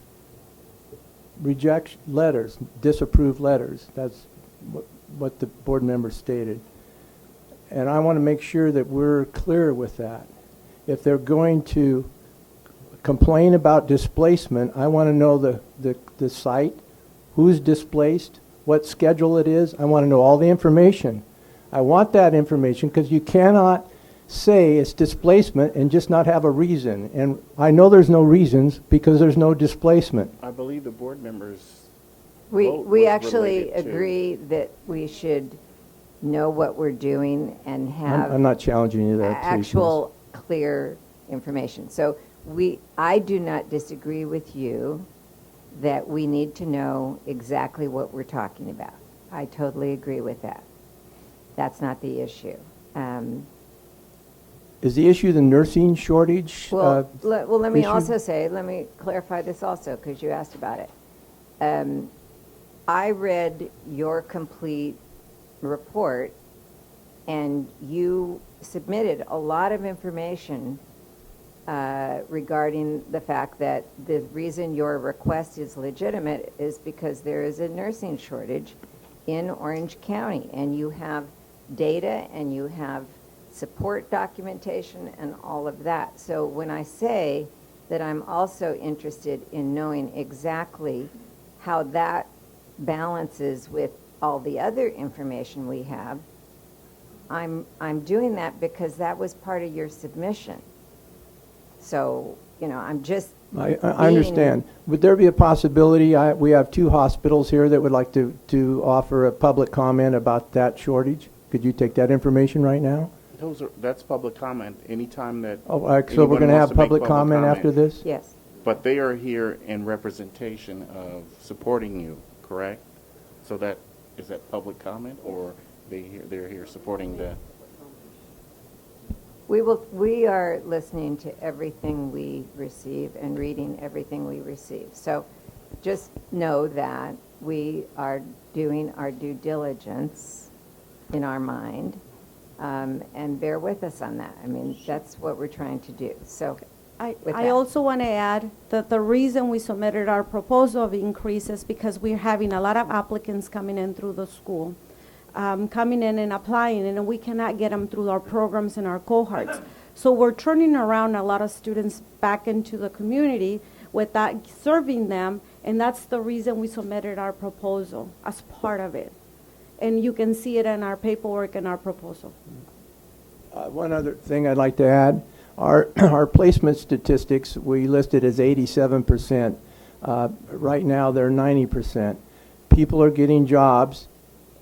V: rejection letters, disapproved letters. That's what the board member stated. And I want to make sure that we're clear with that. If they're going to complain about displacement, I want to know the site, who's displaced, what schedule it is. I want to know all the information. I want that information because you cannot say it's displacement and just not have a reason. And I know there's no reasons because there's no displacement.
A: I believe the board members
E: We actually agree that we should know what we're doing and have
V: I'm not challenging you there, please,
E: actual clear information. So I do not disagree with you that we need to know exactly what we're talking about. I totally agree with that. That's not the issue.
V: Is the issue the nursing shortage?
E: Let me
V: issue?
E: also say, let me clarify this also, because you asked about it. I read your complete report, and you submitted a lot of information regarding the fact that the reason your request is legitimate is because there is a nursing shortage in Orange County, and you have data and you have support documentation and all of that. So when I say that I'm also interested in knowing exactly how that balances with all the other information we have, I'm doing that because that was part of your submission. So, I'm just
V: I understand. Would there be a possibility, we have 2 hospitals here that would like to offer a public comment about that shortage? Could you take that information right now?
A: That's public comment. Anytime that
V: So we're going to have public comment after this?
E: Yes.
A: But they are here in representation of supporting you, correct? So is that public comment, or they're here supporting the?
E: We are listening to everything we receive and reading everything we receive. So just know that we are doing our due diligence in our mind, and bear with us on that. I mean, that's what we're trying to do. So
U: I also want to add that the reason we submitted our proposal of increase is because we're having a lot of applicants coming in through the school, coming in and applying, and we cannot get them through our programs and our cohorts. So we're turning around a lot of students back into the community without serving them, and that's the reason we submitted our proposal as part of it. And you can see it in our paperwork and our proposal.
V: One other thing I'd like to add, our placement statistics, we listed as 87%. Right now, they're 90%. People are getting jobs.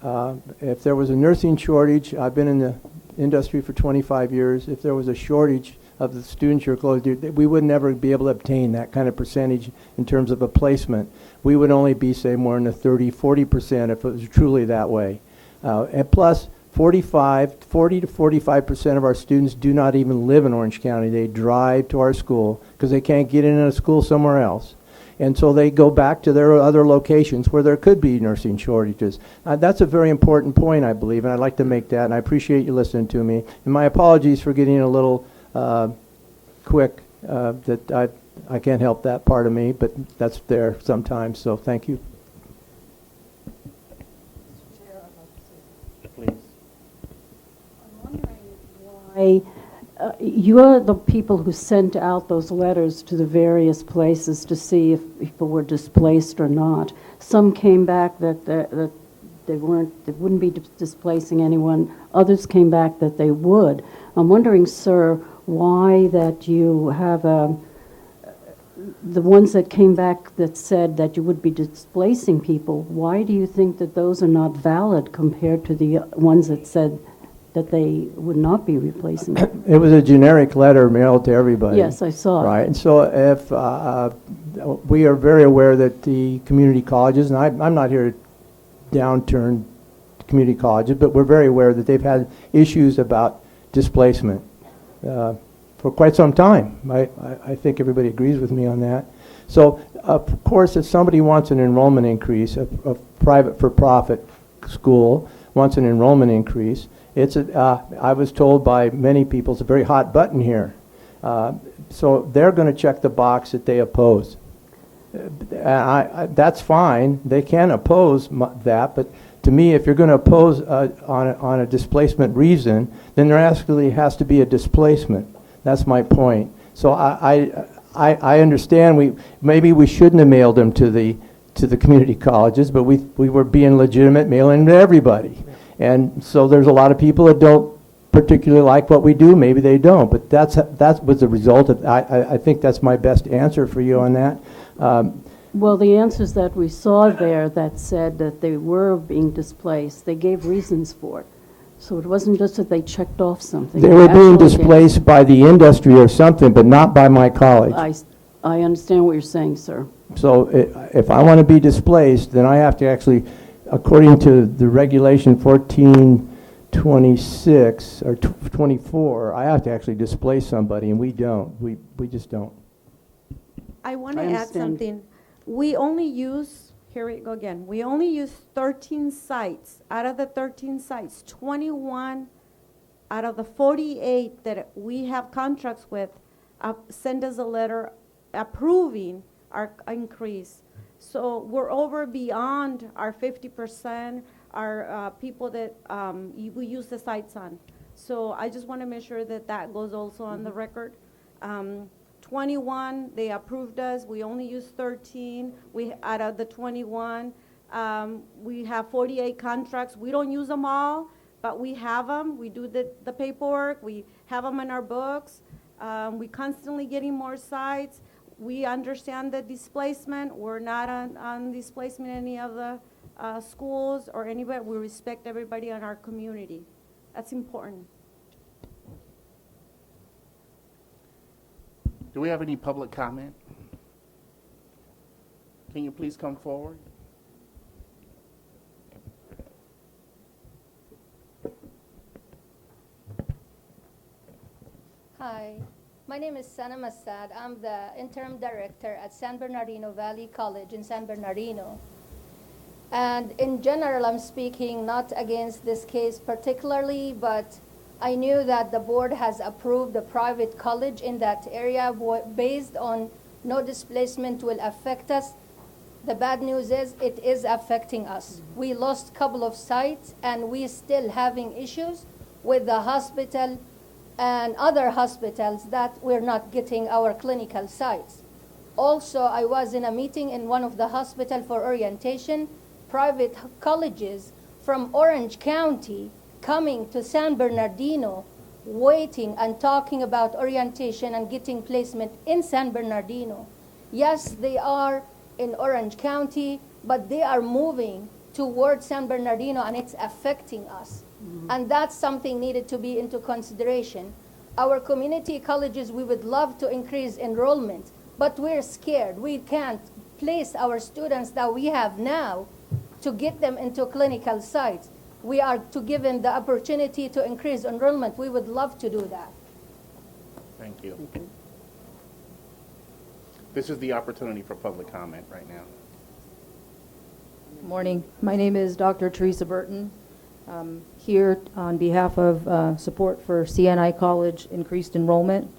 V: If there was a nursing shortage, I've been in the industry for 25 years. If there was a shortage of the students you're close to, we would never be able to obtain that kind of percentage in terms of a placement. We would only be, say, more in the 30, 40% if it was truly that way. And plus, 40 to 45% of our students do not even live in Orange County. They drive to our school because they can't get in a school somewhere else. And so they go back to their other locations where there could be nursing shortages. That's a very important point, I believe, and I'd like to make that, and I appreciate you listening to me. And my apologies for getting a little quick, that I can't help that part of me, but that's there sometimes, so thank you.
A: Please.
J: You're the people who sent out those letters to the various places to see if people were displaced or not. Some came back that they wouldn't be displacing anyone. Others came back that they would. I'm wondering, sir, why that you have the ones that came back that said that you would be displacing people. Why do you think that those are not valid compared to the ones that said that they would not be replacing them?
V: It was a generic letter mailed to everybody.
J: Yes, I saw it.
V: Right, and so if we are very aware that the community colleges, and I'm not here to downturn community colleges, but we're very aware that they've had issues about displacement for quite some time. I think everybody agrees with me on that. So, of course, if somebody wants an enrollment increase, a private for-profit school wants an enrollment increase, I was told by many people it's a very hot button here. So they're going to check the box that they oppose. That's fine. They can oppose that, but to me, if you're going to oppose on a displacement reason, then there actually has to be a displacement. That's my point. So I understand maybe we shouldn't have mailed them to the community colleges, but we were being legitimate, mailing them to everybody. And so there's a lot of people that don't particularly like what we do. Maybe they don't, but that was the result of. I think that's my best answer for you on that.
J: Well, the answers that we saw there that said that they were being displaced, they gave reasons for it. So it wasn't just that they checked off something.
V: They were being displaced by the industry or something, but not by my college.
J: I understand what you're saying, sir.
V: So if I want to be displaced, then I have to actually, according to the regulation 1426 or 24, I have to actually displace somebody, and we don't. We just don't.
U: I want to add something. We only use, here we go again, we only use 13 sites. Out of the 13 sites, 21 out of the 48 that we have contracts with send us a letter approving our increase. So we're over beyond our 50%, our people that we use the sites on. So I just want to make sure that that goes also on the record. 21, they approved us. We only use 13. Out of the 21, we have 48 contracts. We don't use them all, but we have them. We do the paperwork. We have them in our books. We constantly getting more sites. We understand the displacement. We're not on displacement in any of the schools or anywhere. We respect everybody in our community. That's important.
A: Do we have any public comment? Can you please come forward?
F: Hi, my name is Sana Masad. I'm the interim director at San Bernardino Valley College in San Bernardino. And in general, I'm speaking not against this case particularly, but I knew that the board has approved a private college in that area based on no displacement will affect us. The bad news is it is affecting us. We lost a couple of sites and we still having issues with the hospital and other hospitals that we're not getting our clinical sites. Also, I was in a meeting in one of the hospital for orientation, private colleges from Orange County coming to San Bernardino, waiting and talking about orientation and getting placement in San Bernardino. Yes, they are in Orange County, but they are moving towards San Bernardino, and it's affecting us. And that's something needed to be into consideration. Our community colleges, we would love to increase enrollment, but we're scared. We can't place our students that we have now to get them into clinical sites. We are to give them the opportunity to increase enrollment. We would love to do that.
A: Thank you. This is the opportunity for public comment right now.
D: Good morning. My name is Dr. Teresa Burton. Here on behalf of support for CNI College increased enrollment.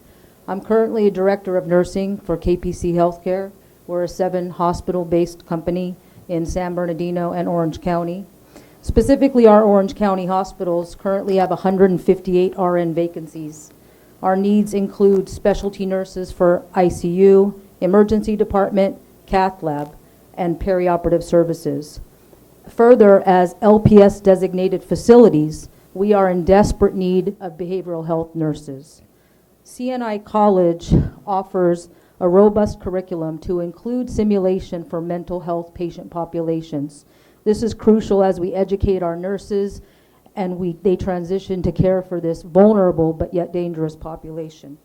D: I'm currently a director of nursing for KPC Healthcare. We're a 7-hospital-based company in San Bernardino and Orange County. Specifically, our Orange County hospitals currently have 158 RN vacancies. Our needs include specialty nurses for ICU, emergency department, cath lab, and perioperative services. Further, as LPS designated facilities, we are in desperate need of behavioral health nurses. CNI College offers a robust curriculum to include simulation for mental health patient populations. This is crucial as we educate our nurses and they transition to care for this vulnerable but yet dangerous population.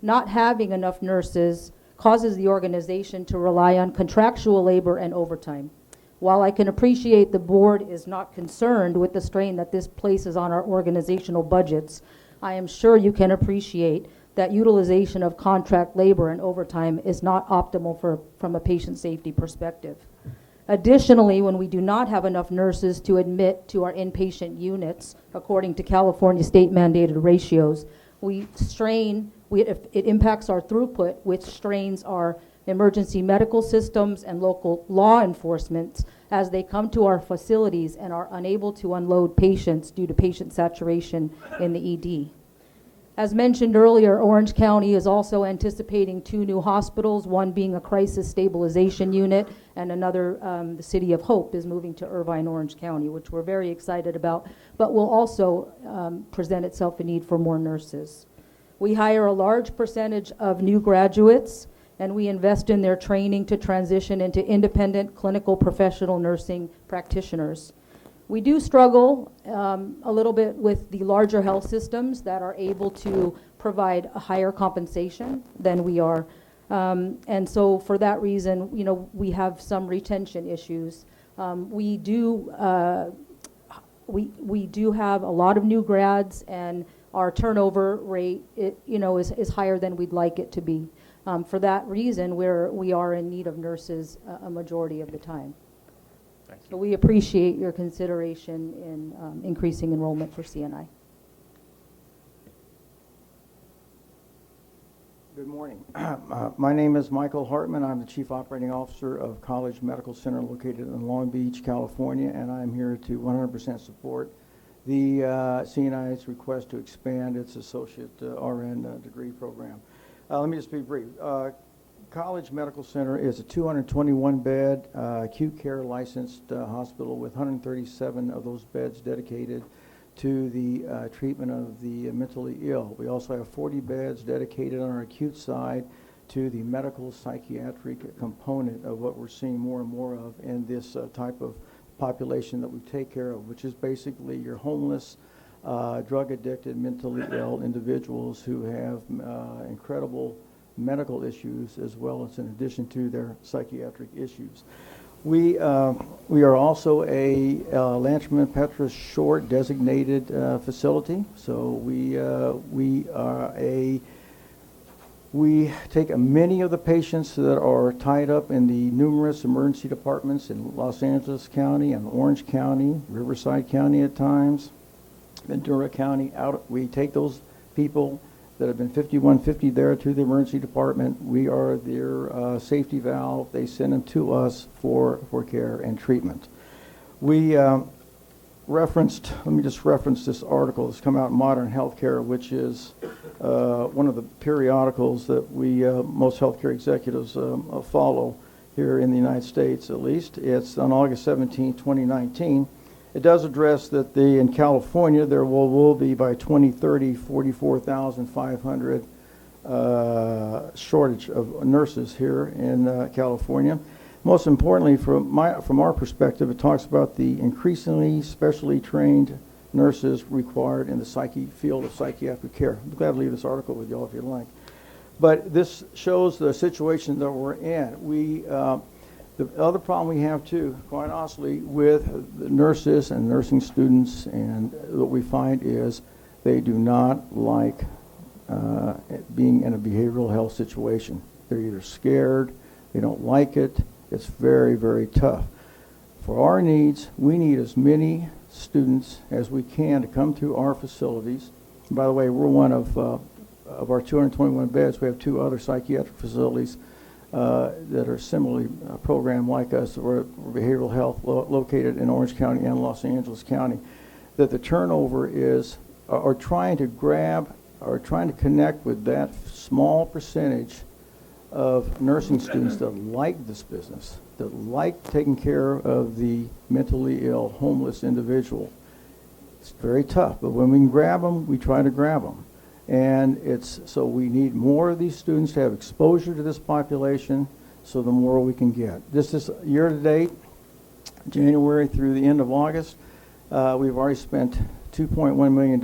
D: Not having enough nurses causes the organization to rely on contractual labor and overtime. While I can appreciate the board is not concerned with the strain that this places on our organizational budgets, I am sure you can appreciate that utilization of contract labor and overtime is not optimal from a patient safety perspective. Additionally, when we do not have enough nurses to admit to our inpatient units, according to California state mandated ratios, it impacts our throughput, which strains our emergency medical systems and local law enforcement as they come to our facilities and are unable to unload patients due to patient saturation in the ED. As mentioned earlier, Orange County is also anticipating 2 new hospitals, one being a crisis stabilization unit, and another, the City of Hope, is moving to Irvine, Orange County, which we're very excited about, but will also present itself a need for more nurses. We hire a large percentage of new graduates, and we invest in their training to transition into independent clinical professional nursing practitioners. We do struggle a little bit with the larger health systems that are able to provide a higher compensation than we are. And so for that reason, we have some retention issues. We do have a lot of new grads, and our turnover rate is higher than we'd like it to be. For that reason, we are in need of nurses a majority of the time. So we appreciate your consideration in increasing enrollment for CNI.
G: Good morning. My name is Michael Hartman. I'm the Chief Operating Officer of College Medical Center located in Long Beach, California, and I'm here to 100% support the CNI's request to expand its associate RN degree program. Let me just be brief. College Medical Center is a 221-bed acute care licensed hospital with 137 of those beds dedicated to the treatment of the mentally ill. We also have 40 beds dedicated on our acute side to the medical psychiatric component of what we're seeing more and more of in this type of population that we take care of, which is basically your homeless, drug-addicted, mentally ill individuals who have incredible medical issues as well as in addition to their psychiatric issues. We are also a Lanchman Petrus Short designated facility, so we take many of the patients that are tied up in the numerous emergency departments in Los Angeles County and Orange County, Riverside County at times, Ventura County. We take those people that have been 5150 there to the emergency department. We are their safety valve. They send them to us for care and treatment. We referenced, let me just reference this article that's come out in Modern Healthcare, which is one of the periodicals that we, most healthcare executives follow here in the United States at least. It's on August 17, 2019. It does address that in California there will be by 2030 44,500 shortage of nurses here in California. Most importantly, from our perspective, it talks about the increasingly specially trained nurses required in the field of psychiatric care. I'm glad to leave this article with you all if you'd like. But this shows the situation that we're in. The other problem we have too, quite honestly, with the nurses and nursing students, and what we find is they do not like being in a behavioral health situation. They're either scared, they don't like it. It's very, very tough. For our needs, we need as many students as we can to come to our facilities. And by the way, we're one of our 221 beds. We have 2 other psychiatric facilities that are similarly programmed like us. We're behavioral health located in Orange County and Los Angeles County. That the turnover is, or trying to connect with that small percentage of nursing students that like this business, that like taking care of the mentally ill, homeless individual. It's very tough, but when we can grab them, we try to grab them. And so we need more of these students to have exposure to this population, so the more we can get. This is year to date, January through the end of August. We've already spent $2.1 million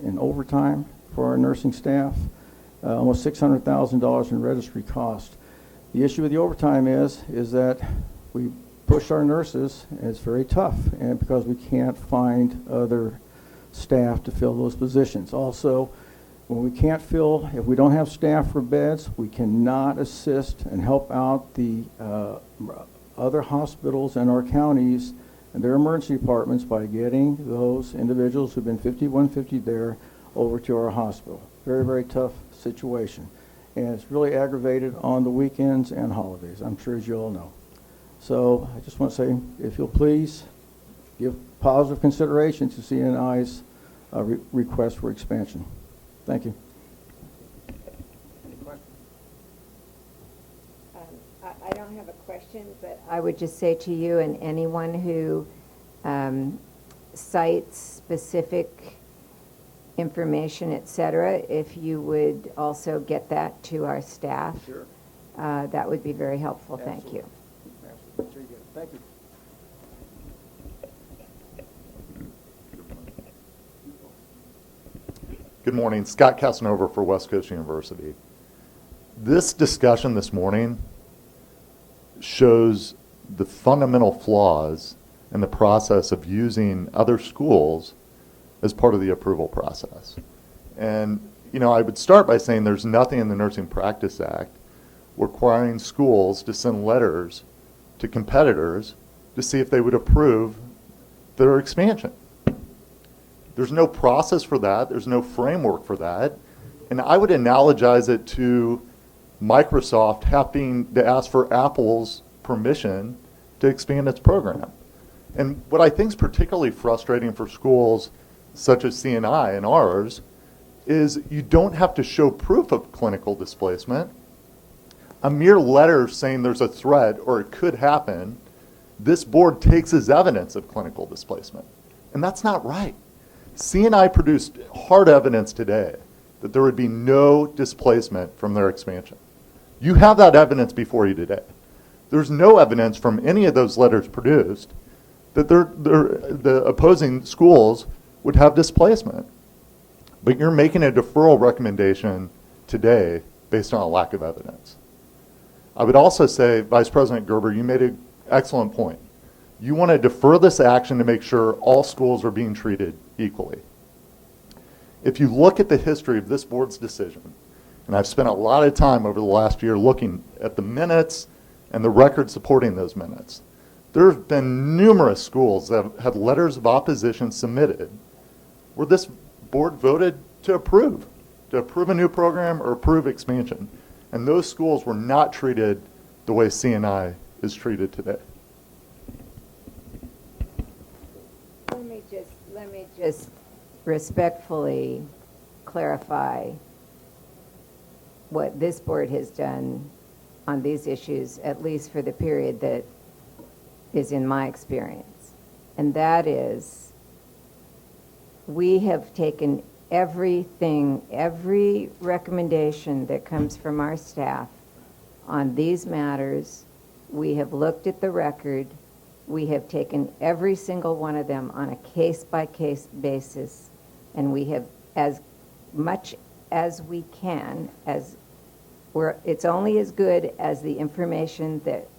G: in overtime for our nursing staff. Almost $600,000 in registry cost. The issue with the overtime is that we push our nurses, and it's very tough, and because we can't find other staff to fill those positions. Also, when we can't fill, if we don't have staff for beds, we cannot assist and help out the other hospitals in our counties and their emergency departments by getting those individuals who've been 5150 there over to our hospital. Very, very tough situation. And it's really aggravated on the weekends and holidays, I'm sure, as you all know. So I just want to say, if you'll please give positive consideration to CNI's request for expansion. Thank you.
E: I don't have a question, but I would just say to you and anyone who cites specific information, et cetera, if you would also get that to our staff,
G: sure.
E: That would be very helpful.
G: Absolutely.
E: Thank you.
G: Absolutely. Thank you.
L: Good morning. Scott Casanova for West Coast University. This discussion this morning shows the fundamental flaws in the process of using other schools as part of the approval process. And, I would start by saying there's nothing in the Nursing Practice Act requiring schools to send letters to competitors to see if they would approve their expansion. There's no process for that. There's no framework for that. And I would analogize it to Microsoft having to ask for Apple's permission to expand its program. And what I think is particularly frustrating for schools such as CNI and ours is you don't have to show proof of clinical displacement. A mere letter saying there's a threat or it could happen, this board takes as evidence of clinical displacement. And that's not right. CNI produced hard evidence today that there would be no displacement from their expansion. You have that evidence before you today. There's no evidence from any of those letters produced that the opposing schools would have displacement. But you're making a deferral recommendation today based on a lack of evidence. I would also say, Vice President Gerber, you made an excellent point. You want to defer this action to make sure all schools are being treated equally. If you look at the history of this board's decision, and I've spent a lot of time over the last year looking at the minutes and the record supporting those minutes, there have been numerous schools that have had letters of opposition submitted where this board voted to approve a new program or approve expansion. And those schools were not treated the way CNI is treated today.
E: Let me let me just respectfully clarify what this board has done on these issues, at least for the period that is in my experience. And that is, we have taken everything, every recommendation that comes from our staff on these matters. We have looked at the record. We have taken every single one of them on a case-by-case basis, and we have, as much as we can, it's only as good as the information that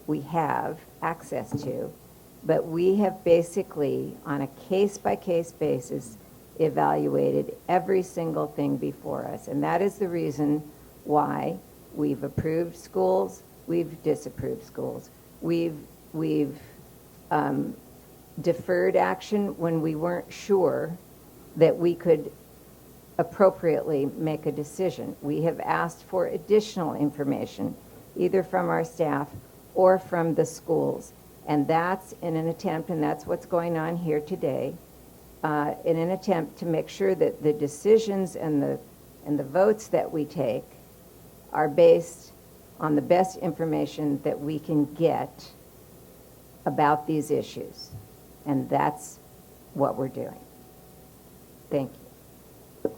E: we have access to, but we have basically, on a case-by-case basis, evaluated every single thing before us. And that is the reason why we've approved schools, we've disapproved schools. We've deferred action when we weren't sure that we could appropriately make a decision. We have asked for additional information, either from our staff or from the schools. And that's in an attempt, and that's what's going on here today, in an attempt to make sure that the decisions and the votes that we take are based on the best information that we can get about these issues. And that's what we're doing. Thank you.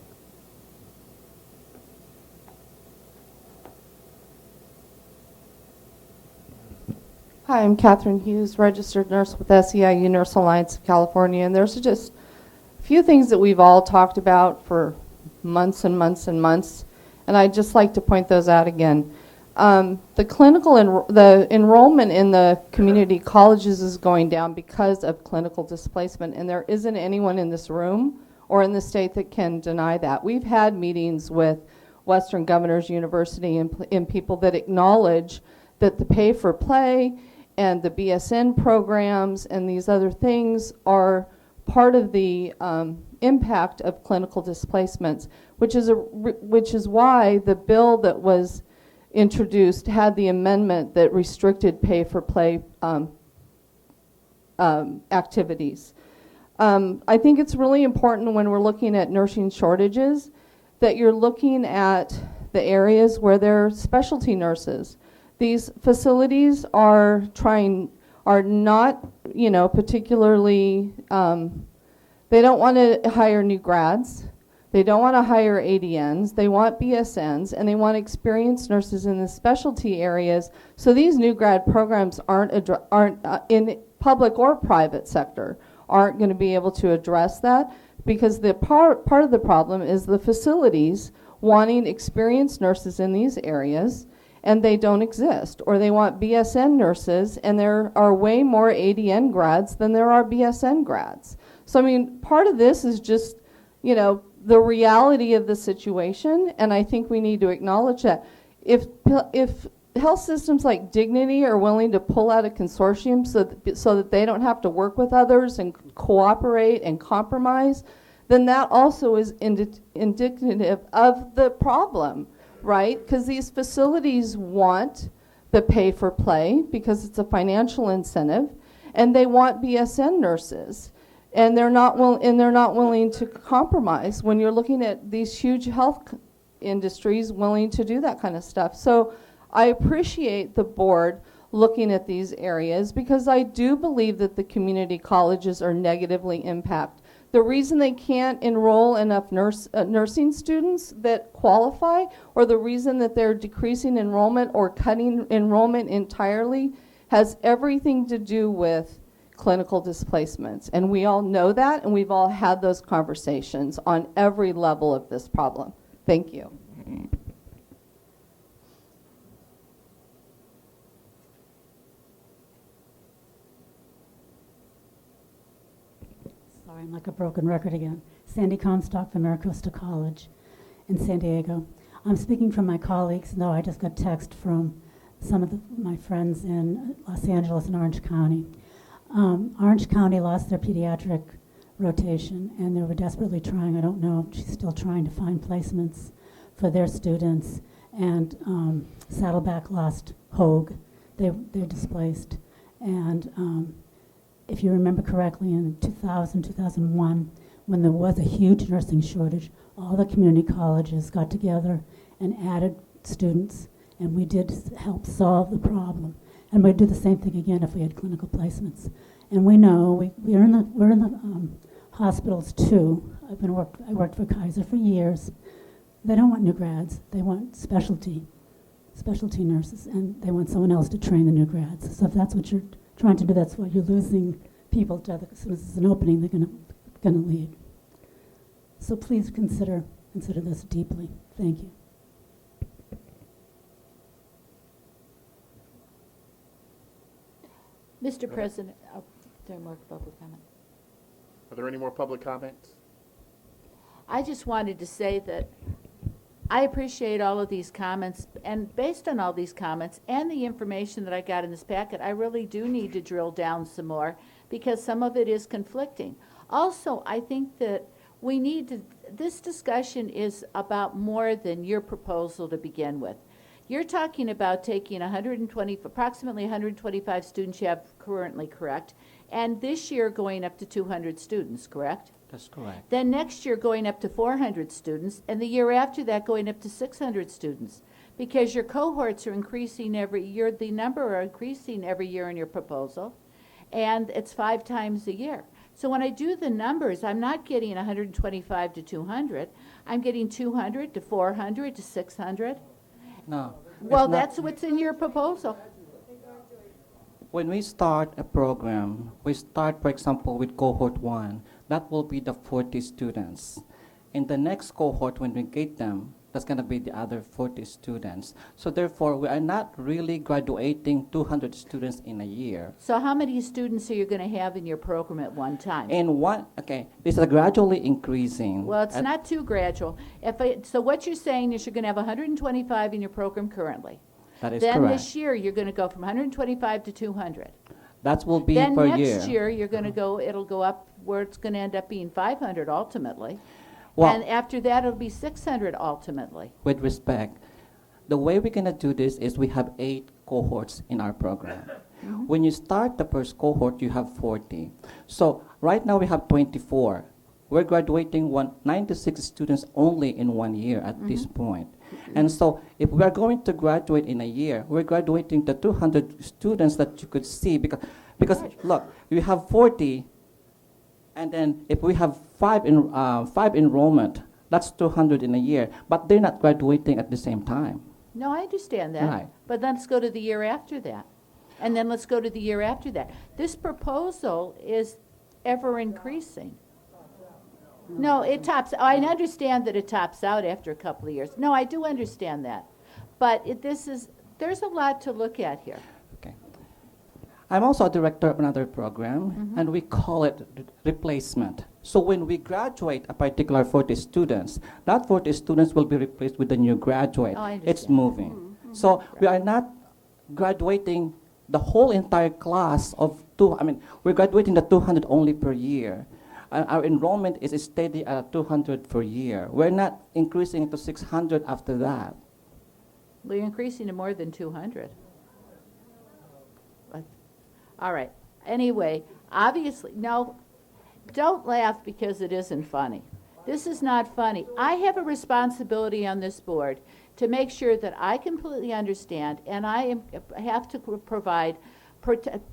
O: Hi, I'm Catherine Hughes, registered nurse with SEIU Nurse Alliance of California, and there's just a few things that we've all talked about for months and months and months, and I'd just like to point those out again. The enrollment in the community colleges is going down because of clinical displacement, and there isn't anyone in this room or in the state that can deny that. We've had meetings with Western Governors University and people that acknowledge that the pay for play and the BSN programs and these other things are part of the impact of clinical displacements, which is why the bill that was introduced had the amendment that restricted pay for play activities. I think it's really important when we're looking at nursing shortages that you're looking at the areas where there are specialty nurses. These facilities are not, particularly, they don't want to hire new grads. They don't want to hire ADNs. They want BSNs, and they want experienced nurses in the specialty areas. So these new grad programs aren't in public or private sector, aren't going to be able to address that, because the part of the problem is the facilities wanting experienced nurses in these areas, and they don't exist. Or they want BSN nurses, and there are way more ADN grads than there are BSN grads. So, I mean, part of this is just, the reality of the situation, and I think we need to acknowledge that. If health systems like Dignity are willing to pull out a consortium so that they don't have to work with others and cooperate and compromise, then that also is indicative of the problem. Right? Because these facilities want the pay for play because it's a financial incentive, and they want BSN nurses, and they're not willing to compromise when you're looking at these huge health industries willing to do that kind of stuff. So I appreciate the board looking at these areas, because I do believe that the community colleges are negatively impacted. The reason they can't enroll enough nursing students that qualify, or the reason that they're decreasing enrollment or cutting enrollment entirely, has everything to do with clinical displacements. And we all know that, and we've all had those conversations on every level of this problem. Thank you.
P: Sorry, I'm like a broken record again. Sandy Comstock from Maricosta College in San Diego. I'm speaking from my colleagues. No, I just got text from some of my friends in Los Angeles and Orange County. Orange County lost their pediatric rotation, and they were desperately trying. I don't know, she's still trying to find placements for their students. And Saddleback lost Hogue. They're displaced. And if you remember correctly, in 2000, 2001, when there was a huge nursing shortage, all the community colleges got together and added students, and we did help solve the problem. And we'd do the same thing again if we had clinical placements. And we know we're in the hospitals too. I worked for Kaiser for years. They don't want new grads. They want specialty nurses, and they want someone else to train the new grads. So if that's what you're trying to do, that's why you're losing people to other. As soon as there's an opening, they're gonna leave. So please consider this deeply. Thank you.
B: Mr. President, there more public comment.
A: Are there any more public comments?
B: I just wanted to say that I appreciate all of these comments, and based on all these comments and the information that I got in this packet, I really do need to drill down some more because some of it is conflicting. Also, I think that we need to, this discussion is about more than your proposal to begin with. You're talking about taking approximately 125 students you have currently, correct? And this year going up to 200 students, correct?
T: That's correct.
B: Then next year going up to 400 students, and the year after that going up to 600 students. Because your cohorts are increasing every year, the number are increasing every year in your proposal, and it's 5 times a year. So when I do the numbers, I'm not getting 125 to 200, I'm getting 200 to 400 to 600.
T: No.
B: Well, that's what's in your proposal.
T: When we start a program, we start, for example, with cohort 1. That will be the 40 students. In the next cohort, when we get them, that's going to be the other 40 students. So therefore, we are not really graduating 200 students in a year.
B: So how many students are you going to have in your program at one time?
T: This is gradually increasing.
B: Well, it's not too gradual. So what you're saying is you're going to have 125 in your program currently.
T: That is
B: then
T: correct.
B: This year, you're going to go from 125 to 200.
T: That will be
B: then
T: per year.
B: Then next year, you're going to go, it'll go up where it's going to end up being 500 ultimately.
T: Well,
B: and after that, it'll be 600 ultimately.
T: With respect, the way we're going to do this is we have 8 cohorts in our program.
B: Mm-hmm.
T: When you start the first cohort, you have 40. So right now we have 24. We're graduating 96 students only in 1 year at this point. And so if we're going to graduate in a year, we're graduating the 200 students that you could see because look, we have 40, and then if we have 5 enrollment, that's 200 in a year, but they're not graduating at the same time.
B: No, I understand that.
T: Right.
B: But let's go to the year after that. And then let's go to the year after that. This proposal is ever increasing. No, it tops. I understand that it tops out after a couple of years. No, I do understand that. But there's a lot to look at here.
T: Okay. I'm also a director of another program, and we call it replacement. So when we graduate a particular 40 students, that 40 students will be replaced with a new graduate.
B: Oh, I understand.
T: It's moving. So we are not graduating the whole entire class of we're graduating the 200 only per year. Our enrollment is steady at 200 per year. We're not increasing to 600 after that.
B: We're increasing to more than 200. All right. Anyway, obviously, no, don't laugh because it isn't funny. This is not funny. I have a responsibility on this board to make sure that I completely understand, and I have to provide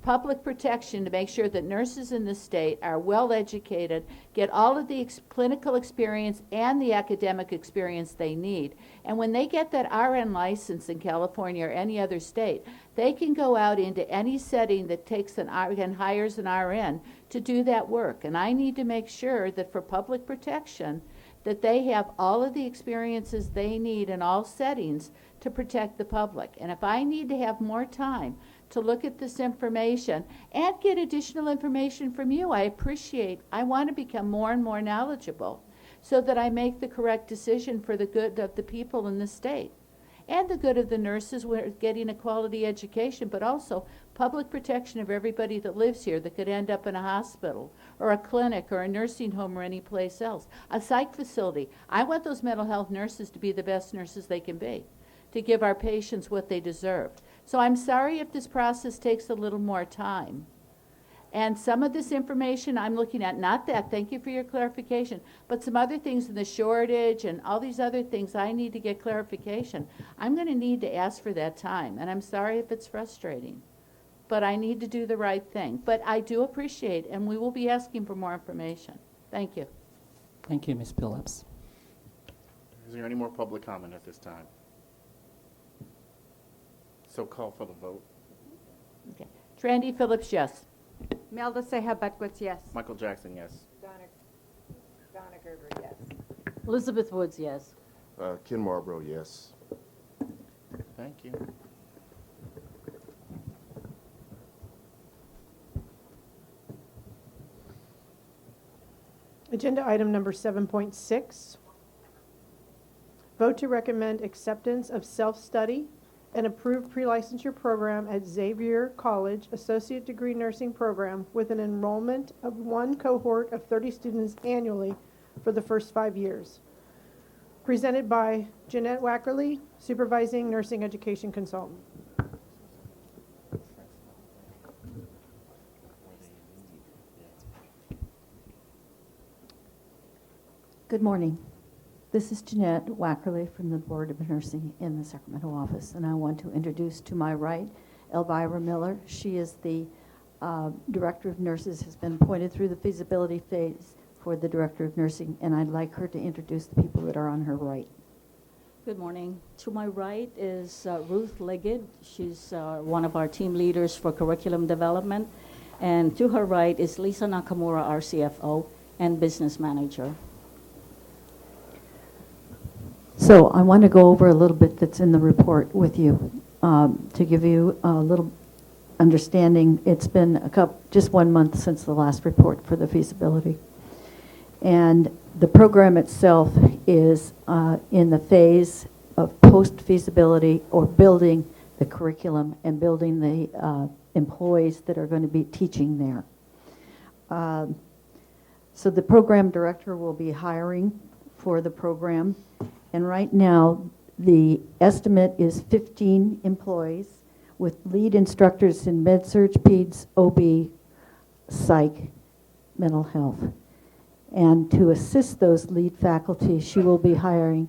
B: public protection to make sure that nurses in the state are well educated, get all of the clinical experience and the academic experience they need. And when they get that RN license in California or any other state, they can go out into any setting that takes an RN and hires an RN to do that work. And I need to make sure that for public protection, that they have all of the experiences they need in all settings to protect the public. And if I need to have more time to look at this information and get additional information from you, I want to become more and more knowledgeable so that I make the correct decision for the good of the people in the state and the good of the nurses who are getting a quality education, but also public protection of everybody that lives here that could end up in a hospital or a clinic or a nursing home or any place else. A psych facility. I want those mental health nurses to be the best nurses they can be, to give our patients what they deserve. So I'm sorry if this process takes a little more time. And some of this information I'm looking at, not that, thank you for your clarification, but some other things in the shortage and all these other things I need to get clarification. I'm going to need to ask for that time, and I'm sorry if it's frustrating, but I need to do the right thing. But I do appreciate, and we will be asking for more information. Thank you.
T: Thank you, Ms. Phillips.
A: Is there any more public comment at this time? So call for the vote.
B: Okay. Trandy Phillips, yes.
C: Melda Seja Betwitz, yes.
A: Michael Jackson, yes.
E: Donna Gerber, yes.
J: Elizabeth Woods, yes.
H: Ken Marlboro, yes.
A: Thank you.
I: Agenda item number 7.6. Vote to recommend acceptance of self-study and approved pre-licensure program at Xavier College Associate Degree Nursing Program with an enrollment of one cohort of 30 students annually for the first 5 years. Presented by Jeanette Wackerly, Supervising Nursing Education Consultant.
K: Good morning. This is Jeanette Wackerly from the Board of Nursing in the Sacramento office, and I want to introduce to my right Elvira Miller. She is the Director of Nurses, has been appointed through the feasibility phase for the Director of Nursing, and I'd like her to introduce the people that are on her right.
N: Good morning. To my right is Ruth Liggett. She's one of our team leaders for curriculum development. And to her right is Lisa Nakamura, our CFO and business manager.
K: So I want to go over a little bit that's in the report with you to give you a little understanding. It's been just 1 month since the last report for the feasibility. And the program itself is in the phase of post-feasibility, or building the curriculum and building the employees that are going to be teaching there. So the program director will be hiring for the program. And right now, the estimate is 15 employees with lead instructors in med-surg, peds, OB, psych, mental health. And to assist those lead faculty, she will be hiring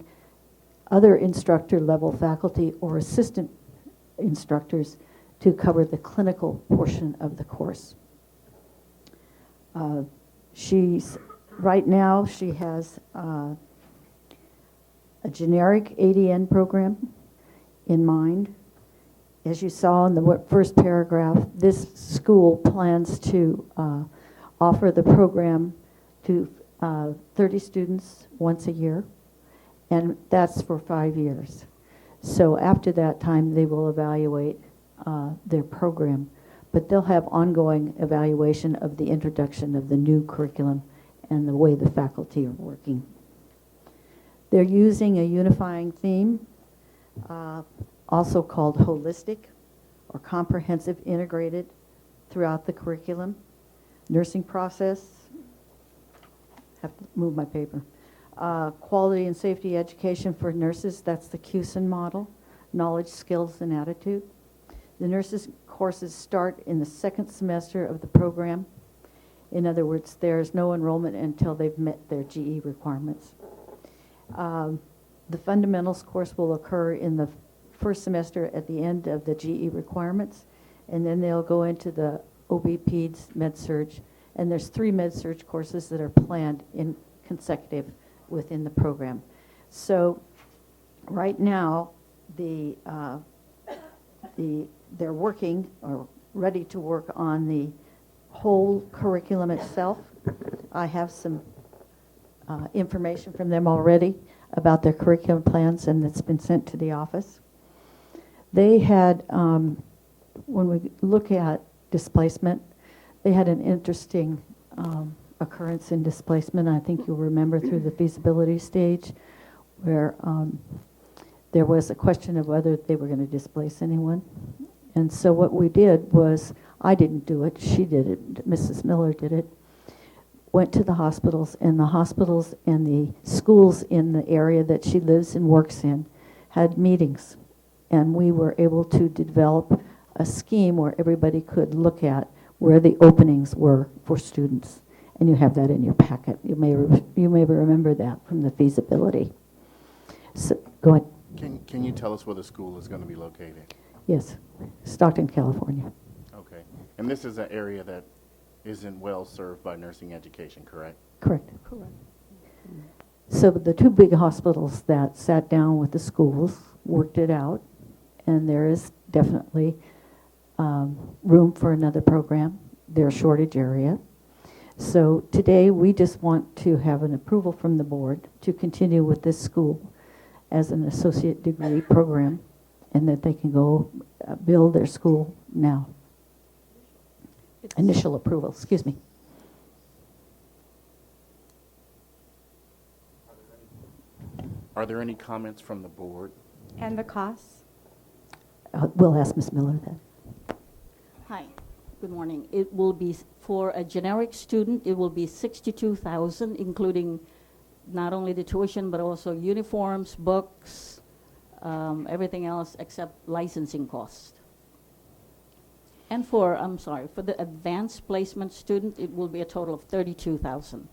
K: other instructor level faculty or assistant instructors to cover the clinical portion of the course. Right now, she has a generic ADN program in mind. As you saw in the first paragraph, this school plans to offer the program to 30 students once a year, and that's for 5 years. So after that time, they will evaluate their program, but they'll have ongoing evaluation of the introduction of the new curriculum and the way the faculty are working. They're using a unifying theme, also called holistic or comprehensive integrated throughout the curriculum. Nursing process, have to move my paper. Quality and safety education for nurses, that's the CUSIN model. Knowledge, skills, and attitude. The nurses courses start in the second semester of the program. In other words, there's no enrollment until they've met their GE requirements. The fundamentals course will occur in the first semester at the end of the GE requirements, and then they'll go into the OB, Peds, Med-Surg, and there's 3 Med-Surg courses that are planned in consecutive within the program. So right now, they're working or ready to work on the whole curriculum itself. I have some information from them already about their curriculum plans, and it's been sent to the office. They had, when we look at displacement, they had an interesting occurrence in displacement. I think you'll remember through the feasibility stage where there was a question of whether they were going to displace anyone. And so what we did was, I didn't do it, she did it, Mrs. Miller did it, went to the hospitals and the schools in the area that she lives and works in had meetings. And we were able to develop a scheme where everybody could look at where the openings were for students. And you have that in your packet. You may remember that from the feasibility. So, go ahead.
A: Can you tell us where the school is going to be located?
K: Yes, Stockton, California.
A: Okay. And this is an area that isn't well served by nursing education, correct?
K: Correct. Correct. So the two big hospitals that sat down with the schools worked it out, and there is definitely room for another program. They're a shortage area. So today we just want to have an approval from the board to continue with this school as an associate degree program, and that they can go build their school now. Initial approval, excuse me.
A: Are there any comments from the board?
C: And the costs?
K: We'll ask Ms. Miller then.
N: Hi, good morning. It will be, for a generic student, it will be $62,000, including not only the tuition, but also uniforms, books, everything else except licensing costs. And for the advanced placement student, it will be a total of $32,000.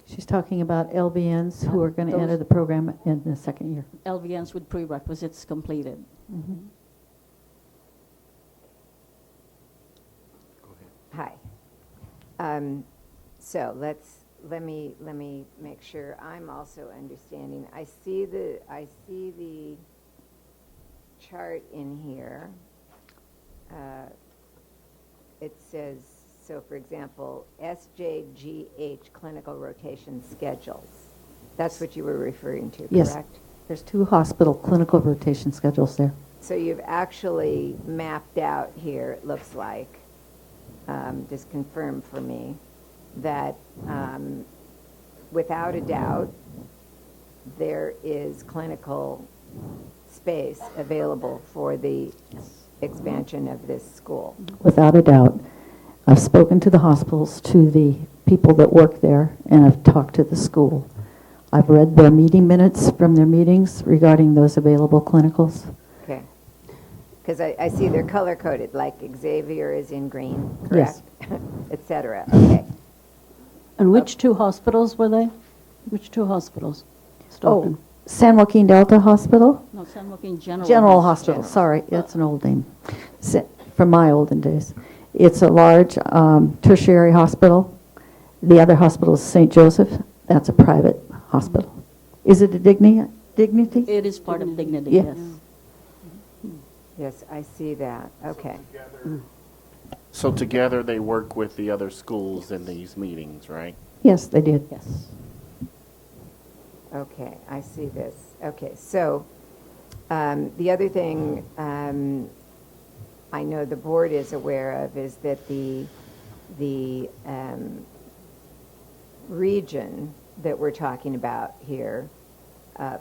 K: She's talking about LVNs who are going to enter the program in the second year.
N: LVNs with prerequisites completed.
K: Mm-hmm.
E: Hi. So let me make sure I'm also understanding. I see the chart in here. It says, so for example, SJGH clinical rotation schedules. That's what you were referring to, correct?
K: Yes. There's 2 hospital clinical rotation schedules there.
E: So you've actually mapped out here, it looks like, just confirm for me, that without a doubt, there is clinical space available for the expansion of this school.
K: Without a doubt. I've spoken to the hospitals, to the people that work there, and I've talked to the school. I've read their meeting minutes from their meetings regarding those available clinicals.
E: Okay. Because I see they're color-coded, like Xavier is in green, correct?
K: Yes.
E: Et cetera. Okay.
J: And which 2 hospitals were they? Which 2 hospitals? Stockton.
K: Oh, San Joaquin Delta Hospital?
N: No, San Joaquin General.
K: General Hospital, sorry, that's an old name, from my olden days. It's a large tertiary hospital. The other hospital is St. Joseph. That's a private hospital. Is it a Dignity?
N: It is part of Dignity,
K: Yeah.
N: yes.
E: Yes, I see that. Okay.
A: So together they work with the other schools in these meetings, right?
K: Yes, they did.
N: Yes.
E: Okay, I see this. Okay, so the other thing I know the board is aware of is that the region that we're talking about here,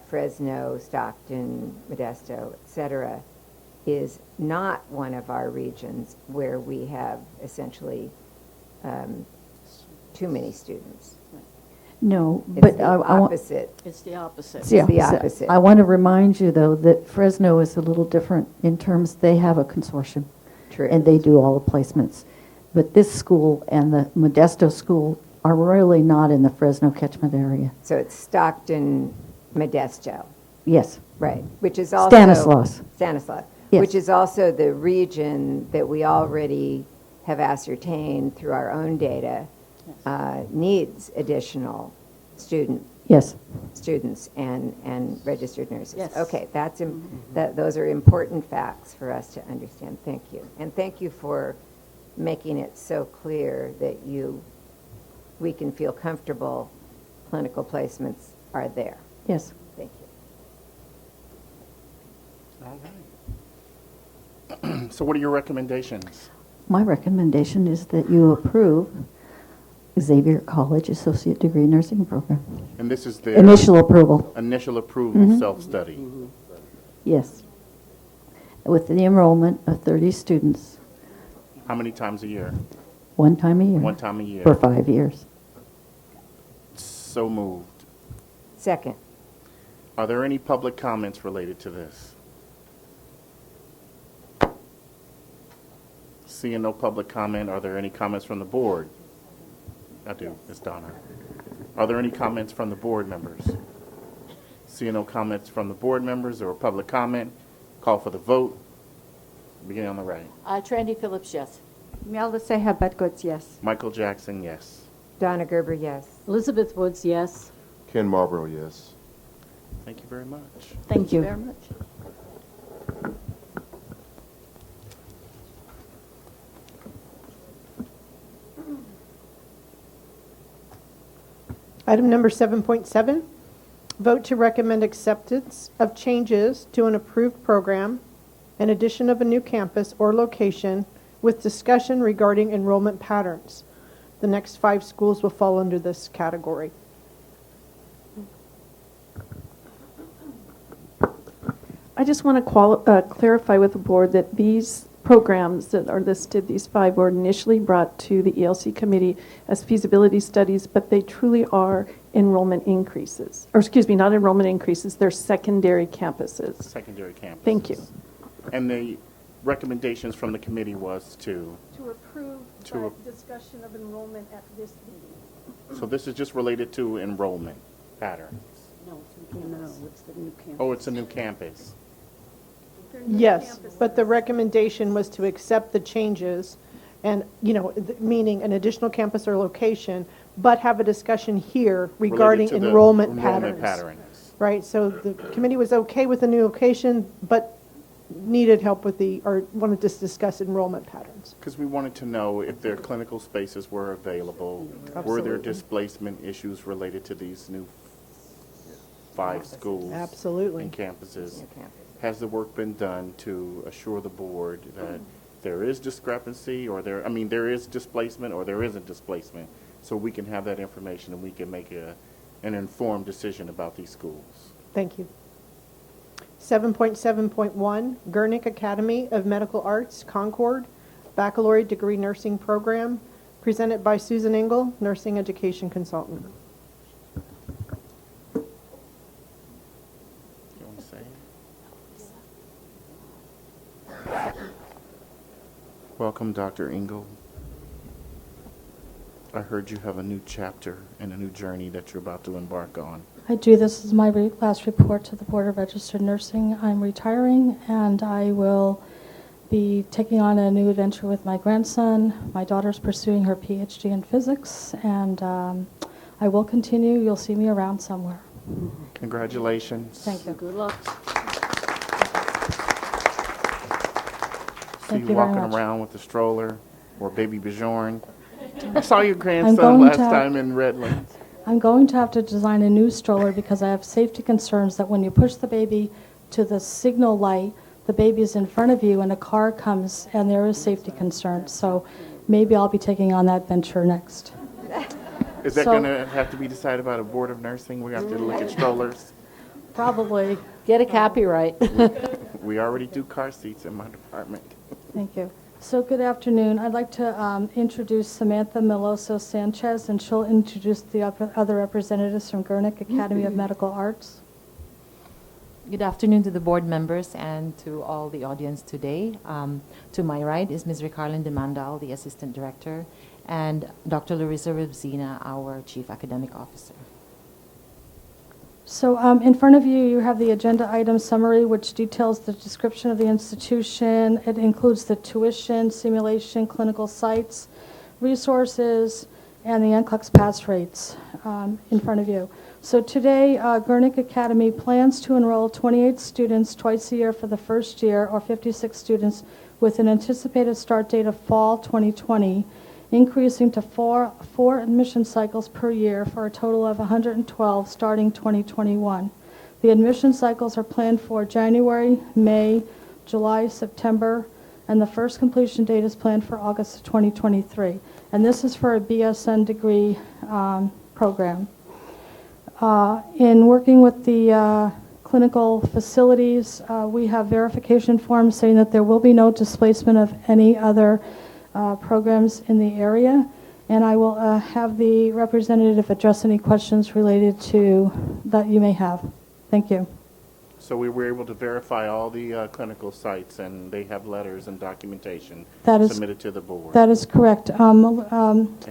E: Fresno, Stockton, Modesto, et cetera, is not one of our regions where we have essentially too many students.
K: No,
E: It's
K: but
E: the
K: I want...
E: opposite.
N: It's the opposite.
K: It's the opposite. I want to remind you, though, that Fresno is a little different in terms they have a consortium.
E: True.
K: And they do all the placements. But this school and the Modesto school are really not in the Fresno catchment area.
E: So it's Stockton, Modesto.
K: Yes.
E: Right, which is also... Stanislaus.
K: Yes.
E: Which is also the region that we already have ascertained through our own data needs additional students and registered nurses.
N: Yes.
E: Okay, those are important facts for us to understand. Thank you. And thank you for making it so clear that we can feel comfortable clinical placements are there.
K: Yes.
E: Thank you.
A: All right. So what are your recommendations?
K: My recommendation is that you approve Xavier College Associate Degree Nursing Program.
A: And this is the
K: initial approval.
A: Initial approval,
K: Mhm.
A: self-study.
K: Yes. With the enrollment of 30 students.
A: How many times a year?
K: One time a year.
A: One time a year.
K: For 5 years.
A: So moved.
E: Second.
A: Are there any public comments related to this? Seeing no public comment, are there any comments from the board? I do, Ms. Donna. Are there any comments from the board members? Seeing no comments from the board members or public comment, call for the vote. Beginning on the right.
B: Trandy Phillips, yes.
C: Melda Seha Bedgood, yes.
A: Michael Jackson, yes.
E: Donna Gerber, yes.
J: Elizabeth Woods, yes.
H: Ken Marlborough, yes.
A: Thank you very much.
J: Thank you.
B: Very much.
I: Item number 7.7, vote to recommend acceptance of changes to an approved program and addition of a new campus or location with discussion regarding enrollment patterns. The next 5 schools will fall under this category.
M: I just want to clarify with the board that these programs that are listed, these 5, were initially brought to the ELC committee as feasibility studies, but they truly are enrollment increases. Or excuse me, not enrollment increases, they're secondary campuses.
A: Secondary campuses.
M: Thank you.
A: And the recommendations from the committee was to
M: approve discussion of enrollment at this meeting.
A: So this is just related to enrollment patterns.
J: No, it's the new campus.
A: Oh, it's a new campus.
I: Yes, but the recommendation was to accept the changes and, meaning an additional campus or location, but have a discussion here regarding
A: Related to the
I: enrollment
A: enrollment
I: patterns. Right, so the committee was okay with the new location, but needed help with or wanted to discuss enrollment patterns.
A: Because we wanted to know if their clinical spaces were available. Were there displacement issues related to these new 5 schools?
I: Absolutely.
A: And campuses? Has the work been done to assure the board that there is discrepancy or there is displacement or there isn't displacement, so we can have that information and we can make an informed decision about these schools?
I: Thank you. 7.7.1, Gurnick Academy of Medical Arts, Concord, Baccalaureate Degree Nursing Program, presented by Susan Engel, Nursing Education Consultant.
A: You want to say? Welcome, Dr. Engel. I heard you have a new chapter and a new journey that you're about to embark on.
Q: I do. This is my last report to the Board of Registered Nursing. I'm retiring, and I will be taking on a new adventure with my grandson. My daughter's pursuing her PhD in physics, and I will continue. You'll see me around somewhere.
A: Congratulations.
Q: Thank you.
J: Good luck.
A: See
Q: Thank
A: you
Q: you very
A: walking
Q: much.
A: around with the stroller or baby Bjorn. I saw your grandson last time in Redlands.
Q: I'm going to have to design a new stroller because I have safety concerns that when you push the baby to the signal light, the baby is in front of you and a car comes and there is safety concerns. So maybe I'll be taking on that venture next.
A: Is that going to have to be decided by the Board of Nursing? We have to look at strollers.
B: Probably. Get a copyright.
A: We already do car seats in my department.
Q: Thank you. So good afternoon. I'd like to introduce Samantha Meloso Sanchez, and she'll introduce the other representatives from Gurnick Academy of Medical Arts.
W: Good afternoon to the board members and to all the audience today. To my right is Ms. Ricarlyn Demandal, the Assistant Director, and Dr. Larissa Rubzina, our Chief Academic Officer.
Q: So in front of you, you have the agenda item summary, which details the description of the institution. It includes the tuition, simulation, clinical sites, resources, and the Nclex pass rates in front of you. So today, Gurnick Academy plans to enroll 28 students twice a year for the first year, or 56 students, with an anticipated start date of fall 2020, increasing to four admission cycles per year for a total of 112 starting 2021. The admission cycles are planned for January, May, July, September, and the first completion date is planned for August of 2023. And this is for a BSN degree program. In working with the clinical facilities, we have verification forms saying that there will be no displacement of any other programs in the area, and I will have the representative address any questions related to that you may have. Thank you.
A: So we were able to verify all the clinical sites, and they have letters and documentation
Q: That is-
A: submitted to the board.
Q: That is correct.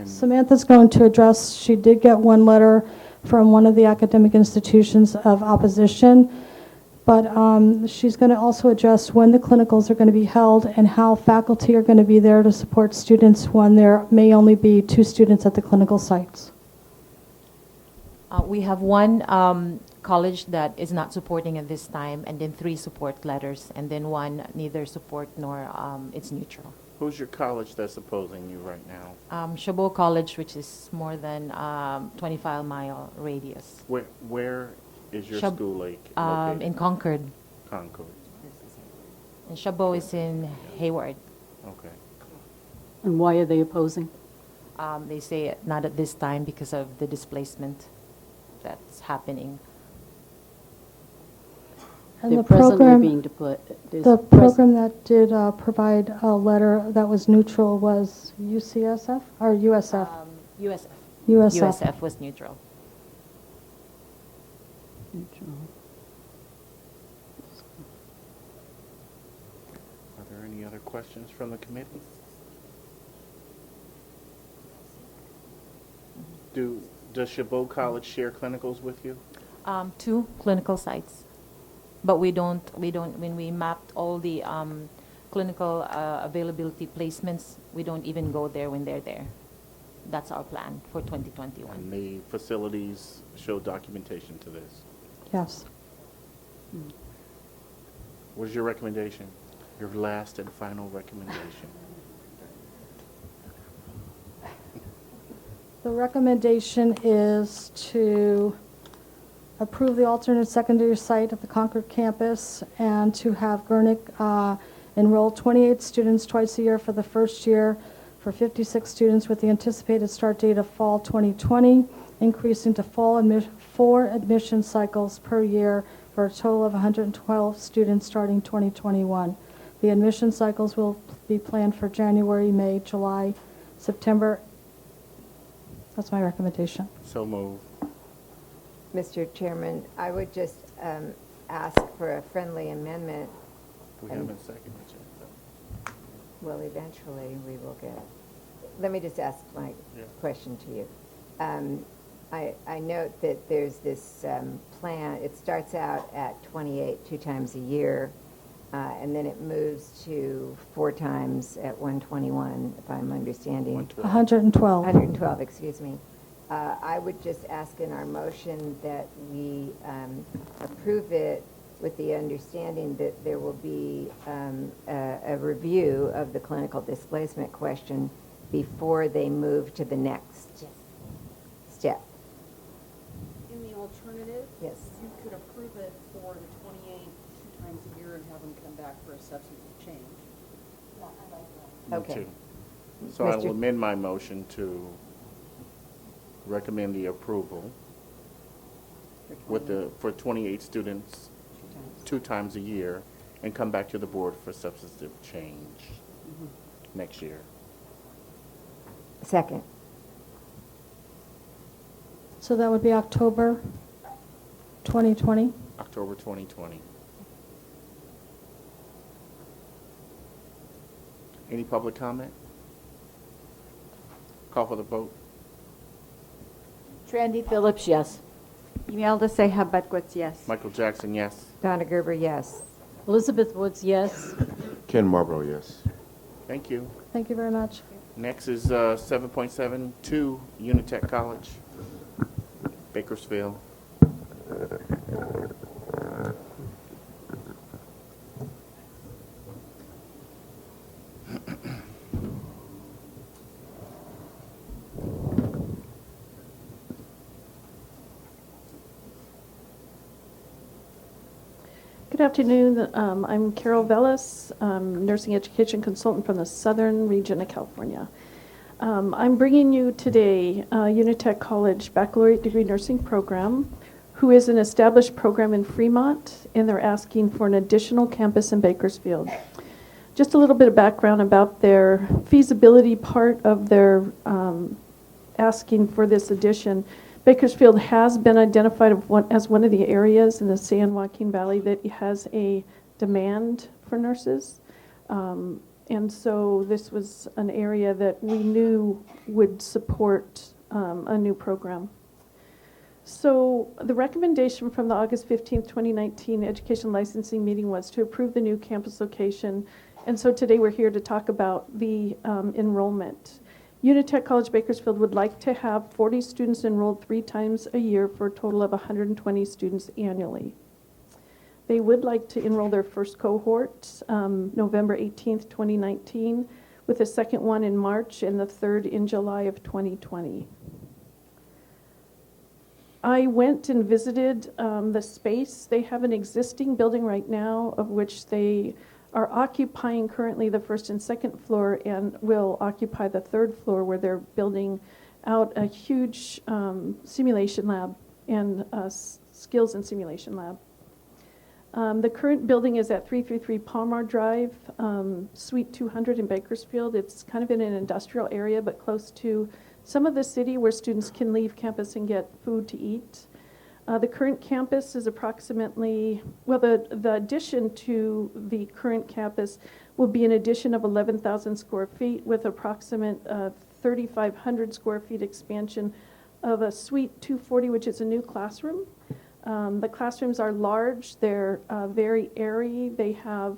Q: Samantha's going to address, she did get one letter from one of the academic institutions of opposition, but she's going to also address when the clinicals are going to be held and how faculty are going to be there to support students when there may only be 2 students at the clinical sites.
W: We have one college that is not supporting at this time, and then 3 support letters, and then 1 neither support nor it's neutral.
A: Who's your college that's opposing you right now?
W: Chabot College, which is more than 25-mile radius.
A: Where is your school located?
W: In Concord.
A: Concord.
W: And Chabot is in Hayward.
A: Okay.
J: And why are they opposing?
W: They say not at this time because of the displacement that's happening.
Q: And
J: They're
Q: the
J: presently
Q: program,
J: being
Q: the program that did provide a letter that was neutral was UCSF or USF?
W: USF.
Q: USF.
W: USF was neutral.
A: Are there any other questions from the committee? Does Chabot College share clinicals with you?
W: 2 clinical sites, but we don't. When we mapped all the clinical availability placements, we don't even go there when they're there. That's our plan for 2021.
A: And the facilities show documentation to this.
Q: Yes.
A: What is your recommendation? Your last and final recommendation?
Q: The recommendation is to approve the alternate secondary site at the Concord campus and to have Gurnick enroll 28 students twice a year for the first year for 56 students with the anticipated start date of fall 2020, increasing to 4 admission cycles per year for a total of 112 students starting 2021. The admission cycles will be planned for January, May, July, September. That's my recommendation.
A: So move.
E: Mr. Chairman, I would just ask for a friendly amendment.
A: We haven't seconded yet.
E: Well, eventually we will get. Let me just ask my question to you. I note that there's this plan. It starts out at 28 2 times a year, and then it moves to 4 times at 121, if I'm understanding.
Q: 112.
E: 112, excuse me. I would just ask in our motion that we approve it with the understanding that there will be a review of the clinical displacement question before they move to the next step.
R: In the alternative,
E: Yes.
R: you could approve it for the 28 2 times a year and have them come back for a substantive change.
A: Me
E: Okay.
A: too. So I will amend my motion to recommend the approval for 28 students 2 times a year and come back to the board for substantive change next year.
E: Second.
Q: So that would be October 2020.
A: October 2020. Any public comment? Call for the vote.
B: Trandy Phillips, yes.
C: Imelda Seja Butkwitz, yes.
A: Michael Jackson, yes.
E: Donna Gerber, yes.
J: Elizabeth Woods, yes.
H: Ken Marlborough, yes.
A: Thank you.
Q: Thank you very much.
A: Next is 7.72, Unitech College, Bakersfield.
M: Good afternoon. I'm Carol Vellis, nursing education consultant from the southern region of California. I'm bringing you today Unitech College Baccalaureate Degree Nursing Program, who is an established program in Fremont, and they're asking for an additional campus in Bakersfield. Just a little bit of background about their feasibility part of their asking for this addition. Bakersfield has been identified as one of the areas in the San Joaquin Valley that has a demand for nurses. And so this was an area that we knew would support a new program. So the recommendation from the August 15th, 2019 Education Licensing meeting was to approve the new campus location. And so today we're here to talk about the enrollment. Unitech College Bakersfield would like to have 40 students enrolled 3 times a year for a total of 120 students annually. They would like to enroll their first cohort November 18th, 2019, with the second one in March and the third in July of 2020. I went and visited the space. They have an existing building right now of which they are occupying currently the first and second floor and will occupy the third floor where they're building out a huge simulation lab and skills and simulation lab. The current building is at 333 Palmar Drive, Suite 200 in Bakersfield. It's kind of in an industrial area but close to some of the city where students can leave campus and get food to eat. The current campus is approximately, well, the addition to the current campus will be an addition of 11,000 square feet with approximate 3,500 square feet expansion of a Suite 240, which is a new classroom. The classrooms are large, they're very airy, they have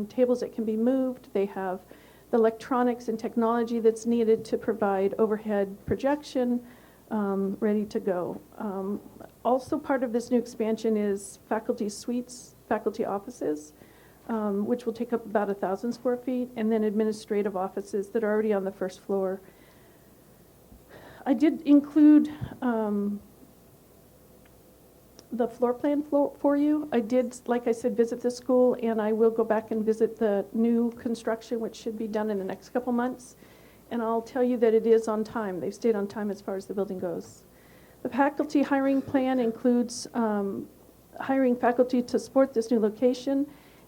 M: tables that can be moved, they have the electronics and technology that's needed to provide overhead projection, ready to go. Also part of this new expansion is faculty suites, faculty offices, which will take up about 1,000 square feet, and then administrative offices that are already on the first floor. I did include the floor plan for you. I did, like I said, visit the school, and I will go back and visit the new construction, which should be done in the next couple months. And I'll tell you that it is on time. They've stayed on time as far as the building goes. The faculty hiring plan includes hiring faculty to support this new location,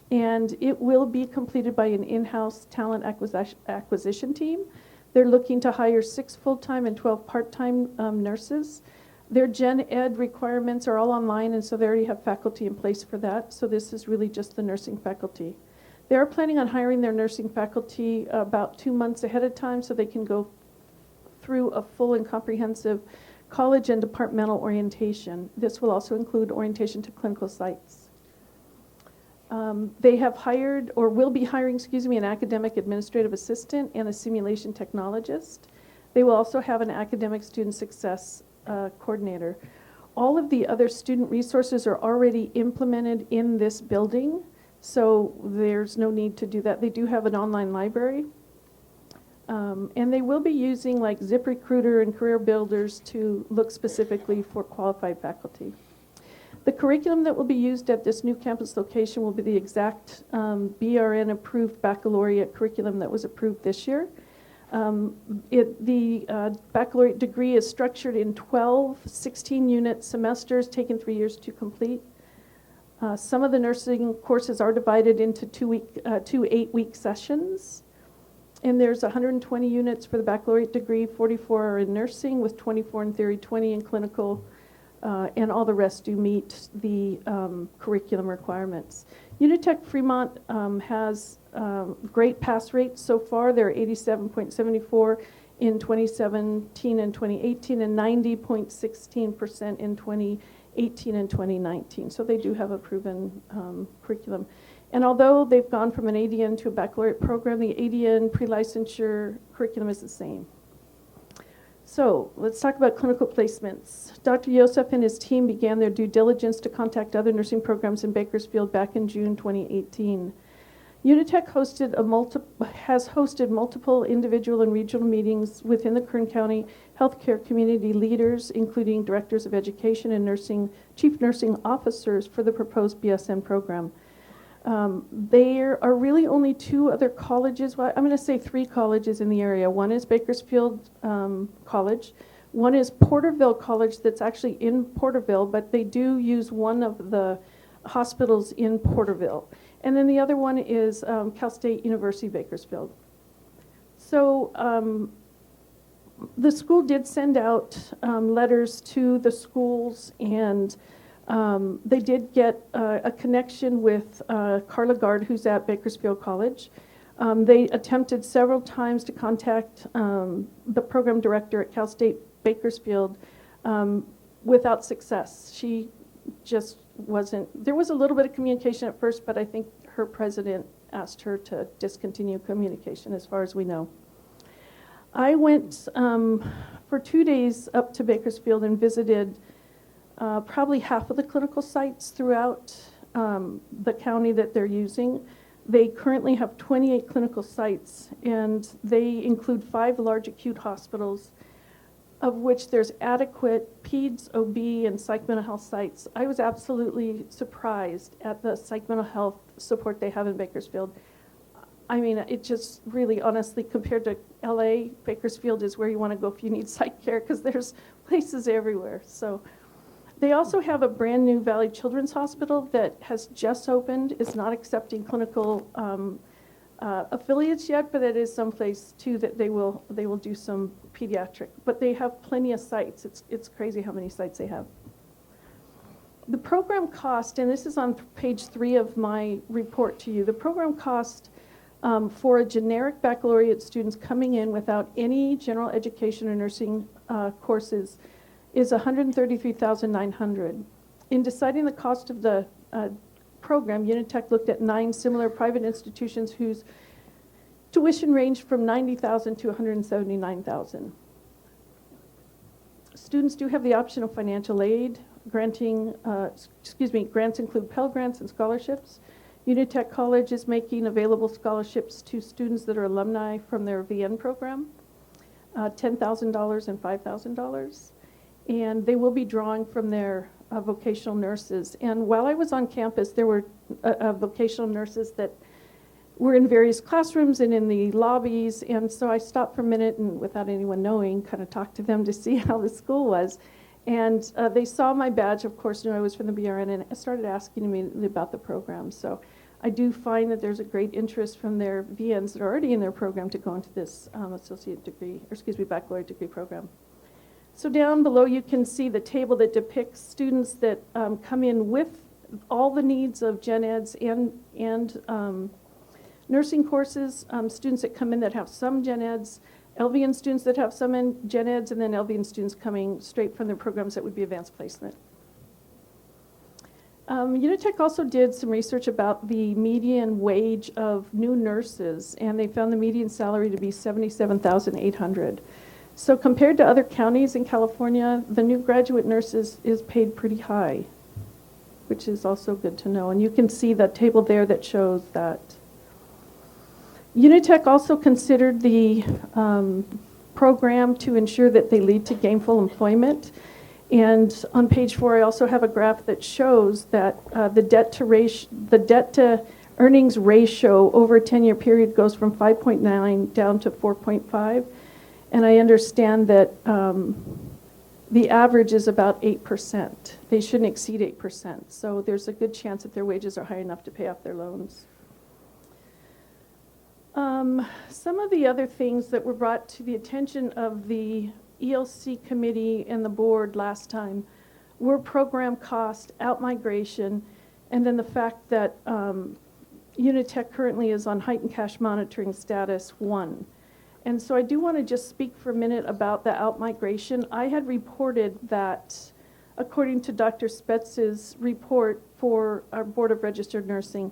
M: and it will be completed by an in-house talent acquisition team. They're looking to hire 6 full-time and 12 part-time nurses. Their gen ed requirements are all online, and so they already have faculty in place for that. So this is really just the nursing faculty. They are planning on hiring their nursing faculty about 2 months ahead of time so they can go through a full and comprehensive college and departmental orientation. This will also include orientation to clinical sites. They have hired, or will be hiring, an academic administrative assistant and a simulation technologist. They will also have an academic student success coordinator. All of the other student resources are already implemented in this building, so there's no need to do that. They do have an online library. And they will be using like ZipRecruiter and Career Builders to look specifically for qualified faculty. The curriculum that will be used at this new campus location will be the exact BRN approved baccalaureate curriculum that was approved this year. The baccalaureate degree is structured in 12 16-unit semesters taken 3 years to complete. Some of the nursing courses are divided into two 8-week sessions. And there's 120 units for the baccalaureate degree, 44 are in nursing with 24 in theory, 20 in clinical, and all the rest do meet the curriculum requirements. Unitech Fremont has great pass rates so far. They're 87.74 in 2017 and 2018 and 90.16% in 2018 and 2019. So they do have a proven curriculum. And although they've gone from an ADN to a baccalaureate program, the ADN pre-licensure curriculum is the same. So let's talk about clinical placements. Dr. Yosef and his team began their due diligence to contact other nursing programs in Bakersfield back in June 2018. Unitech has hosted multiple individual and regional meetings within the Kern County healthcare community leaders, including directors of education and chief nursing officers for the proposed BSN program. There are really only 2 other colleges, well, I'm going to say 3 colleges in the area. One is Bakersfield College. One is Porterville College that's actually in Porterville, but they do use one of the hospitals in Porterville. And then the other one is Cal State University Bakersfield. So The school did send out letters to the schools, and they did get a connection with Carla Gard, who's at Bakersfield College. They attempted several times to contact the program director at Cal State Bakersfield without success. She just wasn't, there was a little bit of communication at first, but I think her president asked her to discontinue communication as far as we know. I went for 2 days up to Bakersfield and visited probably half of the clinical sites throughout the county that they're using. They currently have 28 clinical sites, and they include 5 large acute hospitals, of which there's adequate PEDS, OB, and psych mental health sites. I was absolutely surprised at the psych mental health support they have in Bakersfield. I mean, it just really, honestly, compared to LA, Bakersfield is where you want to go if you need psych care, because there's places everywhere. So they also have a brand new Valley Children's Hospital that has just opened. It's not accepting clinical affiliates yet, but it is someplace too that they will do some pediatric. But they have plenty of sites. It's crazy how many sites they have. The program cost, and this is on page 3 of my report to you, the program cost for a generic baccalaureate students coming in without any general education or nursing courses is $133,900. In deciding the cost of the program, Unitech looked at 9 similar private institutions whose tuition ranged from $90,000 to $179,000. Students do have the option of financial aid. Grants include Pell Grants and scholarships. Unitech College is making available scholarships to students that are alumni from their VN program, $10,000 and $5,000. And they will be drawing from their vocational nurses. And while I was on campus, there were vocational nurses that were in various classrooms and in the lobbies. And so I stopped for a minute and, without anyone knowing, kind of talked to them to see how the school was. And they saw my badge, of course, knew I was from the BRN, and started asking me about the program. So I do find that there's a great interest from their VNs that are already in their program to go into this baccalaureate degree program. So down below you can see the table that depicts students that come in with all the needs of gen eds and nursing courses, students that come in that have some gen eds, LVN students that have some gen eds, and then LVN students coming straight from their programs that would be advanced placement. Unitech also did some research about the median wage of new nurses, and they found the median salary to be $77,800. So compared to other counties in California, the new graduate nurses is paid pretty high, which is also good to know. And you can see the table there that shows that. Unitech also considered the program to ensure that they lead to gainful employment. And on page 4, I also have a graph that shows that the debt to earnings ratio over a 10-year period goes from 5.9 down to 4.5. And I understand that the average is about 8%. They shouldn't exceed 8%. So there's a good chance that their wages are high enough to pay off their loans. Some of the other things that were brought to the attention of the ELC committee and the board last time were program cost, out-migration, and then the fact that Unitech currently is on heightened cash monitoring status 1. And so I do want to just speak for a minute about the out-migration. I had reported that, according to Dr. Spetz's report for our Board of Registered Nursing,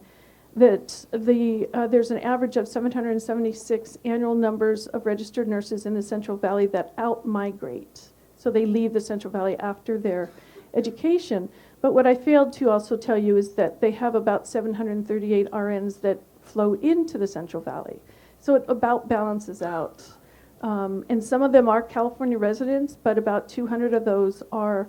M: that there's an average of 776 annual numbers of registered nurses in the Central Valley that out-migrate. So they leave the Central Valley after their education. But what I failed to also tell you is that they have about 738 RNs that flow into the Central Valley. So it about balances out. And some of them are California residents, but about 200 of those are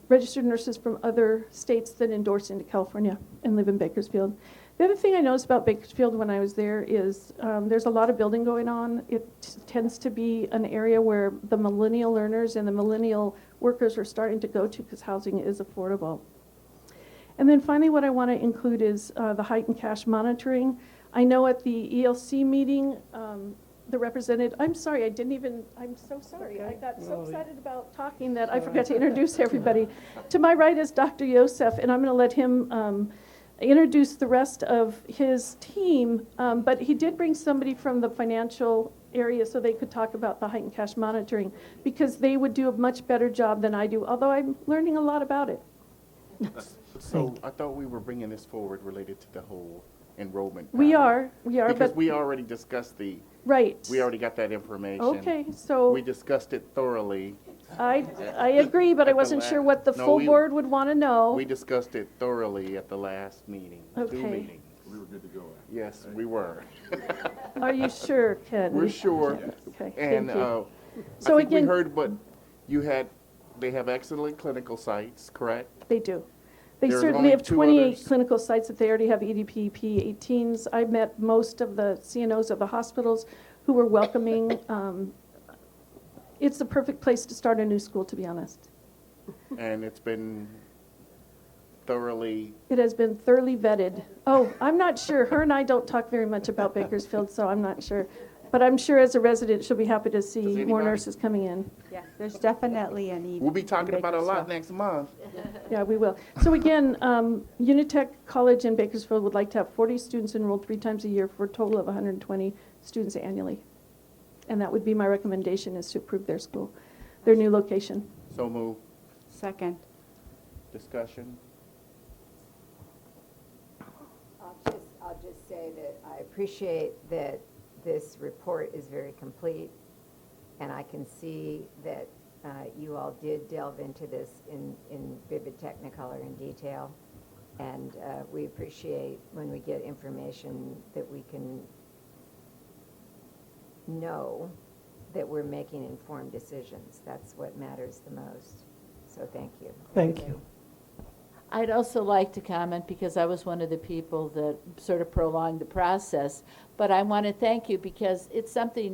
M: registered nurses from other states that endorse into California and live in Bakersfield. The other thing I noticed about Bakersfield when I was there is there's a lot of building going on. It tends to be an area where the millennial learners and the millennial workers are starting to go to because housing is affordable. And then finally what I want to include is the heightened cash monitoring. I know at the ELC meeting, the representative. I'm sorry, I'm so sorry. I got so excited about talking that I forgot to introduce everybody. To my right is Dr. Yosef, and I'm going to let him introduce the rest of his team. But he did bring somebody from the financial area so they could talk about the heightened cash monitoring, because they would do a much better job than I do, although I'm learning a lot about it.
A: So I thought we were bringing this forward related to the whole enrollment.
M: We
A: panel.
M: are,
A: Because
M: but
A: we already discussed the.
M: right.
A: We already got that information.
M: Okay, so
A: We discussed it thoroughly.
M: I agree, but I wasn't sure what the full board would want to know.
A: We discussed it thoroughly at the last meeting. 2
M: Okay.
A: meetings. We were good to go. Yes, we were.
M: Are you sure, Ken?
A: We're sure.
M: Okay,
A: And
M: thank you.
A: so I think
M: again-
A: we heard what you had. They have excellent clinical sites, correct?
M: They do. They
A: There's
M: certainly
A: only
M: have
A: 2
M: 28
A: others.
M: clinical sites that they already have EDP P18s. I met most of the CNOs of the hospitals who were welcoming. It's the perfect place to start a new school, to be honest.
A: And it's been thoroughly.
M: It has been thoroughly vetted. Oh, I'm not sure. Her and I don't talk very much about Bakersfield, so I'm not sure. But I'm sure as a resident, she'll be happy to see more
A: anybody-
M: nurses coming in.
C: Yeah, there's definitely a need.
A: We'll be talking about it a lot
C: Bakersfield.
A: next month.
M: Yeah, we will. So again, Unitech College in Bakersfield would like to have 40 students enrolled 3 times a year for a total of 120 students annually. And that would be my recommendation, is to approve their school, their new location.
A: So move.
C: Second.
A: Discussion.
E: I'll just say that I appreciate that this report is very complete, and I can see that you all did delve into this in vivid technicolor and detail, and we appreciate when we get information that we can know that we're making informed decisions. That's what matters the most. So thank you.
B: Thank you. I'd also like to comment, because I was one of the people that sort of prolonged the process, but I want to thank you because it's something,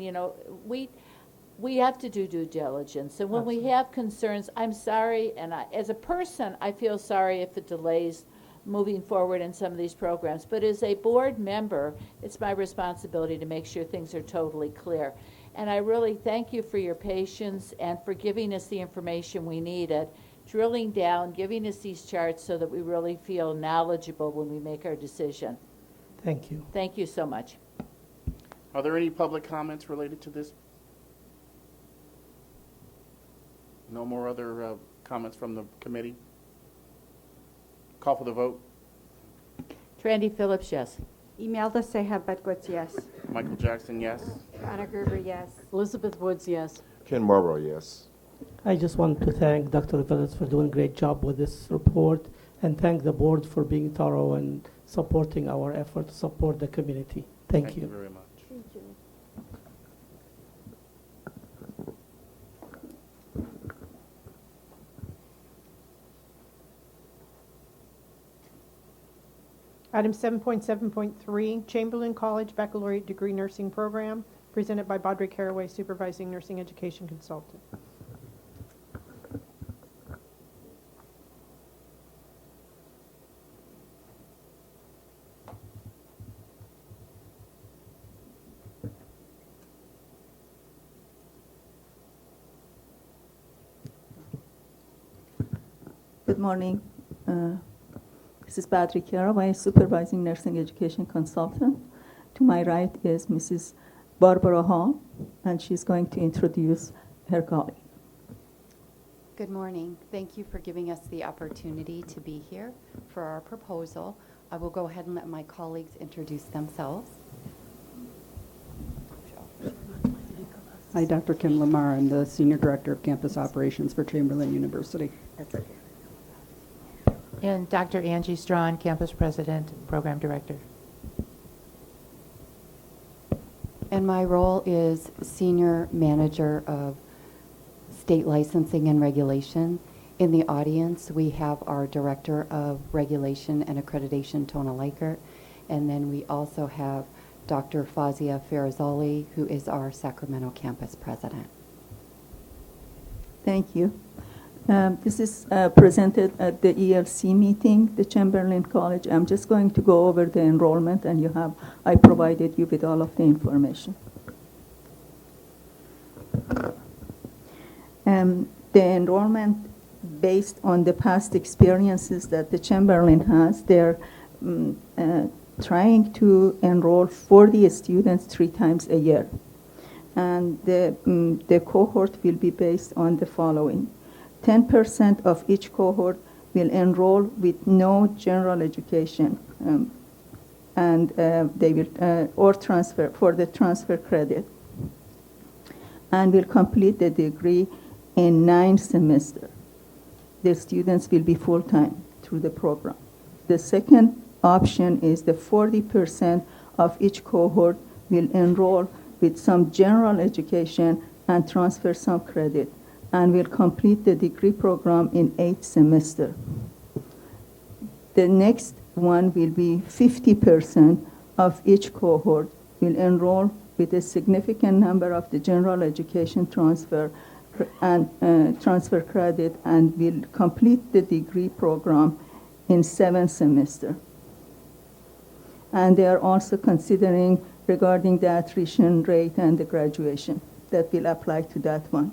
B: we have to do due diligence. And when we have concerns, I'm sorry, and as a person, I feel sorry if it delays moving forward in some of these programs. But as a board member, it's my responsibility to make sure things are totally clear. And I really thank you for your patience and for giving us the information we needed, drilling down, giving us these charts so that we really feel knowledgeable when we make our decision.
S: Thank you.
B: Thank you so much.
A: Are there any public comments related to this? No more other comments from the committee? Call for the vote.
B: Trandy Phillips, yes.
C: Imelda Seha Bedwitz, yes.
A: Michael Jackson, yes.
E: Anna Gerber, yes.
J: Elizabeth Woods, yes.
H: Ken Marlborough, yes.
S: I just want to thank Dr. Phillips for doing a great job with this report, and thank the board for being thorough and supporting our effort to support the community. Thank you.
A: Very much.
M: Thank you.
I: Item 7.7.3, Chamberlain College Baccalaureate Degree Nursing Program, presented by Baudry Caraway, Supervising Nursing Education Consultant.
U: Good morning. This is Baudry Caraway, Supervising Nursing Education Consultant. To my right is Mrs. Barbara Hall, and she's going to introduce her colleague.
V: Good morning. Thank you for giving us the opportunity to be here for our proposal. I will go ahead and let my colleagues introduce themselves.
X: Hi, Dr. Kim Lamar. I'm the Senior Director of Campus Operations for Chamberlain University.
V: That's okay.
Y: And Dr. Angie Strawn, Campus President, Program Director.
V: And my role is Senior Manager of State Licensing and Regulation. In the audience, we have our Director of Regulation and Accreditation, Tona Likert, and then we also have Dr. Fazia Farazali, who is our Sacramento Campus President.
U: Thank you. This is presented at the ELC meeting, the Chamberlain College. I'm just going to go over the enrollment, and I provided you with all of the information. The enrollment based on the past experiences that the Chamberlain has, they're trying to enroll 40 students 3 times a year. And the cohort will be based on the following. 10% of each cohort will enroll with no general education, and they will, or transfer, for the transfer credit, and will complete the degree in 9 semesters. The students will be full-time through the program. The second option is the 40% of each cohort will enroll with some general education and transfer some credit, and will complete the degree program in 8 semesters. The next one will be 50% of each cohort will enroll with a significant number of the general education transfer and transfer credit, and will complete the degree program in 7 semesters. And they are also considering regarding the attrition rate and the graduation that will apply to that one.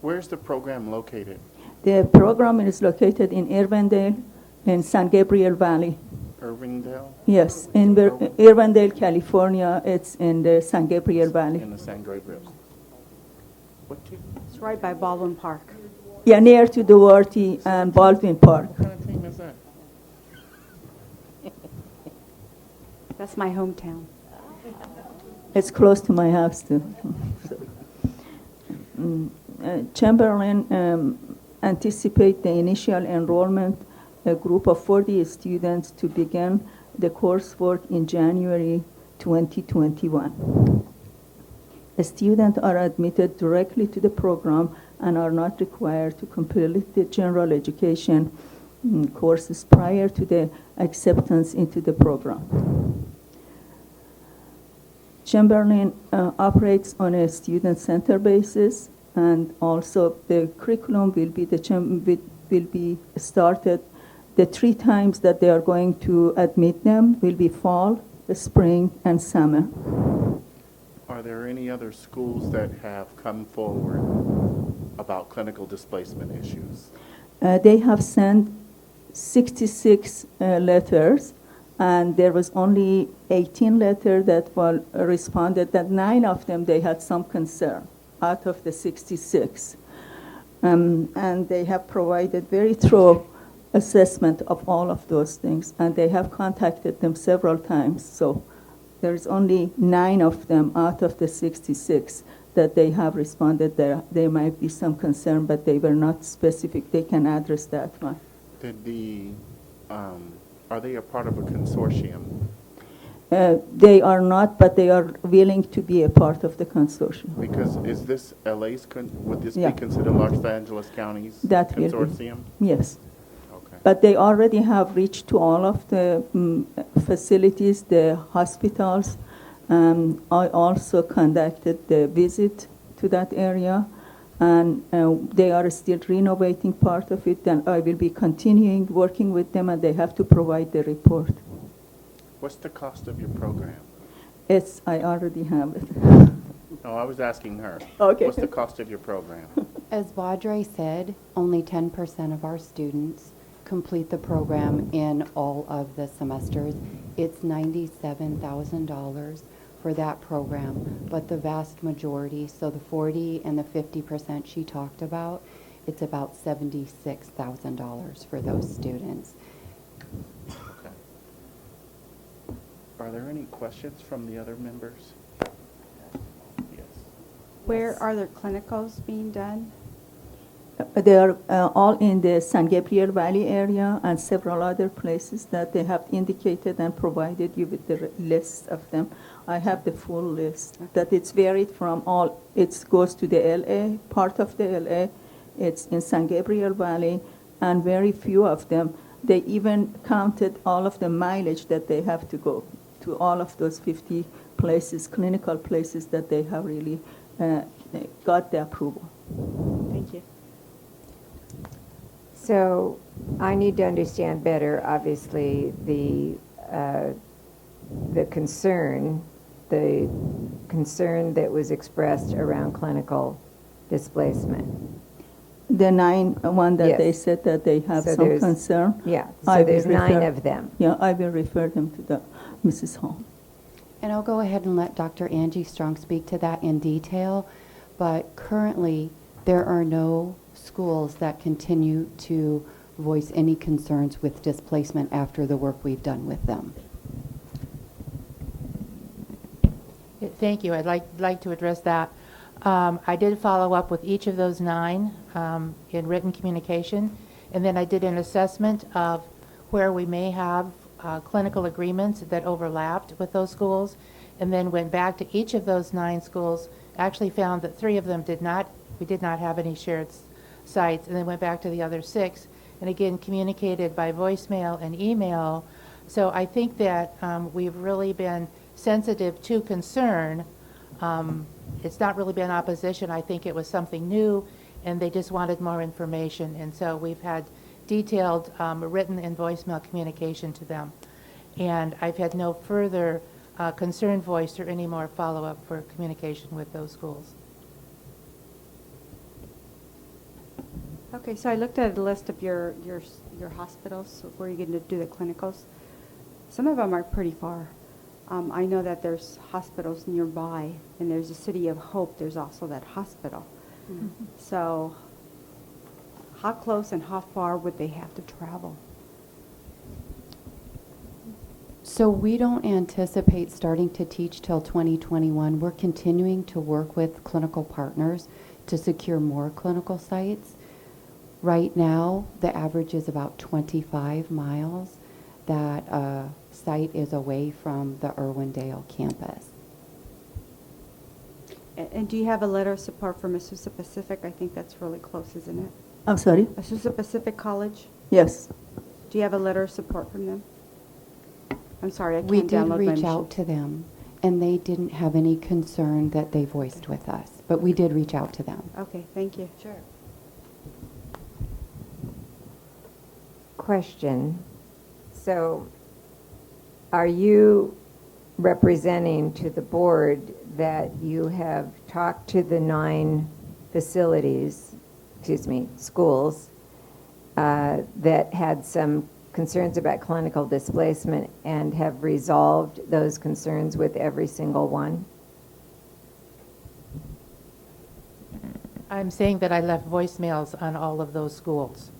A: Where's the program located?
U: The program is located in Irvindale in San Gabriel Valley.
A: Irvingdale?
U: Yes, in Irvindale, California. It's in the San Gabriel Valley.
A: In the San Gabriel. What team?
C: It's right by Baldwin Park.
U: Yeah, near to Duarte and Baldwin Park.
A: What kind of team is that?
C: That's my hometown.
U: It's close to my house, too. Chamberlain anticipate the initial enrollment, a group of 40 students, to begin the coursework in January 2021. Students are admitted directly to the program and are not required to complete the general education courses prior to the acceptance into the program. Chamberlain operates on a student-center basis, and also the curriculum will be started. The 3 times that they are going to admit them will be fall, spring, and summer.
A: Are there any other schools that have come forward about clinical displacement issues?
U: They have sent 66 letters, and there was only 18 letters that were responded, that 9 of them they had some concern out of the 66. And they have provided very thorough assessment of all of those things, and they have contacted them several times. So there's only 9 of them out of the 66 that they have responded. There might be some concern, but they were not specific. They can address that one.
A: Are they a part of a consortium?
U: They are not, but they are willing to be a part of the consortium.
A: Because is this LA's, would this
U: Yeah.
A: be considered Los Angeles County's
U: That will be.
A: consortium?
U: Yes.
A: Okay.
U: But they already have reached to all of the facilities, the hospitals. I also conducted the visit to that area, and they are still renovating part of it, and I will be continuing working with them, and they have to provide the report.
A: What's the cost of your program?
U: I already have it.
A: No, I was asking her.
U: Okay.
A: What's the cost of your program?
V: As Baudre said, only 10% of our students complete the program in all of the semesters. It's $97,000 for that program, but the vast majority, so the 40 and the 50% she talked about, it's about $76,000 for those students.
A: Okay. Are there any questions from the other members? Yes.
C: Where are their clinicals being done?
U: They are all in the San Gabriel Valley area and several other places that they have indicated and provided you with the list of them. I have the full list that it's varied from all. It goes to the LA, part of the LA. It's in San Gabriel Valley, and very few of them. They even counted all of the mileage that they have to go to all of those 50 places, clinical places that they have really got the approval.
C: Thank you.
E: So I need to understand better, obviously, the concern the concern that was expressed around clinical displacement?
U: The 9 one that
E: Yes.
U: they said that they have
E: So
U: some
E: there's-
U: concern.
E: yeah, so
U: I will
E: there's 9
U: refer-
E: of them.
U: Yeah, I will refer them to the Mrs. Hall.
V: And I'll go ahead and let Dr. Angie Strong speak to that in detail, but currently there are no schools that continue to voice any concerns with displacement after the work we've done with them.
Y: Thank you. I'd like to address that. I did follow up with each of those 9 in written communication, and then I did an assessment of where we may have clinical agreements that overlapped with those schools, and then went back to each of those 9 schools, actually found that 3 of them we did not have any shared sites, and then went back to the other 6, and again communicated by voicemail and email. So I think that we've really been sensitive to concern. It's not really been opposition. I think it was something new, and they just wanted more information. And so we've had detailed written and voicemail communication to them. And I've had no further concern voiced or any more follow-up for communication with those schools.
C: Okay, so I looked at a list of your hospitals where you're going to do the clinicals. Some of them are pretty far. I know that there's hospitals nearby, and there's a City of Hope. There's also that hospital.
V: Mm-hmm.
C: So how close and how far would they have to travel?
V: So we don't anticipate starting to teach till 2021. We're continuing to work with clinical partners to secure more clinical sites. Right now, the average is about 25 miles that a site is away from the Irwindale campus.
C: And do you have a letter of support from Azusa Pacific? I think that's really close, isn't it?
U: I'm sorry?
C: Azusa Pacific College?
U: Yes.
C: Do you have a letter of support from them? I'm sorry, I can't
V: We did
C: download my
V: reach
C: machine.
V: out to them, and they didn't have any concern that they voiced with us, but we did reach out to them.
C: Okay, thank you.
V: Sure.
E: Question. So are you representing to the board that you have talked to the 9 schools that had some concerns about clinical displacement and have resolved those concerns with every single one?
Y: I'm saying that I left voicemails on all of those schools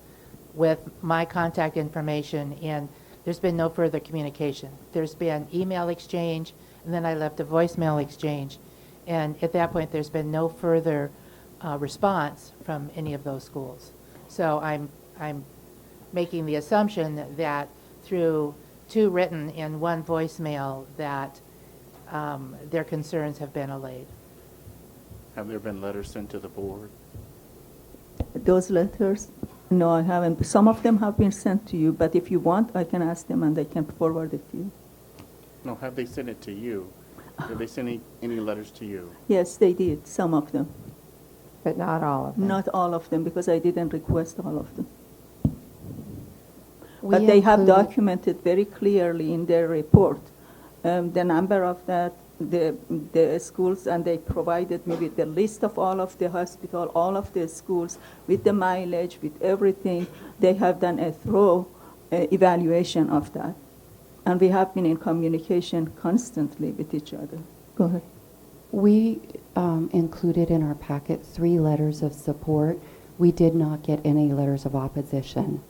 Y: with my contact information, and there's been no further communication. There's been email exchange, and then I left a voicemail exchange. And at that point, there's been no further response from any of those schools. So I'm making the assumption that through 2 written and 1 voicemail that their concerns have been allayed.
A: Have there been letters sent to the board?
U: Those letters, no, I haven't. Some of them have been sent to you, but if you want, I can ask them and they can forward it to you.
A: No, have they sent it to you? Did they send any letters to you?
U: Yes, they did, some of them.
E: But not all of them?
U: Not all of them, because I didn't request all of them.
V: We
U: But they have
V: included-
U: documented very clearly in their report the number of the schools, and they provided me with the list of all of the hospital, all of the schools, with the mileage, with everything. They have done a thorough evaluation of that. And we have been in communication constantly with each other. Go ahead.
V: We included in our packet 3 letters of support. We did not get any letters of opposition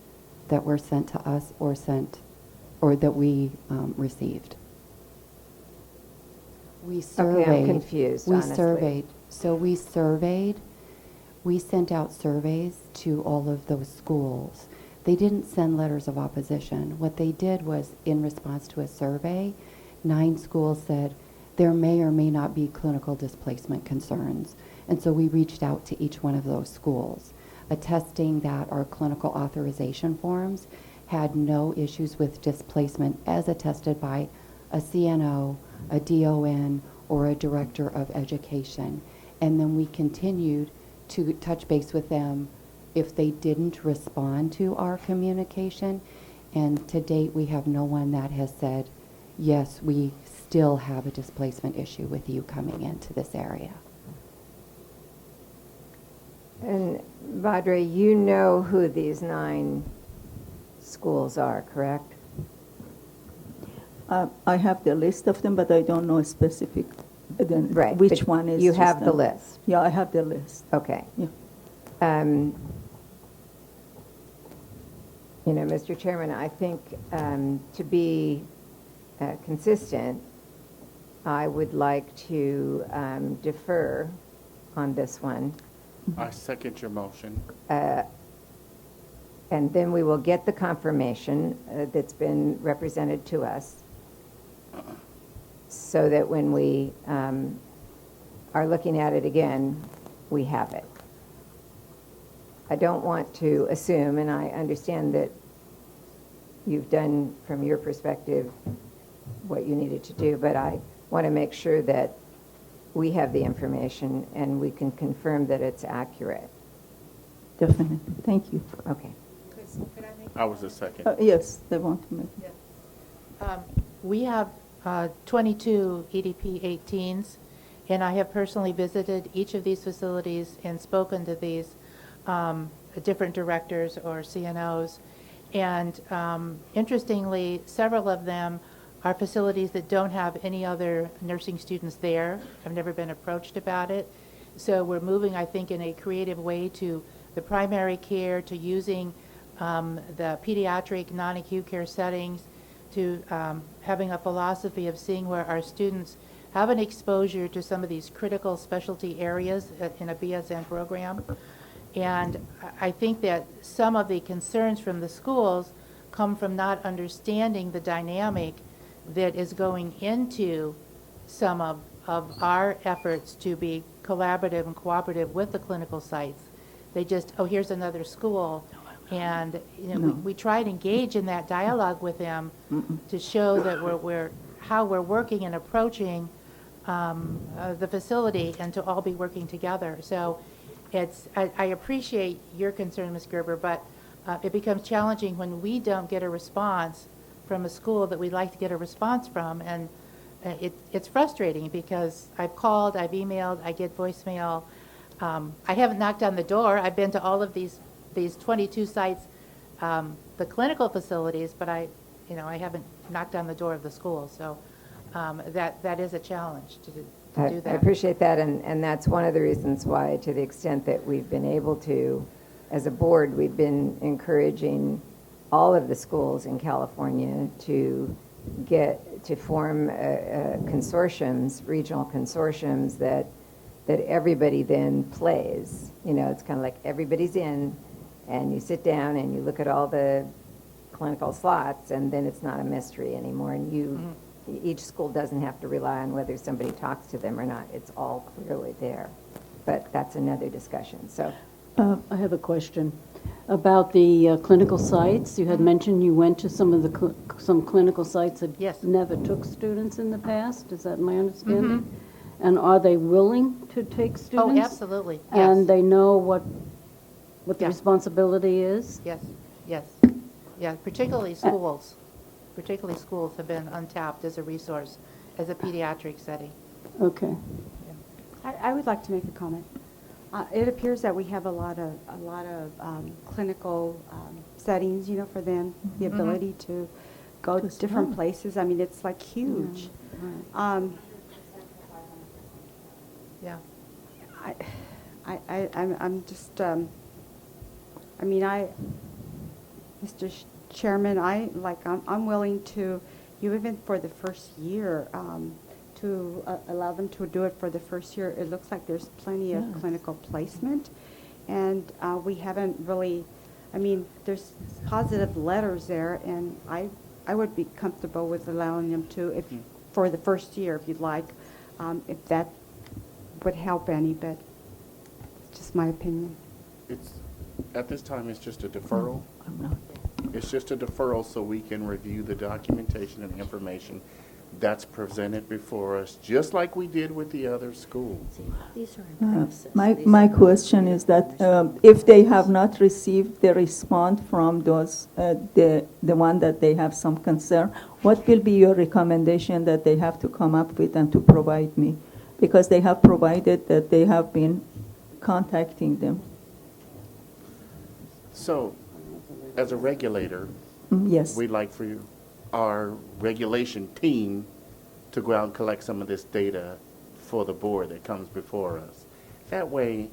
V: that were sent to us or that we received. We surveyed.
E: Okay, I'm confused,
V: We
E: honestly.
V: surveyed. So we surveyed. We sent out surveys to all of those schools. They didn't send letters of opposition. What they did was, in response to a survey, 9 schools said there may or may not be clinical displacement concerns. And so we reached out to each one of those schools, attesting that our clinical authorization forms had no issues with displacement as attested by a CNO, a DON, or a director of education. And then we continued to touch base with them if they didn't respond to our communication. And to date, we have no one that has said, yes, we still have a displacement issue with you coming into this area.
E: And Badre, you know who these 9 schools are, correct?
U: I have the list of them, but I don't know specific,
E: Right,
U: which
E: but
U: one is.
E: you
U: just
E: have the
U: them.
E: list?
U: Yeah, I have the list.
E: Okay.
U: Yeah.
E: You know, Mr. Chairman, I think to be consistent, I would like to defer on this one.
A: I second your motion.
E: And then we will get the confirmation that's been represented to us so that when we are looking at it again, we have it. I don't want to assume, and I understand that you've done, from your perspective, what you needed to do, but I want to make sure that we have the information and we can confirm that it's accurate.
U: Definitely. Thank you.
E: Okay.
W: Could I make
A: I was a second.
U: Yes, they want to make.
Y: We have 22 EDP 18s, and I have personally visited each of these facilities and spoken to these different directors or CNOs. And interestingly, several of them are facilities that don't have any other nursing students there. I've never been approached about it. So we're moving, I think, in a creative way to the primary care, to using the pediatric non-acute care settings, to having a philosophy of seeing where our students have an exposure to some of these critical specialty areas in a BSN program. And I think that some of the concerns from the schools come from not understanding the dynamic that is going into some of our efforts to be collaborative and cooperative with the clinical sites. They just, oh, here's another school. And you know, we try to engage in that dialogue with them to show that how we're working and approaching the facility and to all be working together. So I appreciate your concern, Ms. Gerber, but it becomes challenging when we don't get a response from a school that we'd like to get a response from. And it's frustrating because I've called, I've emailed, I get voicemail. I haven't knocked on the door. I've been to all of these 22 sites, the clinical facilities, but I haven't knocked on the door of the school. So that is a challenge to do that.
E: I appreciate that, and that's one of the reasons why, to the extent that we've been able to, as a board, we've been encouraging all of the schools in California to form consortiums, regional consortiums that everybody then plays. You know, it's kind of like everybody's in, and you sit down and you look at all the clinical slots, and then it's not a mystery anymore, and each school doesn't have to rely on whether somebody talks to them or not. It's all clearly there. But that's another discussion. So,
J: I have a question about the clinical sites. You had mentioned you went to some of the some clinical sites that never took students in the past. Is that my understanding? And are they willing to take students?
Y: Oh, absolutely.
J: And they know what the responsibility is?
Y: Yes. Yeah, particularly schools. Particularly schools have been untapped as a resource, as a pediatric setting.
J: Okay.
C: I would like to make a comment. It appears that we have a lot of clinical settings, you know, for them, the ability to go to different places. I mean, it's like huge.
Y: Yeah.
C: I'm just, Mr. Chairman, I'm willing to, even for the first year, to allow them to do it for the first year. It looks like there's plenty of clinical placement, and we haven't really, there's positive letters there, and I would be comfortable with allowing them to, for the first year, if you'd like, if that would help any, but it's just my opinion.
A: At this time, it's just a deferral. It's just a deferral so we can review the documentation and the information that's presented before us, just like we did with the other schools.
N: These are in process.
U: My question is that if they have not received the response from those, the one that they have some concern, what will be your recommendation that they have to come up with and to provide me? Because they have provided that they have been contacting them.
A: So, as a regulator,
U: Yes.
A: we'd like for our regulation team to go out and collect some of this data for the board that comes before us. That way,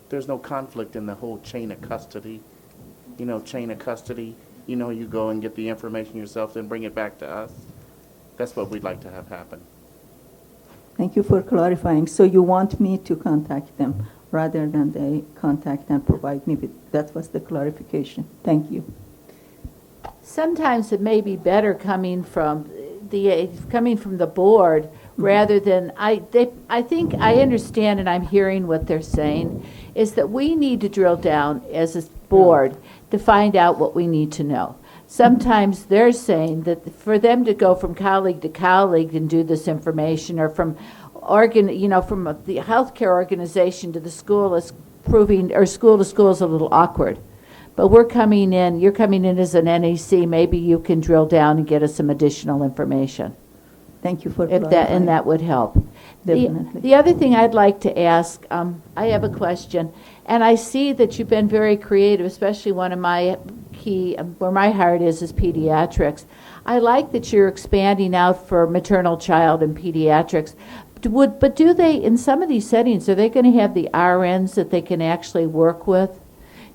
A: there's no conflict in the whole chain of custody. You know, chain of custody, you know, you go and get the information yourself, then bring it back to us. That's what we'd like to have happen.
U: Thank you for clarifying. So you want me to contact them rather than they contact and provide me with, that was the clarification. Thank you.
B: Sometimes it may be better coming from the board rather than, I think I understand and I'm hearing what they're saying, is that we need to drill down as a board to find out what we need to know. Sometimes they're saying that for them to go from colleague to colleague and do this information, or from from the healthcare organization to the school, is proving, or school to school, is a little awkward. But you're coming in as an NEC, maybe you can drill down and get us some additional information.
U: Thank you for
B: clarifying. That would help.
U: Definitely.
B: The other thing I'd like to ask, I have a question, and I see that you've been very creative, especially one of my key, where my heart is pediatrics. I like that you're expanding out for maternal, child, and pediatrics. But do they, in some of these settings, are they going to have the RNs that they can actually work with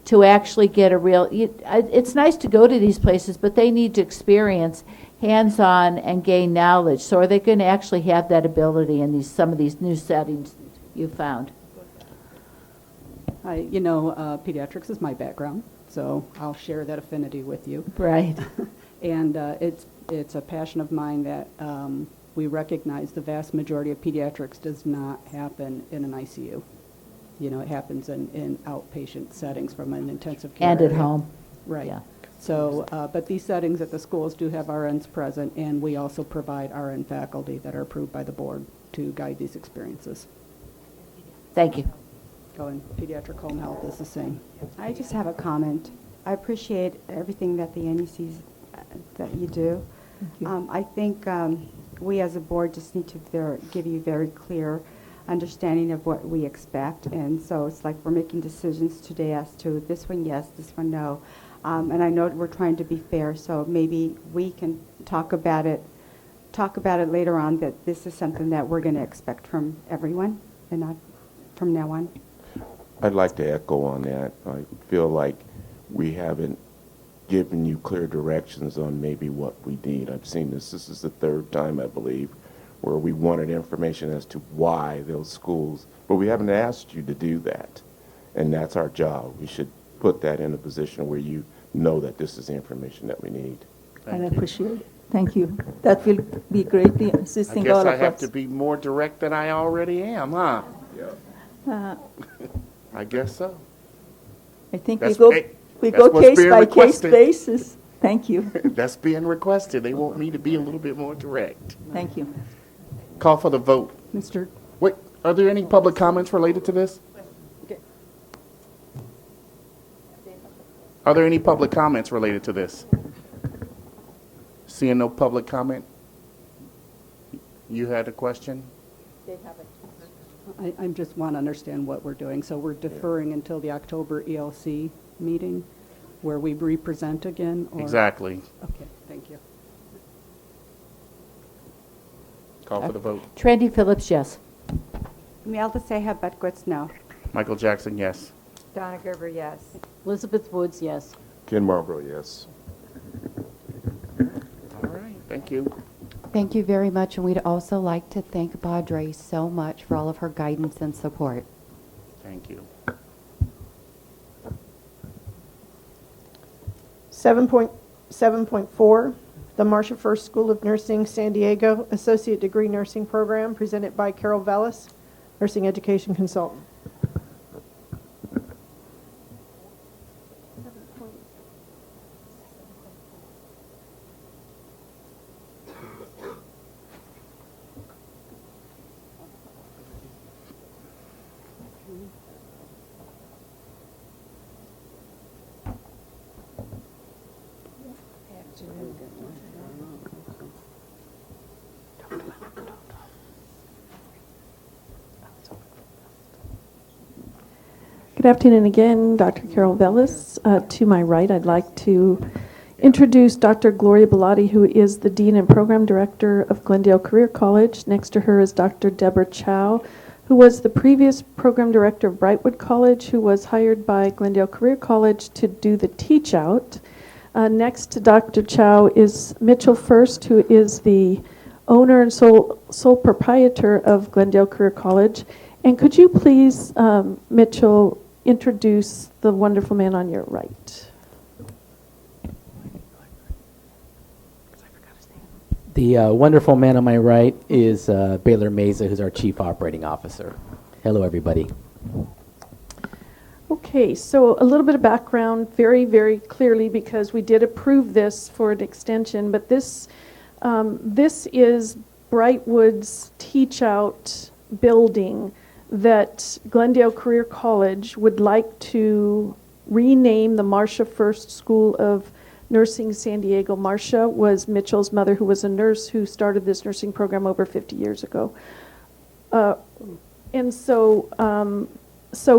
B: to actually get a real, it's nice to go to these places, but they need to experience hands-on and gain knowledge. So are they going to actually have that ability in some of these new settings you found?
X: Pediatrics is my background, so I'll share that affinity with you.
B: Right.
X: And it's a passion of mine that we recognize the vast majority of pediatrics does not happen in an ICU. You know, it happens in outpatient settings from an intensive care
B: And at
X: area.
B: home.
X: Right.
B: Yeah.
X: So, but these settings at the schools do have RNs present, and we also provide RN faculty that are approved by the board to guide these experiences.
B: Thank you.
X: Oh, and pediatric home health is the same.
C: I just have a comment. I appreciate everything that the NECs that you do. I think we as a board just need to give you very clear understanding of what we expect, and so it's like we're making decisions today as to this one yes, this one no, and I know we're trying to be fair, so maybe we can talk about it later on, that this is something that we're going to expect from everyone and not from now on.
H: I'd like to echo on that. I feel like we haven't given you clear directions on maybe what we need. I've seen this. This is the third time, I believe, where we wanted information as to why those schools, but we haven't asked you to do that. And that's our job. We should put that in a position where you know that this is the information that we need.
U: I appreciate it. Thank you. That will be greatly assisting all of us.
A: I guess I have to be more direct than I already am, huh?
U: Uh,
A: I guess so.
U: I think
A: That's
U: we go
A: what's
U: case
A: being
U: by case
A: requested.
U: basis. Thank you.
A: That's being requested. They want me to be a little bit more direct.
U: Thank you.
A: Call for the vote.
X: Mr.
A: Wait, are there any public comments related to this? Are there any public comments related to this? Seeing no public comment? You had a question?
X: I just want to understand what we're doing. So we're deferring until the October ELC meeting where we represent again? Or?
A: Exactly.
X: Okay, thank you.
A: Call for the vote.
B: Trendy Phillips, yes.
C: Imelda Seha Butkwitz, no.
A: Michael Jackson, yes.
E: Donna Gerber, yes.
J: Elizabeth Woods, yes.
H: Ken Marlborough, yes.
A: All right, thank you.
V: Thank you very much, and we'd also like to thank Baudre so much for all of her guidance and support.
A: Thank you.
I: 7.7.4, the Marcia First School of Nursing, San Diego, Associate Degree Nursing Program, presented by Carol Vellis, Nursing Education Consultant.
M: Good afternoon again, Dr. Carol Vellis. To my right, I'd like to introduce Dr. Gloria Bellotti, who is the Dean and Program Director of Glendale Career College. Next to her is Dr. Deborah Chow, who was the previous Program Director of Brightwood College, who was hired by Glendale Career College to do the teach-out. Next to Dr. Chow is Mitchell First, who is the owner and sole proprietor of Glendale Career College. And could you please, Mitchell, introduce the wonderful man on your right?
D: The wonderful man on my right is Baylor Meza, who's our Chief Operating Officer. Hello, everybody.
M: Okay, so a little bit of background, very, very clearly, because we did approve this for an extension, but this is Brightwood's teach-out building that Glendale Career College would like to rename the Marcia First School of Nursing San Diego. Marcia was Mitchell's mother, who was a nurse who started this nursing program over 50 years ago. And so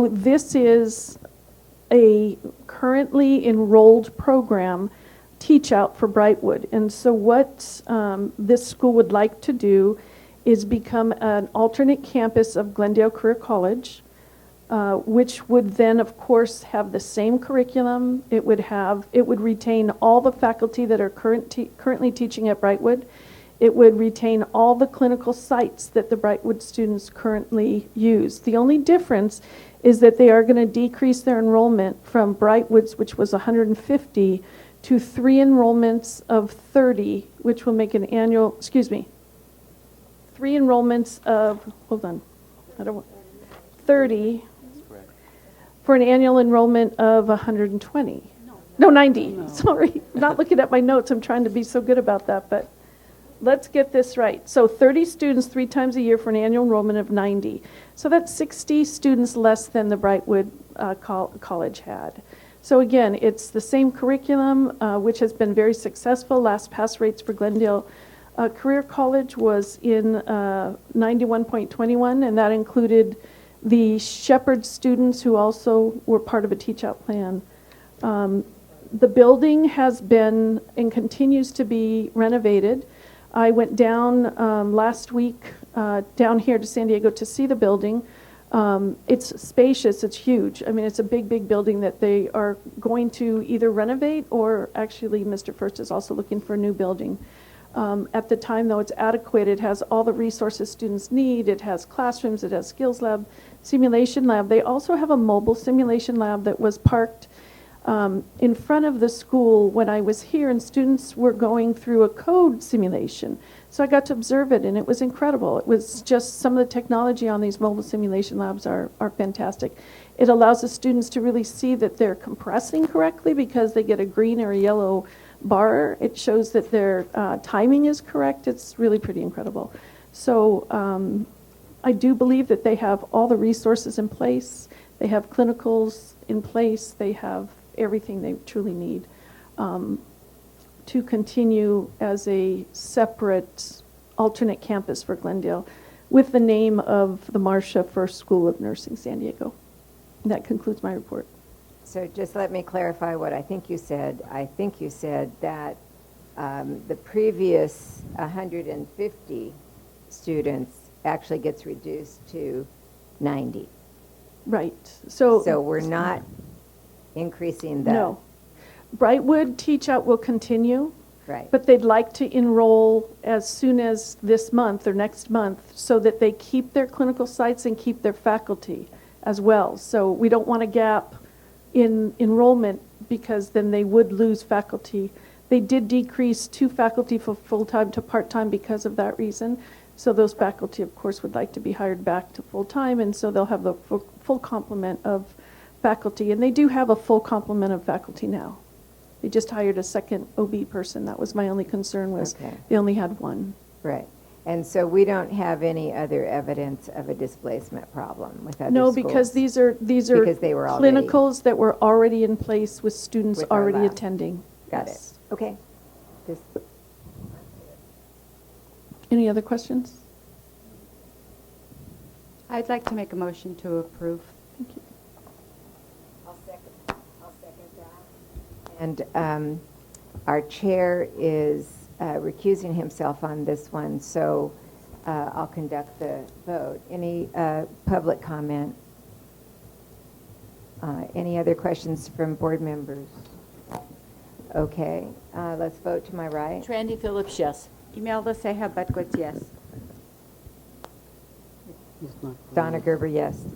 M: this is a currently enrolled program, teach out for Brightwood. And so what this school would like to do is become an alternate campus of Glendale Career College, which would then, of course, have the same curriculum. It would retain all the faculty that are currently teaching at Brightwood. It would retain all the clinical sites that the Brightwood students currently use. The only difference is that they are going to decrease their enrollment from Brightwood's, which was 150, to 3 enrollments of 30, which will make an annual, 3 enrollments of, 30 for an annual enrollment of 120. No, 90. No. Sorry, not looking at my notes. I'm trying to be so good about that, but let's get this right. So 30 students 3 times a year for an annual enrollment of 90. So that's 60 students less than the Brightwood College had. So again, it's the same curriculum, which has been very successful. Last pass rates for Glendale Career College was in 91.21, and that included the Shepherd students who also were part of a teach-out plan. The building has been and continues to be renovated. I went down last week down here to San Diego to see the building. It's spacious, it's huge. I mean, it's a big, big building that they are going to either renovate, or actually Mr. First is also looking for a new building. At the time, though, it's adequate. It has all the resources students need. It has classrooms, it has skills lab, simulation lab. They also have a mobile simulation lab that was parked in front of the school when I was here, and students were going through a code simulation. So I got to observe it, and it was incredible. It was just some of the technology on these mobile simulation labs are fantastic. It allows the students to really see that they're compressing correctly because they get a green or a yellow bar. It shows that their timing is correct. It's really pretty incredible. So I do believe that they have all the resources in place. They have clinicals in place. They have everything they truly need to continue as a separate alternate campus for Glendale with the name of the Marcia First School of Nursing San Diego. And that concludes my report.
E: So just let me clarify what I think you said. I think you said that the previous 150 students actually gets reduced to 90.
M: Right. So
E: we're not increasing the...
M: No. Brightwood teach-out will continue.
E: Right.
M: But they'd like to enroll as soon as this month or next month so that they keep their clinical sites and keep their faculty as well. So we don't want a gap in enrollment because then they would lose faculty. They did decrease 2 faculty from full-time to part-time because of that reason. So those faculty, of course, would like to be hired back to full-time, and so they'll have the full complement of faculty. And they do have a full complement of faculty now. They just hired a second OB person. That was my only concern, was they only had 1.
E: Right. And so we don't have any other evidence of a displacement problem with other
M: No,
E: schools?
M: because these are
E: because they were
M: clinicals that were already in place with students
E: With our
M: already
E: lab.
M: attending.
E: Got
M: Yes.
E: it. Okay. this.
M: Any other questions?
C: I'd like to make a motion to approve.
M: Thank you.
E: I'll second that. And our chair is recusing himself on this one, so I'll conduct the vote. Any public comment? Any other questions from board members? Okay, let's vote to my right.
B: Trandy Phillips, yes.
C: Imelda Ceja Butquitz, yes.
E: Donna Gerber, yes.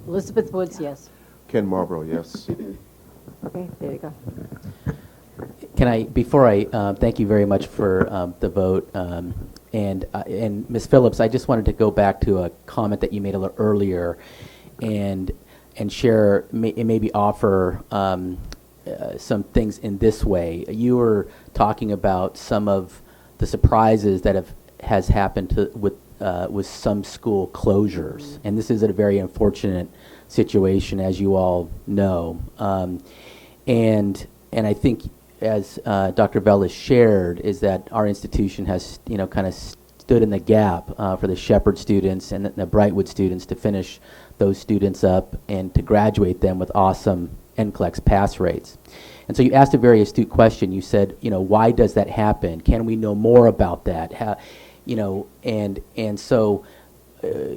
J: Elizabeth Woods, yes.
H: Ken Marlborough, yes.
E: Okay, there you go.
D: Can I, before I, thank you very much for the vote, and Ms. Phillips, I just wanted to go back to a comment that you made a little earlier, and share, maybe offer some things in this way. You were talking about some of the surprises that has happened with some school closures, and this is a very unfortunate situation, as you all know, and I think, as Dr. Vela shared, is that our institution has, kind of stood in the gap for the Shepherd students and the Brightwood students to finish those students up and to graduate them with awesome Nclex pass rates. And so you asked a very astute question. You said, why does that happen? Can we know more about that? And so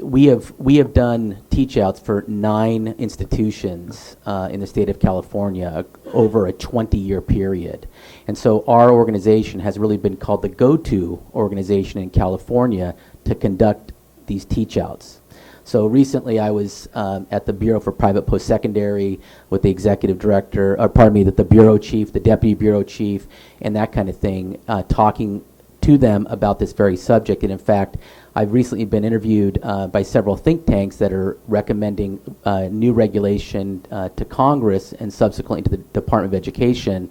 D: we have done teach-outs for 9 institutions in the state of California over a 20-year period. And so our organization has really been called the go-to organization in California to conduct these teach-outs. So recently I was at the Bureau for Private Post-Secondary with the executive director, the bureau chief, the deputy bureau chief, and that kind of thing, talking to them about this very subject. And in fact, I've recently been interviewed by several think tanks that are recommending new regulation to Congress and subsequently to the Department of Education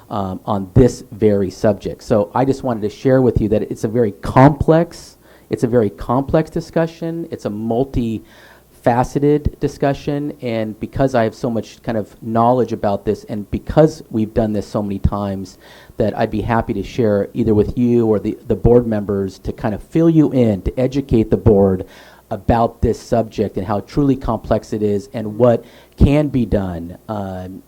D: on this very subject. So I just wanted to share with you that it's a very complex discussion. It's a multi-faceted discussion, and because I have so much kind of knowledge about this, and because we've done this so many times, that I'd be happy to share either with you or the board members to kind of fill you in, to educate the board about this subject and how truly complex it is and what can be done,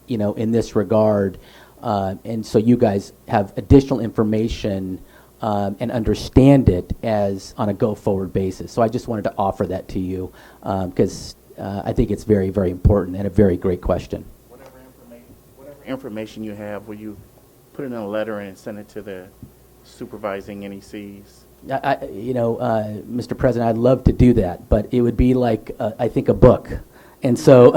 D: in this regard. And so you guys have additional information and understand it as on a go-forward basis. So I just wanted to offer that to you because I think it's very, very important and a very great question.
A: Whatever information you have, will you put it in a letter and send it to the supervising NECs?
D: Mr. President, I'd love to do that, but it would be like, I think, a book. And so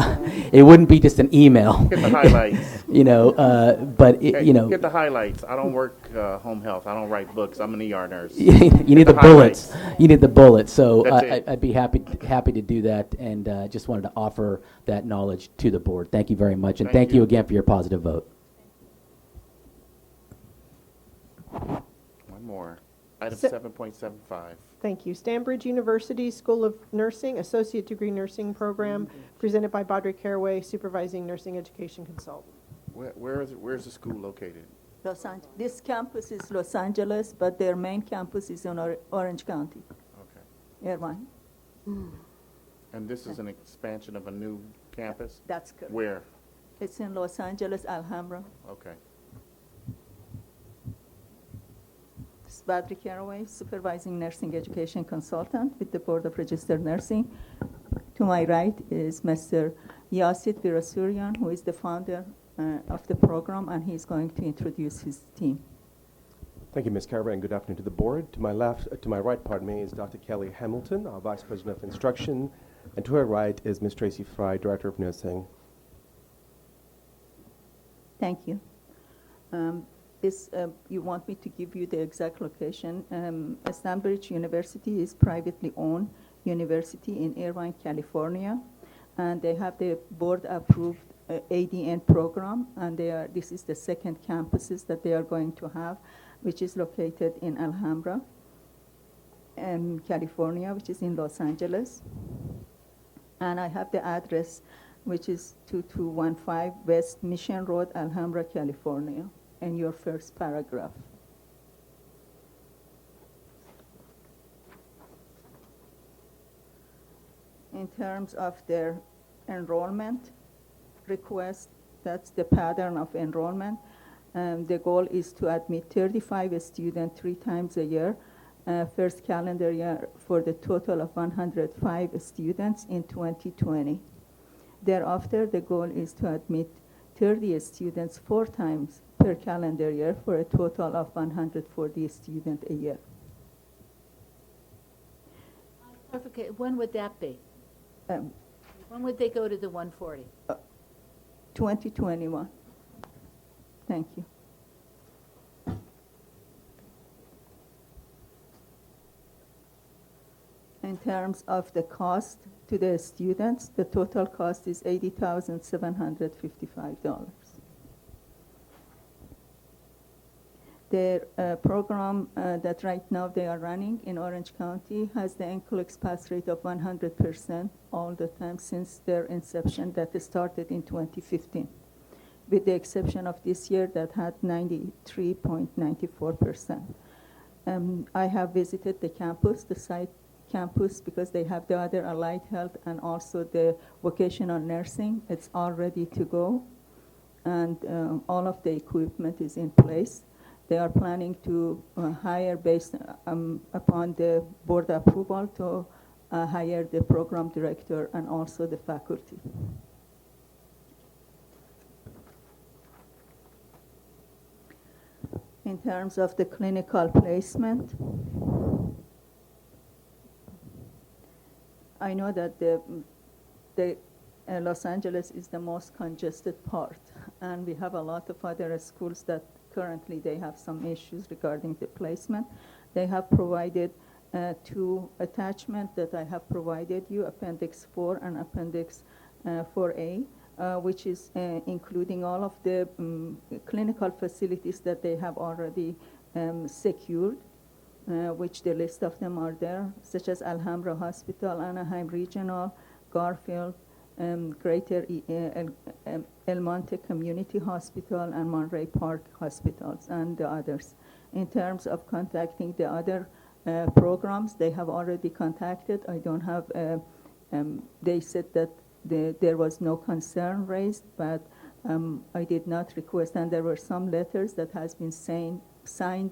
D: it wouldn't be just an email.
A: Get the highlights.
D: Get
A: the highlights. I don't work home health. I don't write books. I'm an ER nurse.
D: You need the bullets. You need the bullets. So
A: That's
D: I'd be happy to do that, and just wanted to offer that knowledge to the board. Thank you very much, and thank you again for your positive vote.
A: One more. Item 7.75.
I: Thank you. Stanbridge University School of Nursing, Associate Degree Nursing Program, presented by Badri Caraway, Supervising Nursing Education Consultant.
A: Where's the school located?
U: Los Angeles. This campus is Los Angeles, but their main campus is in Orange County.
A: Okay.
U: Irvine.
A: And this is an expansion of a new campus?
U: That's correct.
A: Where?
U: It's in Los Angeles, Alhambra.
A: Okay.
U: Badri Caraway, Supervising Nursing Education Consultant with the Board of Registered Nursing. To my right is Mr. Yasid Birasurian, who is the founder of the program, and he's going to introduce his team.
F: Thank you, Ms. Caraway, and good afternoon to the board. To my right, is Dr. Kelly Hamilton, our Vice President of Instruction, and to her right is Ms. Tracy Fry, Director of Nursing.
U: Thank you. You want me to give you the exact location. Stanbridge University is privately owned university in Irvine, California, and they have the board-approved ADN program, and this is the second campuses that they are going to have, which is located in Alhambra, California, which is in Los Angeles. And I have the address, which is 2215 West Mission Road, Alhambra, California, in your first paragraph. in terms of their enrollment request, that's the pattern of enrollment. The goal is to admit 35 students 3 times a year, first calendar year for the total of 105 students in 2020. Thereafter, the goal is to admit 30 students 4 times per calendar year for a total of 140 students a year.
B: Okay, when would that be? When would they go to the 140?
U: 2021. Thank you. In terms of the cost to the students, the total cost is $80,755. Their program that right now they are running in Orange County has the Nclex pass rate of 100% all the time since their inception that started in 2015, with the exception of this year that had 93.94%. I have visited the campus, the site campus, because they have the other allied health and also the vocational nursing. It's all ready to go, and all of the equipment is in place. They are planning to hire based upon the board approval to hire the program director and also the faculty. In terms of the clinical placement, I know that Los Angeles is the most congested part, and we have a lot of other schools that currently they have some issues regarding the placement. They have provided 2 attachments that I have provided you, Appendix 4 and Appendix 4A, which is including all of the clinical facilities that they have already secured, which the list of them are there, such as Alhambra Hospital, Anaheim Regional, Garfield, Greater El Monte Community Hospital, and Monterey Park Hospitals, and the others. In terms of contacting the other programs, they have already contacted. I don't have, they said that there was no concern raised, but I did not request, and there were some letters that has been signed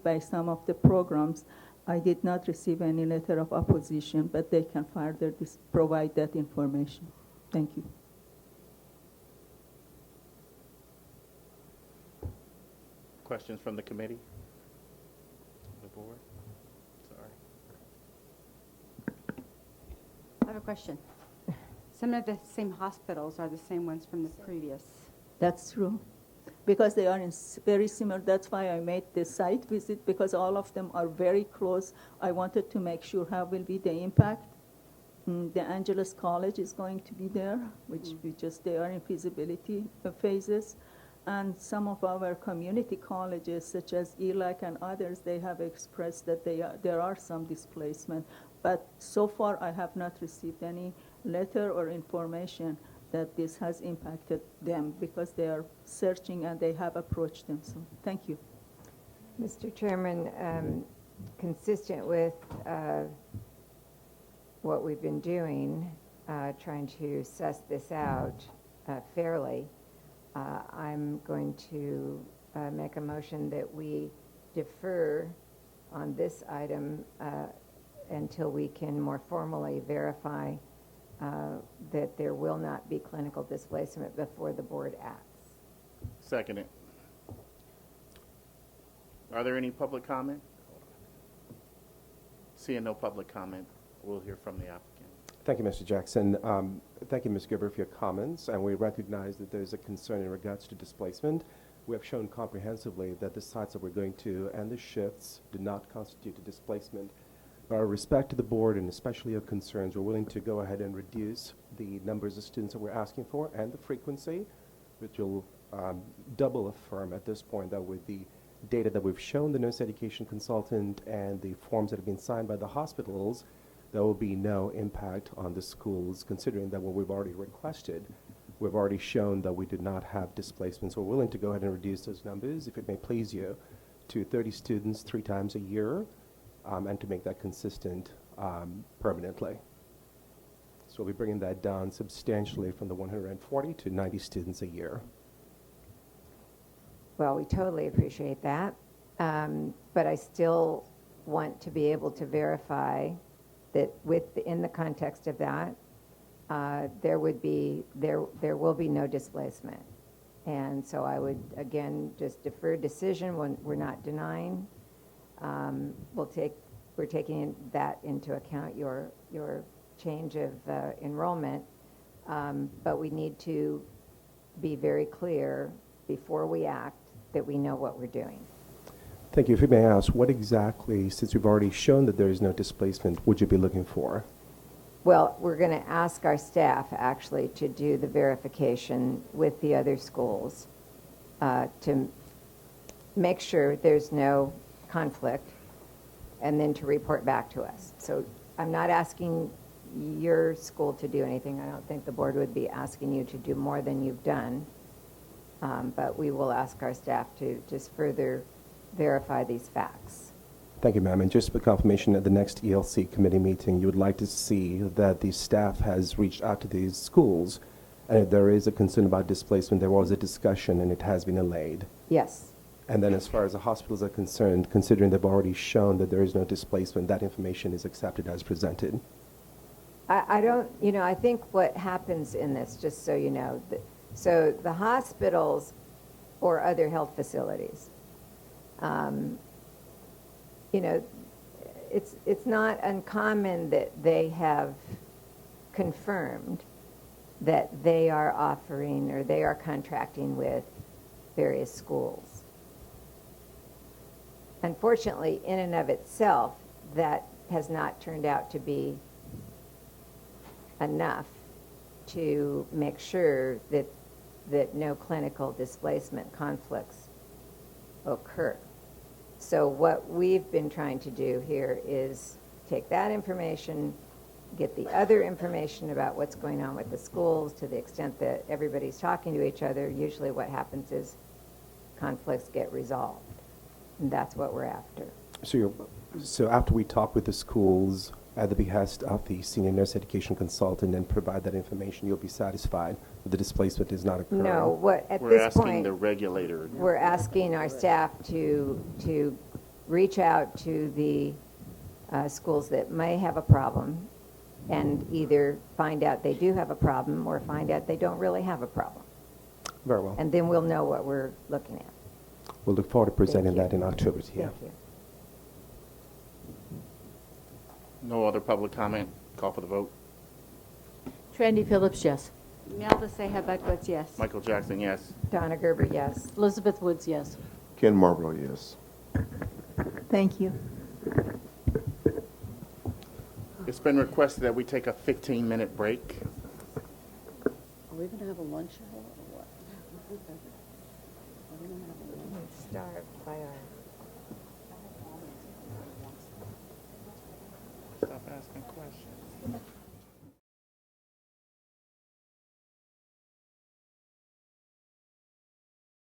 U: by some of the programs. I did not receive any letter of opposition, but they can further provide that information. Thank you.
A: Questions from the committee? The board? Sorry.
C: I have a question. Some of the same hospitals are the same ones from the previous.
U: That's true. Because they are in very similar, that's why I made the site visit, because all of them are very close. I wanted to make sure how will be the impact. The Angeles College is going to be there, which they are in feasibility phases. And some of our community colleges, such as ELAC and others, they have expressed that there are some displacement. But so far, I have not received any letter or information that this has impacted them, because they are searching and they have approached them. So thank you.
E: Mr. Chairman, consistent with what we've been doing, trying to suss this out fairly, I'm going to make a motion that we defer on this item until we can more formally verify that there will not be clinical displacement before the board acts.
A: Second it. Are there any public comment? Seeing no public comment, we'll hear from the applicant.
F: Thank you, Mr. Jackson. Thank you, Ms. Gerber, for your comments. And we recognize that there's a concern in regards to displacement. We have shown comprehensively that the sites that we're going to and the shifts do not constitute a displacement. Our respect to the board and especially your concerns, we're willing to go ahead and reduce the numbers of students that we're asking for and the frequency, which will double affirm at this point that with the data that we've shown the nurse education consultant and the forms that have been signed by the hospitals, there will be no impact on the schools, considering that what we've already requested, we've already shown that we did not have displacement. So we're willing to go ahead and reduce those numbers, if it may please you, to 30 students 3 times a year, and to make that consistent permanently. So So we're bringing that down substantially from the 140 to 90 students a year.
E: Well, we totally appreciate that, but I still want to be able to verify that in the context of that, there will be no displacement. And so I would, again, just defer decision when we're not denying. We're taking that into account, your change of enrollment, but we need to be very clear before we act that we know what we're doing.
F: Thank you. If you may ask, what exactly, since we've already shown that there is no displacement, would you be looking for?
E: Well, we're going to ask our staff actually to do the verification with the other schools to make sure there's no conflict and then to report back to us. So I'm not asking your school to do anything. I don't think the board would be asking you to do more than you've done. But we will ask our staff to just further verify these facts.
F: Thank you, ma'am. And just for confirmation, at the next ELC committee meeting, you would like to see that the staff has reached out to these schools, and if there is a concern about displacement, there was a discussion and it has been allayed.
E: Yes.
F: And then as far as the hospitals are concerned, considering they've already shown that there is no displacement, that information is accepted as presented.
E: I don't, I think what happens in this, just so you know, so the hospitals or other health facilities, it's not uncommon that they have confirmed that they are offering or they are contracting with various schools. Unfortunately, in and of itself, that has not turned out to be enough to make sure that no clinical displacement conflicts occur. So what we've been trying to do here is take that information, get the other information about what's going on with the schools to the extent that everybody's talking to each other. Usually what happens is conflicts get resolved, and that's what we're after.
F: So after we talk with the schools at the behest of the senior nurse education consultant and provide that information, you'll be satisfied that the displacement is not occurring?
E: No,
A: we're
E: this
A: asking
E: point,
A: the regulator.
E: we're asking our staff to reach out to the schools that may have a problem and either find out they do have a problem or find out they don't really have a problem.
F: Very well.
E: And then we'll know what we're looking at.
F: We'll look forward to presenting that in October to you.
E: Thank you.
A: No other public comment. Call for the vote.
B: Trendy Phillips, yes.
K: Imelda Sehabud votes yes.
A: Michael Jackson, yes.
E: Donna Gerber, yes.
J: Elizabeth Woods, yes.
H: Ken Marlborough, yes.
U: Thank you.
A: It's been requested that we take a 15-minute break.
J: Are we going to have a lunch hour or what?
E: Starved by our...
A: Stop asking questions.